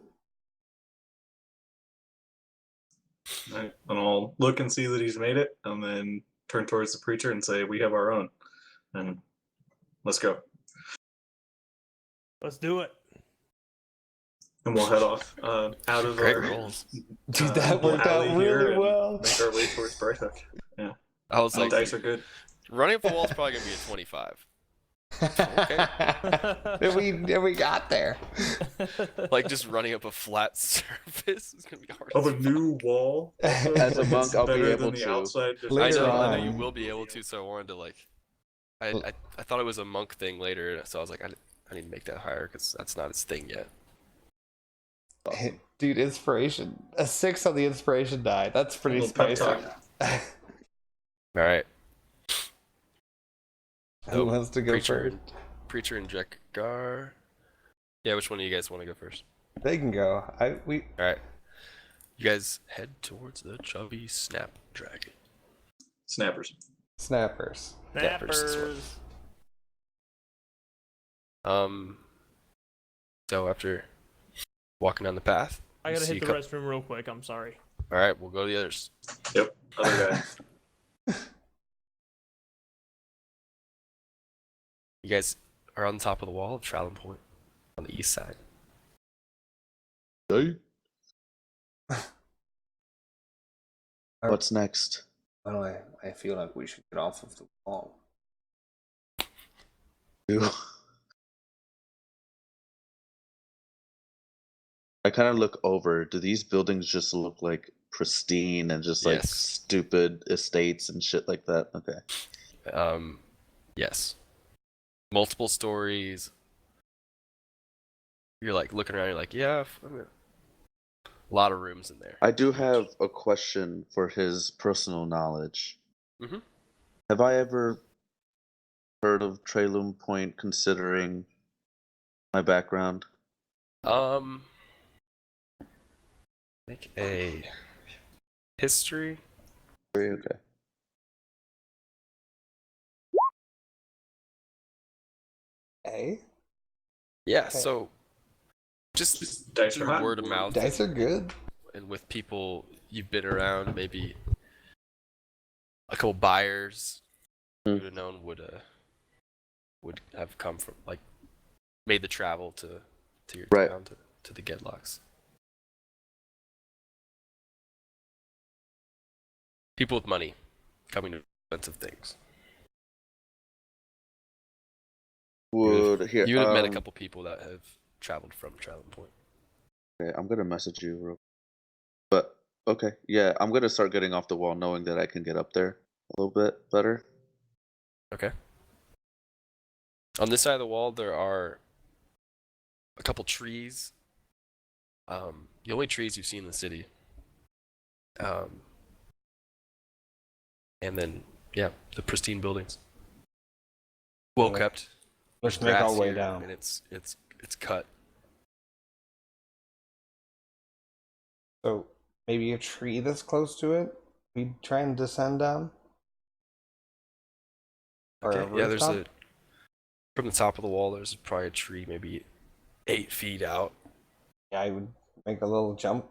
Right. And I'll look and see that he's made it, and then turn towards the preacher and say, "We have our own," and let's go. let's do it. And we'll head off out of Great our rolls. Dude, that little worked out alley here really and well. make our way towards Brighthoof. Yeah, I was the like, dice are good. running up the wall is probably gonna be a 25. And we got there. Like just running up a flat surface is gonna be hard. Of as a fuck. new wall. Also, As a like, monk, it's I'll be better able than the to. outside. Just I Later know on. you will be able to, so I wanted to like, I thought it was a monk thing later, so I was like, I need to make that higher because that's not his thing yet. Dude, inspiration. A 6 on the inspiration die. That's pretty little pep spicy. talk. All right. Who wants to go Preacher, first? Preacher and Drekar. Yeah, which one of you guys want to go first? They can go. All right. You guys head towards the chubby snapdragon. Snappers. Snappers. Snappers. So after walking down the path, I you gotta see hit a the cou- restroom real quick. I'm sorry. All right, we'll go to the others. Yep. Other guy. You guys are on top of the wall of Traveling Point on the east side. What's next? Well, I feel like we should get off of the wall. I kind of look over. Do these buildings just look like pristine and just like Yes. stupid estates and shit like that? Okay. Yes. Multiple stories. You're like looking around, you're like, yeah, a lot of rooms in there. I do have a question for his personal knowledge. Mhm. Have I ever heard of Trailum Point considering my background? Make a history. Okay. Hey? Yeah, Okay. so just Dice are through hot. word of mouth Dice are good. and with people you've been around, maybe a couple buyers you Hmm. would have known would have come from like made the travel to your Right. town to the Gedlocks. People with money coming to expensive things. Would here? You would have met a couple people that have traveled from Traveling Point. Okay, I'm gonna message you, but okay, yeah, I'm gonna start getting off the wall, knowing that I can get up there a little bit better. Okay. On this side of the wall, there are a couple trees. The only trees you've seen in the city. And then, yeah, the pristine buildings. Well Yeah. kept. Let's There's make our grass way here, down. and it's cut. So maybe a tree that's close to it. We try and descend down. Or Okay. a Yeah, there's rooftop? from the top of the wall. There's probably a tree, maybe 8 feet out. Yeah, I would make a little jump.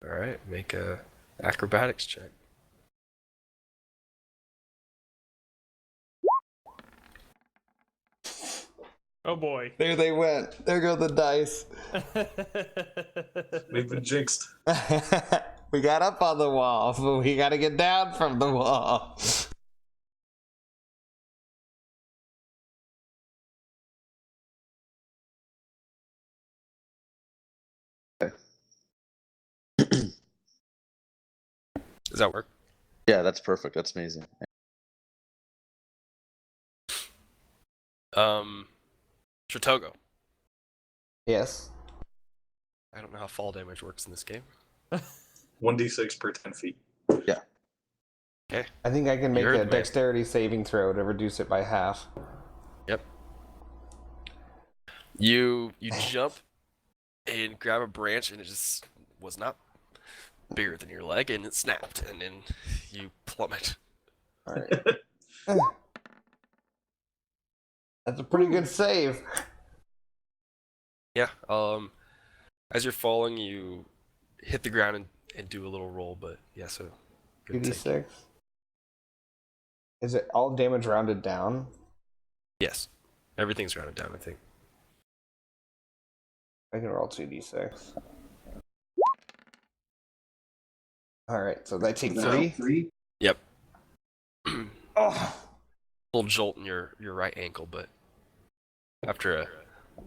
All right, make a acrobatics check. Oh boy. There they went. There go the dice. We've been jinxed. We got up on the wall, but we gotta get down from the wall. Does that work? Yeah, that's perfect. That's amazing. Tritogo. Yes. I don't know how fall damage works in this game. 1d6 per 10 feet. Okay. I think I can make You heard a the man. dexterity saving throw to reduce it by half. Yep. You jump and grab a branch, and it just was not bigger than your leg, and it snapped, and then you plummet. Alright. That's a pretty good save. Yeah. As you're falling, you hit the ground and do a little roll, but yeah, so good take. 2d6. Is it all damage rounded down? Yes. Everything's rounded down, I think. I can roll 2d6. Alright, so I take 3. Yep. Oh! Little jolt in your right ankle, but after a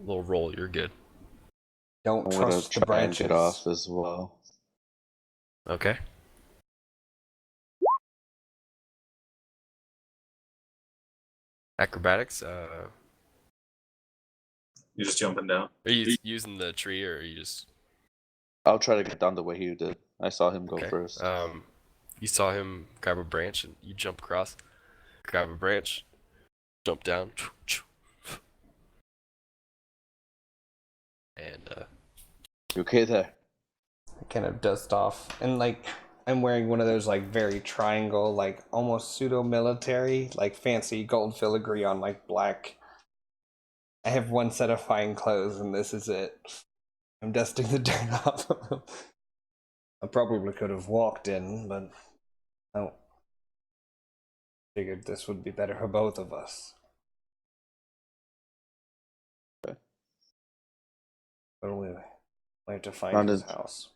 little roll, you're good. Don't I'm gonna trust the try and branches. get off as well. Okay. Acrobatics. You just jumping down. Are you using the tree, or are you just I'll try to get down the way he did. I saw him go okay? first. You saw him grab a branch, and you jump across. Grab a branch, jump down, and You okay there? I kind of dust off. And, like, I'm wearing one of those, like, very triangle, like, almost pseudo-military, like, fancy gold filigree on, like, black. I have one set of fine clothes, and this is it. I'm dusting the dirt off of them. I probably could have walked in, but I figured this would be better for both of us. Okay. But we have to find Found his it. house.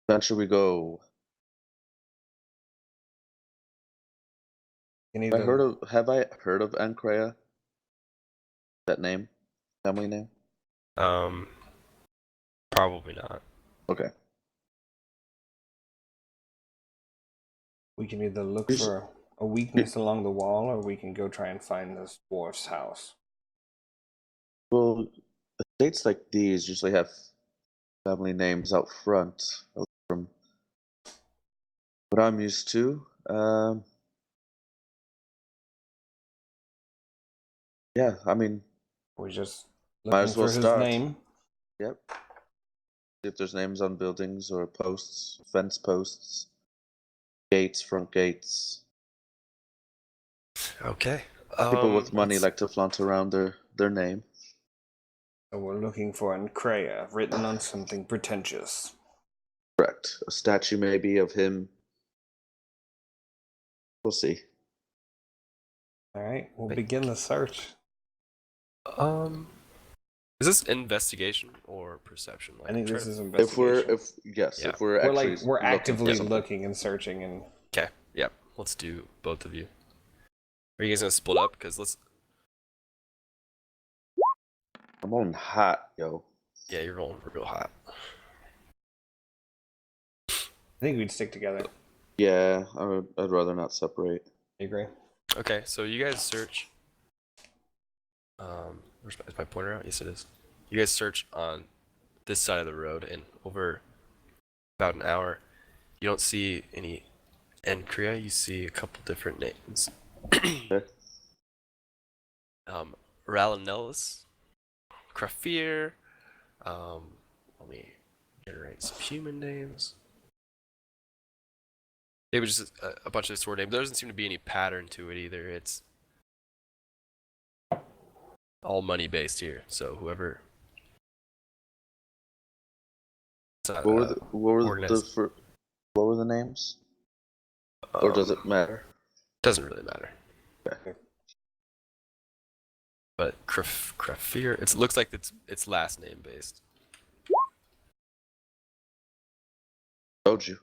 Then should we go? You need to Have I heard of Ancrea? That name? Family name? probably not. Okay. We can either look You should- for a weakness along the wall, or we can go try and find this dwarf's house. Well, estates like these usually have family names out front. From what I'm used to. Yeah, I mean, We're just Might looking as well for his start. name. yep. See if there's names on buildings or posts, fence posts, gates, front gates. Okay. People with money let's- like to flaunt around their name. So we're looking for Ancrea, written on something pretentious. Correct. A statue maybe of him. We'll see. All right, we'll begin the search. Is this investigation or perception? Like, I think try this to- is investigation. Yeah. if we're actually we're actively for something. looking and searching and. Okay, yeah. Let's do both of you. Are you guys gonna split up? Because let's. I'm on hot, yo. Yeah, you're rolling real hot. I think we'd stick together. Yeah, I'd rather not separate. I agree. Okay, so you guys search. Is my pointer out? Yes, it is. You guys search on this side of the road, and over about an hour, you don't see any Encria. You see a couple different names. Okay. Ralinellus, Krafir. Let me generate some human names. It was just a bunch of sword names. There doesn't seem to be any pattern to it either. It's all money based here. So whoever. What were the names? Or does it matter? Doesn't really matter. Okay. But Krafir, it looks like it's last name based. Told you.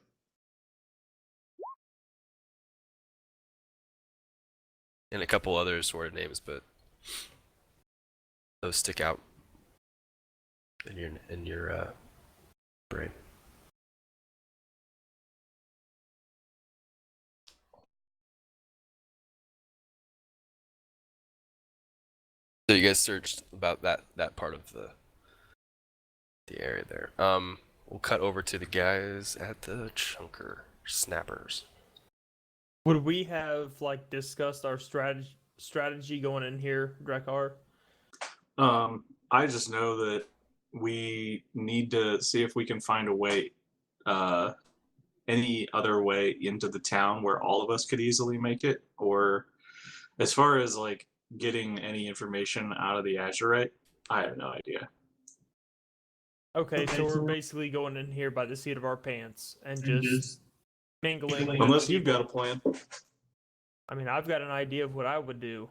And a couple other sort of names, but those stick out in your brain. So you guys searched about that part of the area there. We'll cut over to the guys at the Chunker Snappers. Would we have like discussed our strategy going in here, Drekar? I just know that we need to see if we can find a way, any other way into the town where all of us could easily make it, or as far as like getting any information out of the Azurite, I have no idea. Okay, so we're basically going in here by the seat of our pants and just mingling. with Unless you've people. got a plan. I mean, I've got an idea of what I would do.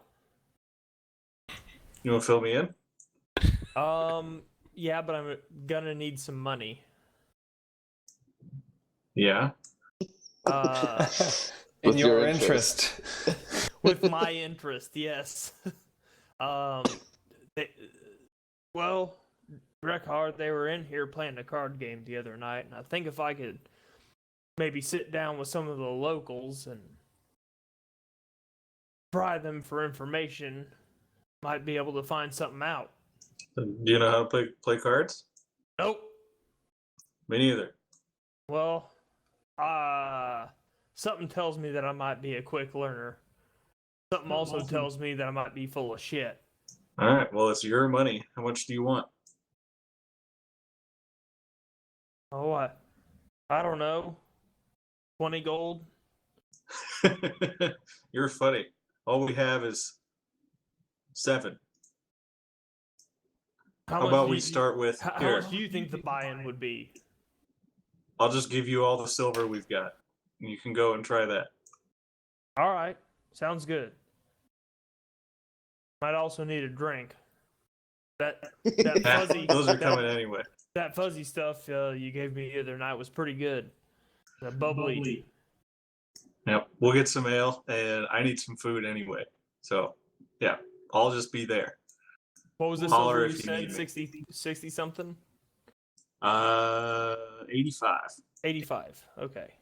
You want to fill me in? Yeah, but I'm gonna need some money. Yeah. In With your your interest. With my interest, yes. Drekar, they were in here playing a card game the other night, and I think if I could maybe sit down with some of the locals and pry them for information, might be able to find something out. Do you know how to play cards? Nope. Me neither. Well, something tells me that I might be a quick learner. Something also tells me that I might be full of shit. All right. Well, it's your money. How much do you want? Oh, I don't know. 20 gold? You're funny. All we have is 7. How about we start with How here? much do you think the buy-in would be? I'll just give you all the silver we've got. And you can go and try that. All right. Sounds good. Might also need a drink. That fuzzy. Those are coming anyway. That fuzzy stuff you gave me the other night was pretty good. The bubbly. Yep. We'll get some ale, and I need some food anyway. So, yeah, I'll just be there. What was this Holler silver you if you said? need me. 60 something? 85. 85. Okay.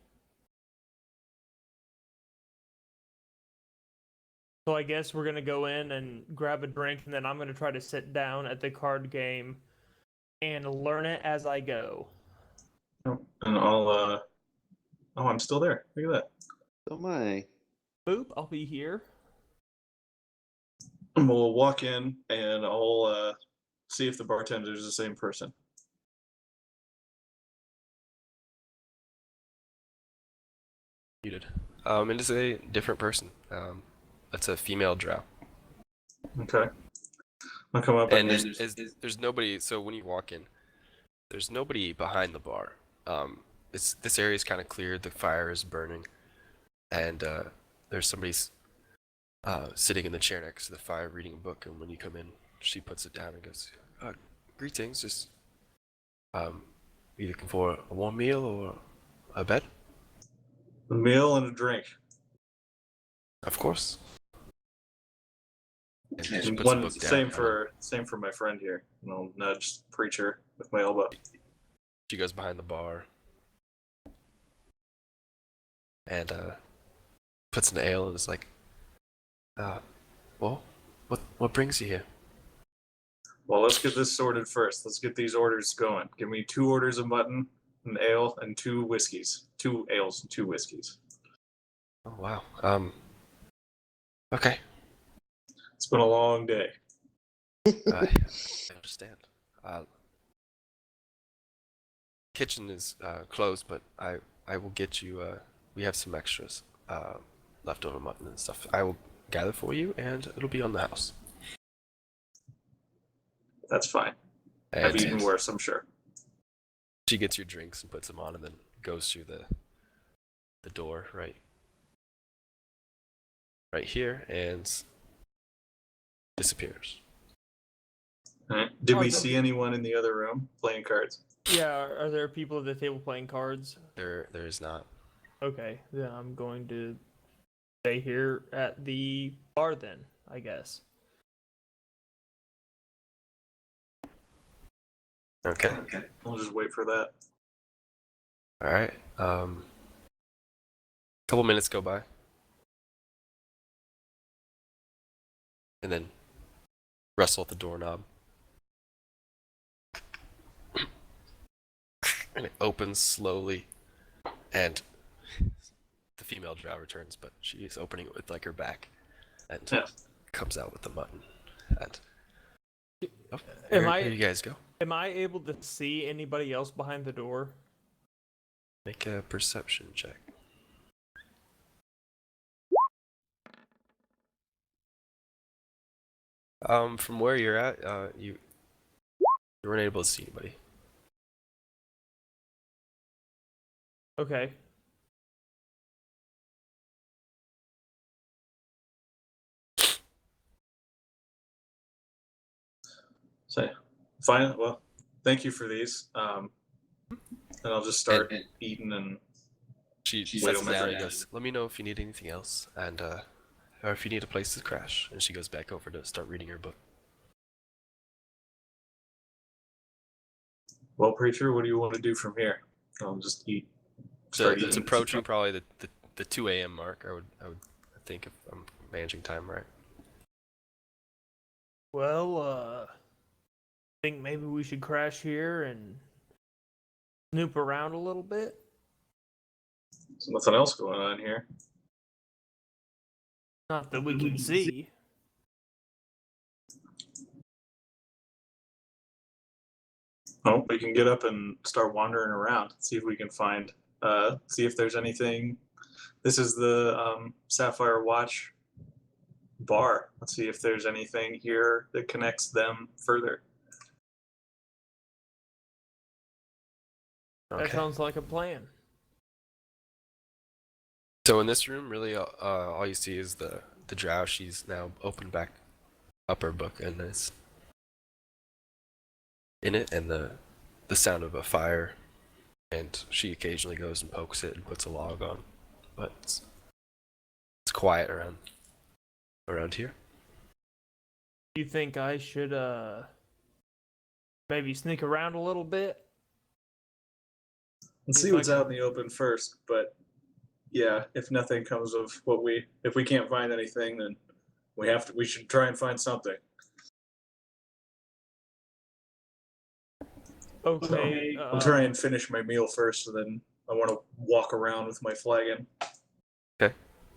So I guess we're going to go in and grab a drink, and then I'm going to try to sit down at the card game and learn it as I go. And I'll, oh, I'm still there. Look at that. Oh my. Boop, I'll be here. And we'll walk in, and I'll see if the bartender's the same person. Muted. It is a different person. That's a female drow. Okay. I'll come up And and there's nobody. So when you walk in, there's nobody behind the bar. this area is kind of cleared. The fire is burning, and there's somebody's sitting in the chair next to the fire reading a book. And when you come in, she puts it down and goes, "Greetings. Just you looking for a warm meal or a bed?" A meal and a drink. Of course. And she And puts the one book down. same for my friend here. And I'll nudge preacher with my elbow. She goes behind the bar and puts an ale and is like, well, what brings you here? Well, let's get this sorted first. Let's get these orders going. Give me 2 orders of mutton, an ale, and 2 whiskeys. 2 ales and 2 whiskeys. Oh wow. Okay. It's been a long day. I understand. Kitchen is closed, but I will get you. We have some extras, leftover mutton and stuff. I will gather for you, and it'll be on the house. That's fine. And I've eaten worse, I'm sure. she gets your drinks and puts them on, and then goes through the door right here and disappears. All right. Did we Are there- see anyone in the other room playing cards? Yeah, are there people at the table playing cards? There is not. Okay, then I'm going to stay here at the bar then, I guess. Okay. I'll just wait for that. All right. Couple minutes go by, and then wrestle at the doorknob, and it opens slowly, and the female drow returns, but she is opening it with like her back, and Yeah. comes out with the mutton. And Am here you guys go. Am I able to see anybody else behind the door? Make a perception check. From where you're at, you weren't able to see anybody. Okay. So, fine. Well, thank you for these. And I'll just start eating and She Wait sets on it my down and friend. goes, "Let me know if you need anything else, and or if you need a place to crash." And she goes back over to start reading her book. well, preacher, what do you want to do from here? I'll just eat. So Start it's eating. approaching probably the 2 a.m. mark. I would think if I'm managing time right. Well, think maybe we should crash here and snoop around a little bit. There's nothing else going on here. Not that we can see. Oh, we can get up and start wandering around. See if we can find. See if there's anything. This is the Sapphire Watch bar. Let's see if there's anything here that connects them further. That sounds like a plan. So in this room, really, all you see is the drow. She's now opened back up her book, and it's in it, and the sound of a fire, and she occasionally goes and pokes it and puts a log on, but it's quiet around here. You think I should maybe sneak around a little bit? Let's see what's out in the open first, but yeah, if nothing comes of if we can't find anything, then we should try and find something. Okay. I'll try and finish my meal first, and then I want to walk around with my flagon.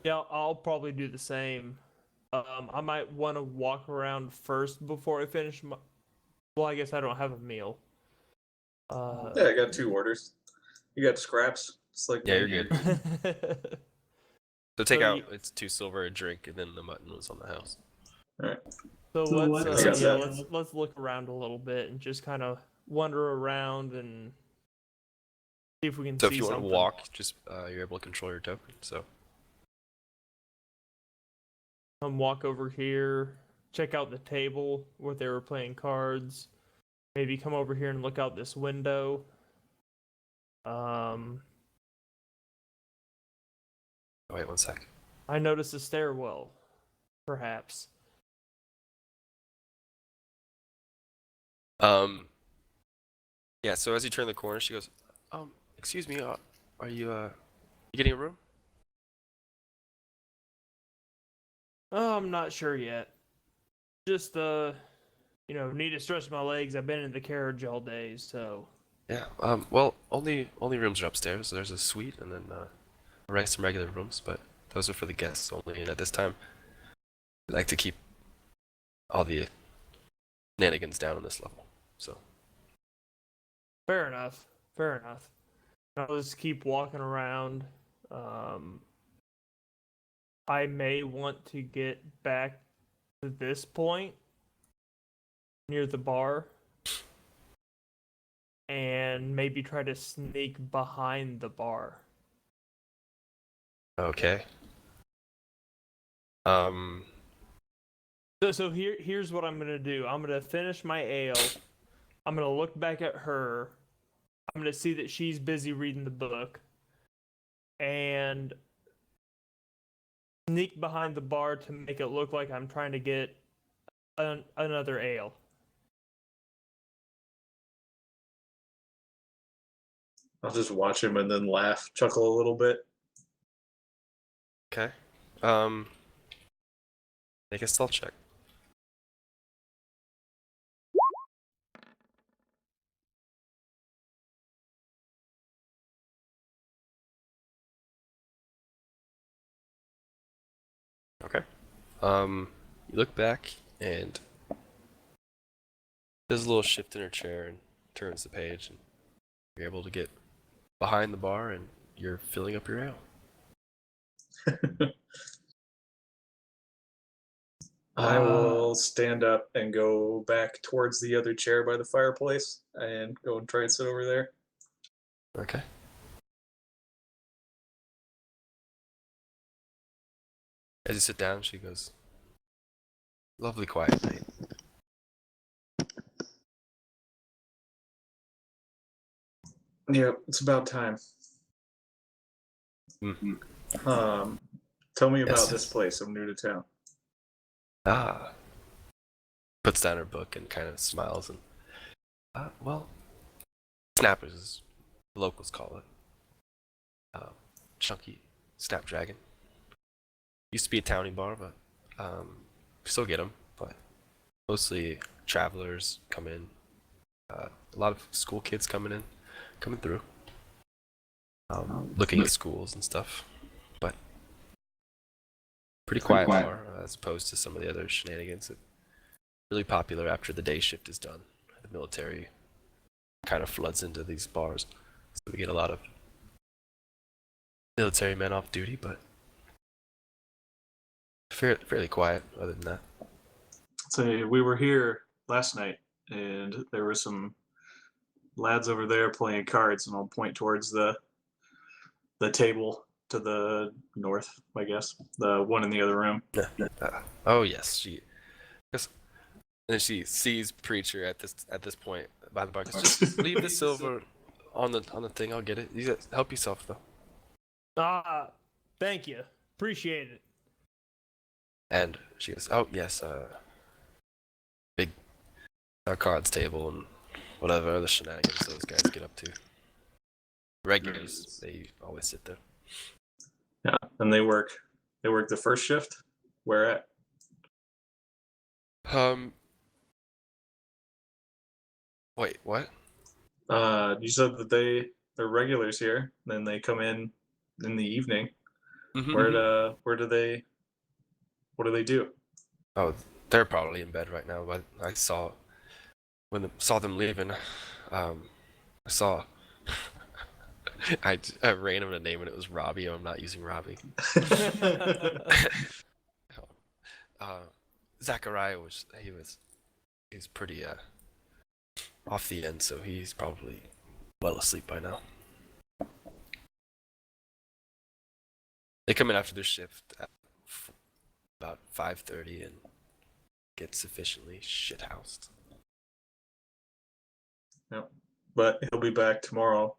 Yeah, I'll probably do the same. I might want to walk around first before I finish my. Well, I guess I don't have a meal. Yeah, I got 2 orders. You got scraps. It's like Yeah, you're good. So take So out, you- it's 2 silver, a drink, and then the mutton was on the house. So let's let's- yeah, let's look around a little bit and just kind of wander around and See if we can So see if you want something. to walk, just you're able to control your token. So Come walk over here, check out the table where they were playing cards. Maybe come over here and look out this window. wait 1 sec. I noticed a stairwell, perhaps. Yeah. So as you turn the corner, she goes, excuse me, are you getting a room? Oh, I'm not sure yet. Just need to stretch my legs. I've been in the carriage all day, so. Yeah. Well, only rooms are upstairs. There's a suite and then some regular rooms, but those are for the guests only. And at this time, we like to keep all the shenanigans down on this level. So Fair enough. Fair enough. I'll just keep walking around. I may want to get back to this point near the bar and maybe try to sneak behind the bar. okay. So here's what I'm gonna do. I'm gonna finish my ale. I'm gonna look back at her. I'm gonna see that she's busy reading the book, and sneak behind the bar to make it look like I'm trying to get another ale. I'll just watch him and then laugh, chuckle a little bit. Okay. Make a stealth check. Okay. You look back and does a little shift in her chair and turns the page, and you're able to get behind the bar, and you're filling up your ale. I will stand up and go back towards the other chair by the fireplace and go and try and sit over there. Okay. As you sit down, she goes, "Lovely quiet night." Yep, it's about time. Tell me about Yes. this place. I'm new to town. Ah. Puts down her book and kind of smiles and, well, snappers, as the locals call it. Chunky snapdragon. Used to be a townie bar, but still get them. But mostly travelers come in. A lot of school kids coming through. Looking at schools and stuff. But pretty quiet bar as opposed to some of the other shenanigans that really popular after the day shift is done. The military kind of floods into these bars, so we get a lot of military men off duty, but fairly quiet other than that. So we were here last night, and there were some lads over there playing cards, and I'll point towards the table to the north, I guess, the one in the other room. Oh yes, and then she sees Preacher at this point by the bar. Just leave the silver on the thing. I'll get it. You guys help yourself though. Thank you. Appreciate it. And she goes, "Oh yes, big cards table and whatever other shenanigans those guys get up to. Regulars, they always sit there." Yeah, and they work the first shift. Where at? Wait, what? You said that they're regulars here, then they come in the evening. Mm-hmm. What do they do? Oh, they're probably in bed right now. But I saw them leaving. I saw. I ran him a name and it was Robbie. I'm not using Robbie. Zachariah he's pretty off the end, so he's probably well asleep by now. They come in after their shift at about 5:30 and get sufficiently shithoused. Yep. But he'll be back tomorrow.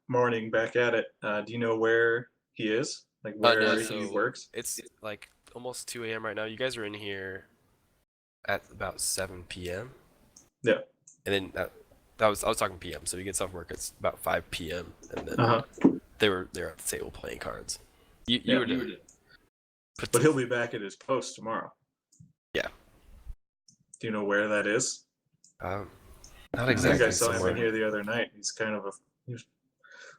Morning back at it. Do you know where he is? Like where No, he so works? it's like almost 2 a.m. right now. You guys are in here at about 7 p.m. Yeah. And then I was talking p.m. So he gets off work at about 5 p.m. and then Uh-huh. they're at the table playing cards. You Yeah. were to put But he'll be back at his post tomorrow. Yeah. Do you know where that is? not I think exactly I saw him somewhere. in here the other night. He's kind of he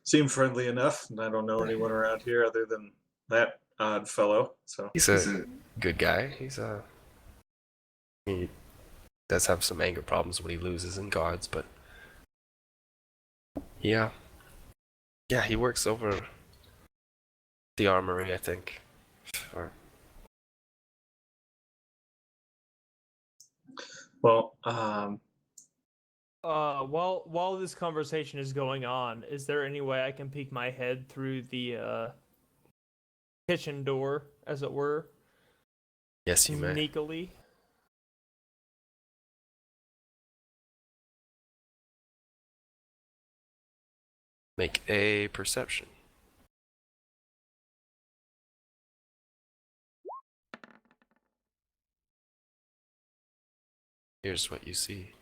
seemed friendly enough, and I don't know anyone around here other than that odd fellow. So He's a good guy. He does have some anger problems when he loses in cards, but yeah, he works over the armory, I think. Or well, while this conversation is going on, is there any way I can peek my head through the kitchen door, as it were, yes, you may. sneakily? Make a perception. Here's what you see.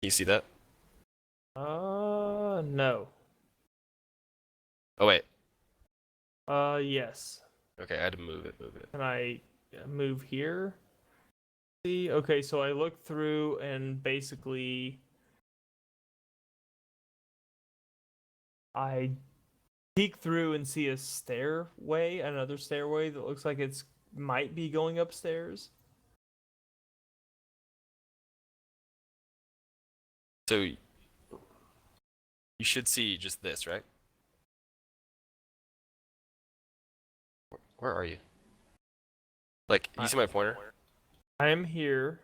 You see that? No. Oh wait. Yes. Okay, I had to move it. Can I move here? See, okay, so I look through and basically I peek through and see a stairway, another stairway that looks like it's might be going upstairs. So you should see just this, right? Where are you? Like, you see my pointer? I am here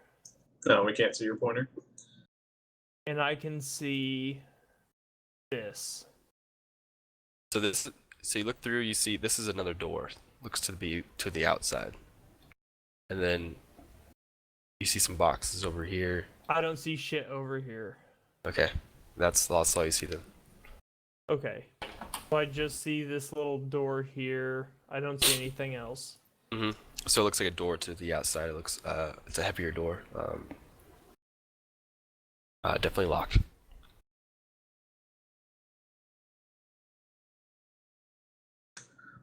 no, we can't see your pointer. and I can see this. So you look through, you see this is another door. Looks to be to the outside. And then you see some boxes over here. I don't see shit over here. Okay. That's all you see then. Okay. So I just see this little door here. I don't see anything else. So it looks like a door to the outside. It looks it's a heavier door. Definitely locked.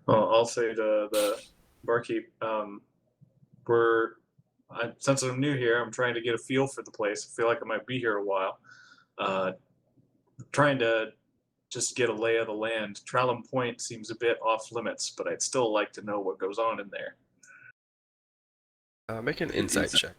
Well, I'll say to the barkeep, since I'm new here, I'm trying to get a feel for the place. I feel like I might be here a while. Trying to just get a lay of the land. Trallum Point seems a bit off limits, but I'd still like to know what goes on in there. Make an insight check.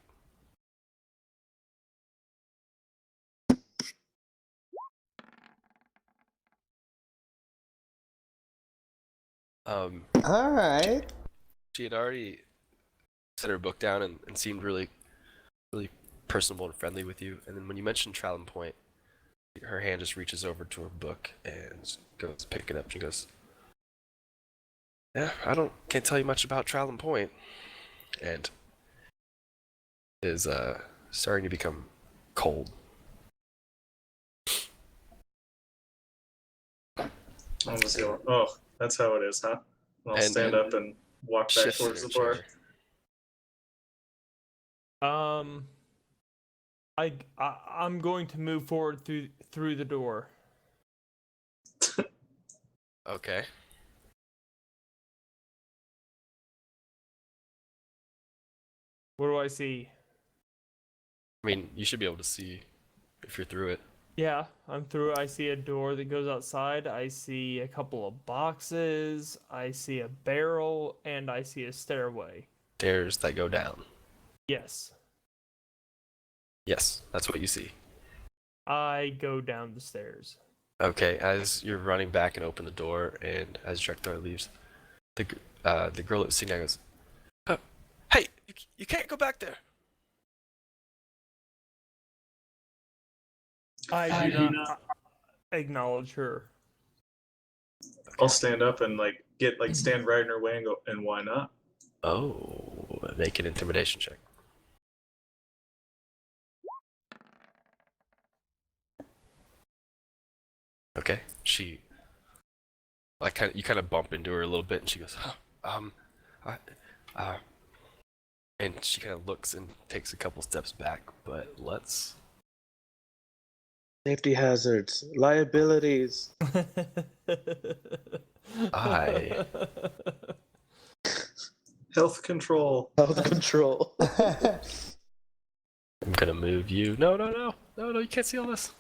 All right. She had already set her book down and seemed really personable and friendly with you. And then when you mentioned Trallum Point, her hand just reaches over to her book and goes pick it up. She goes, "Yeah, can't tell you much about Trallum Point," and is starting to become cold. I'll just go, oh, that's how it is, huh? And I'll stand up and walk back Shifts in towards her the bar. chair. I'm going to move forward through the door. Okay. What do I see? I mean, you should be able to see if you're through it. Yeah, I'm through. I see a door that goes outside. I see a couple of boxes. I see a barrel, and I see a stairway. Stairs that go down. Yes. Yes, that's what you see. I go down the stairs. Okay, as you're running back and open the door, and as Drekthar leaves, the girl that was sitting there goes, "Oh, hey, you can't go back there." I do not. acknowledge her. I'll stand up and stand right in her way and go, and why not? Oh, make an intimidation check. Okay, she you kind of bump into her a little bit, and she goes, oh, I, and she kind of looks and takes a couple steps back. But let's. Safety hazards, liabilities. I Health control. Health control. am gonna move you. No, you can't see all this.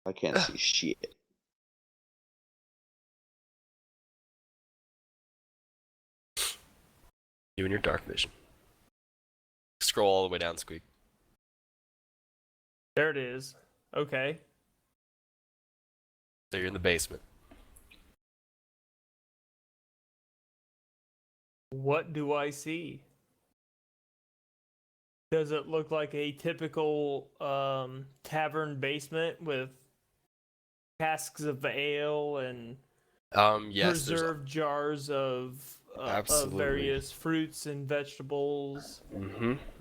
I can't see shit. You and your dark vision. Scroll all the way down, Squeak. There it is. Okay. So you're in the basement. What do I see? Does it look like a typical tavern basement with casks of ale and Yes, preserved jars of Absolutely. various fruits and vegetables?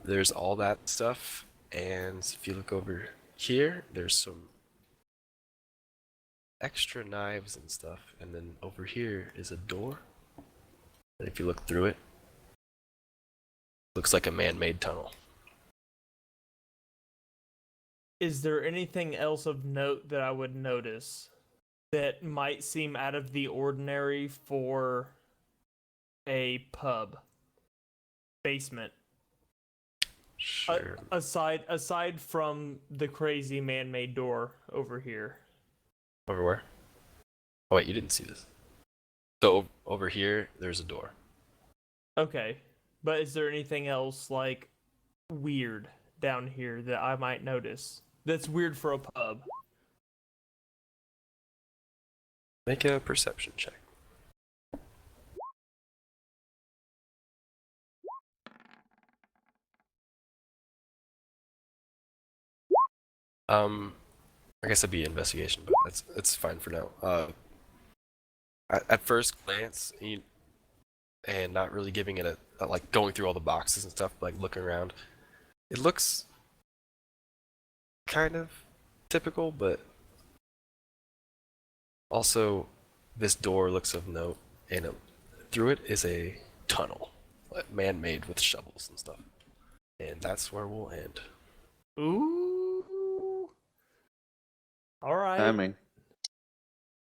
There's all that stuff, and if you look over here, there's some extra knives and stuff, and then over here is a door. And if you look through it, looks like a man-made tunnel. Is there anything else of note that I would notice that might seem out of the ordinary for a pub basement? Sure. Aside from the crazy man-made door over here. Over where? Oh wait, you didn't see this. So over here, there's a door. Okay, but is there anything else like weird down here that I might notice that's weird for a pub? Make a perception check. I guess it'd be investigation, but it's fine for now. At first glance, and not really giving it a like going through all the boxes and stuff, like looking around, it looks kind of typical, but also this door looks of note, and through it is a tunnel, man-made with shovels and stuff, and that's where we'll end. Ooh. All right. Timing.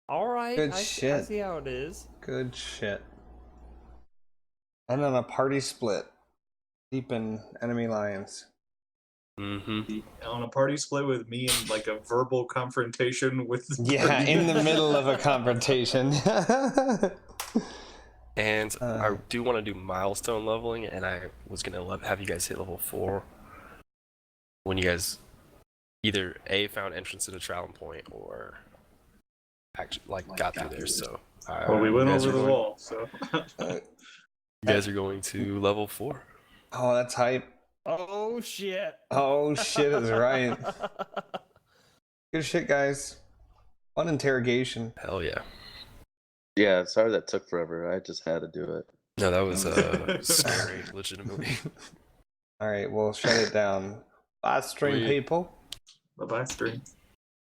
All right. Good I shit. see how it is. Good shit. And then a party split. Deep in enemy lines. On a party split with me and like a verbal confrontation with. Yeah, in the middle of a confrontation. And I do want to do milestone leveling, and I was gonna have you guys hit level 4 when you guys either A, found entrance to the Traveling Point, or actually got through there. So Well, we went you guys over are the going- wall, so. You guys are going to level 4. Oh, that's hype. Oh shit. Oh shit is right. Good shit, guys. Fun interrogation. Hell yeah. Yeah, sorry that took forever. I just had to do it. No, that was scary, legitimately. All right, we'll shut it down. Bye, stream Sweet. people. Bye-bye, stream.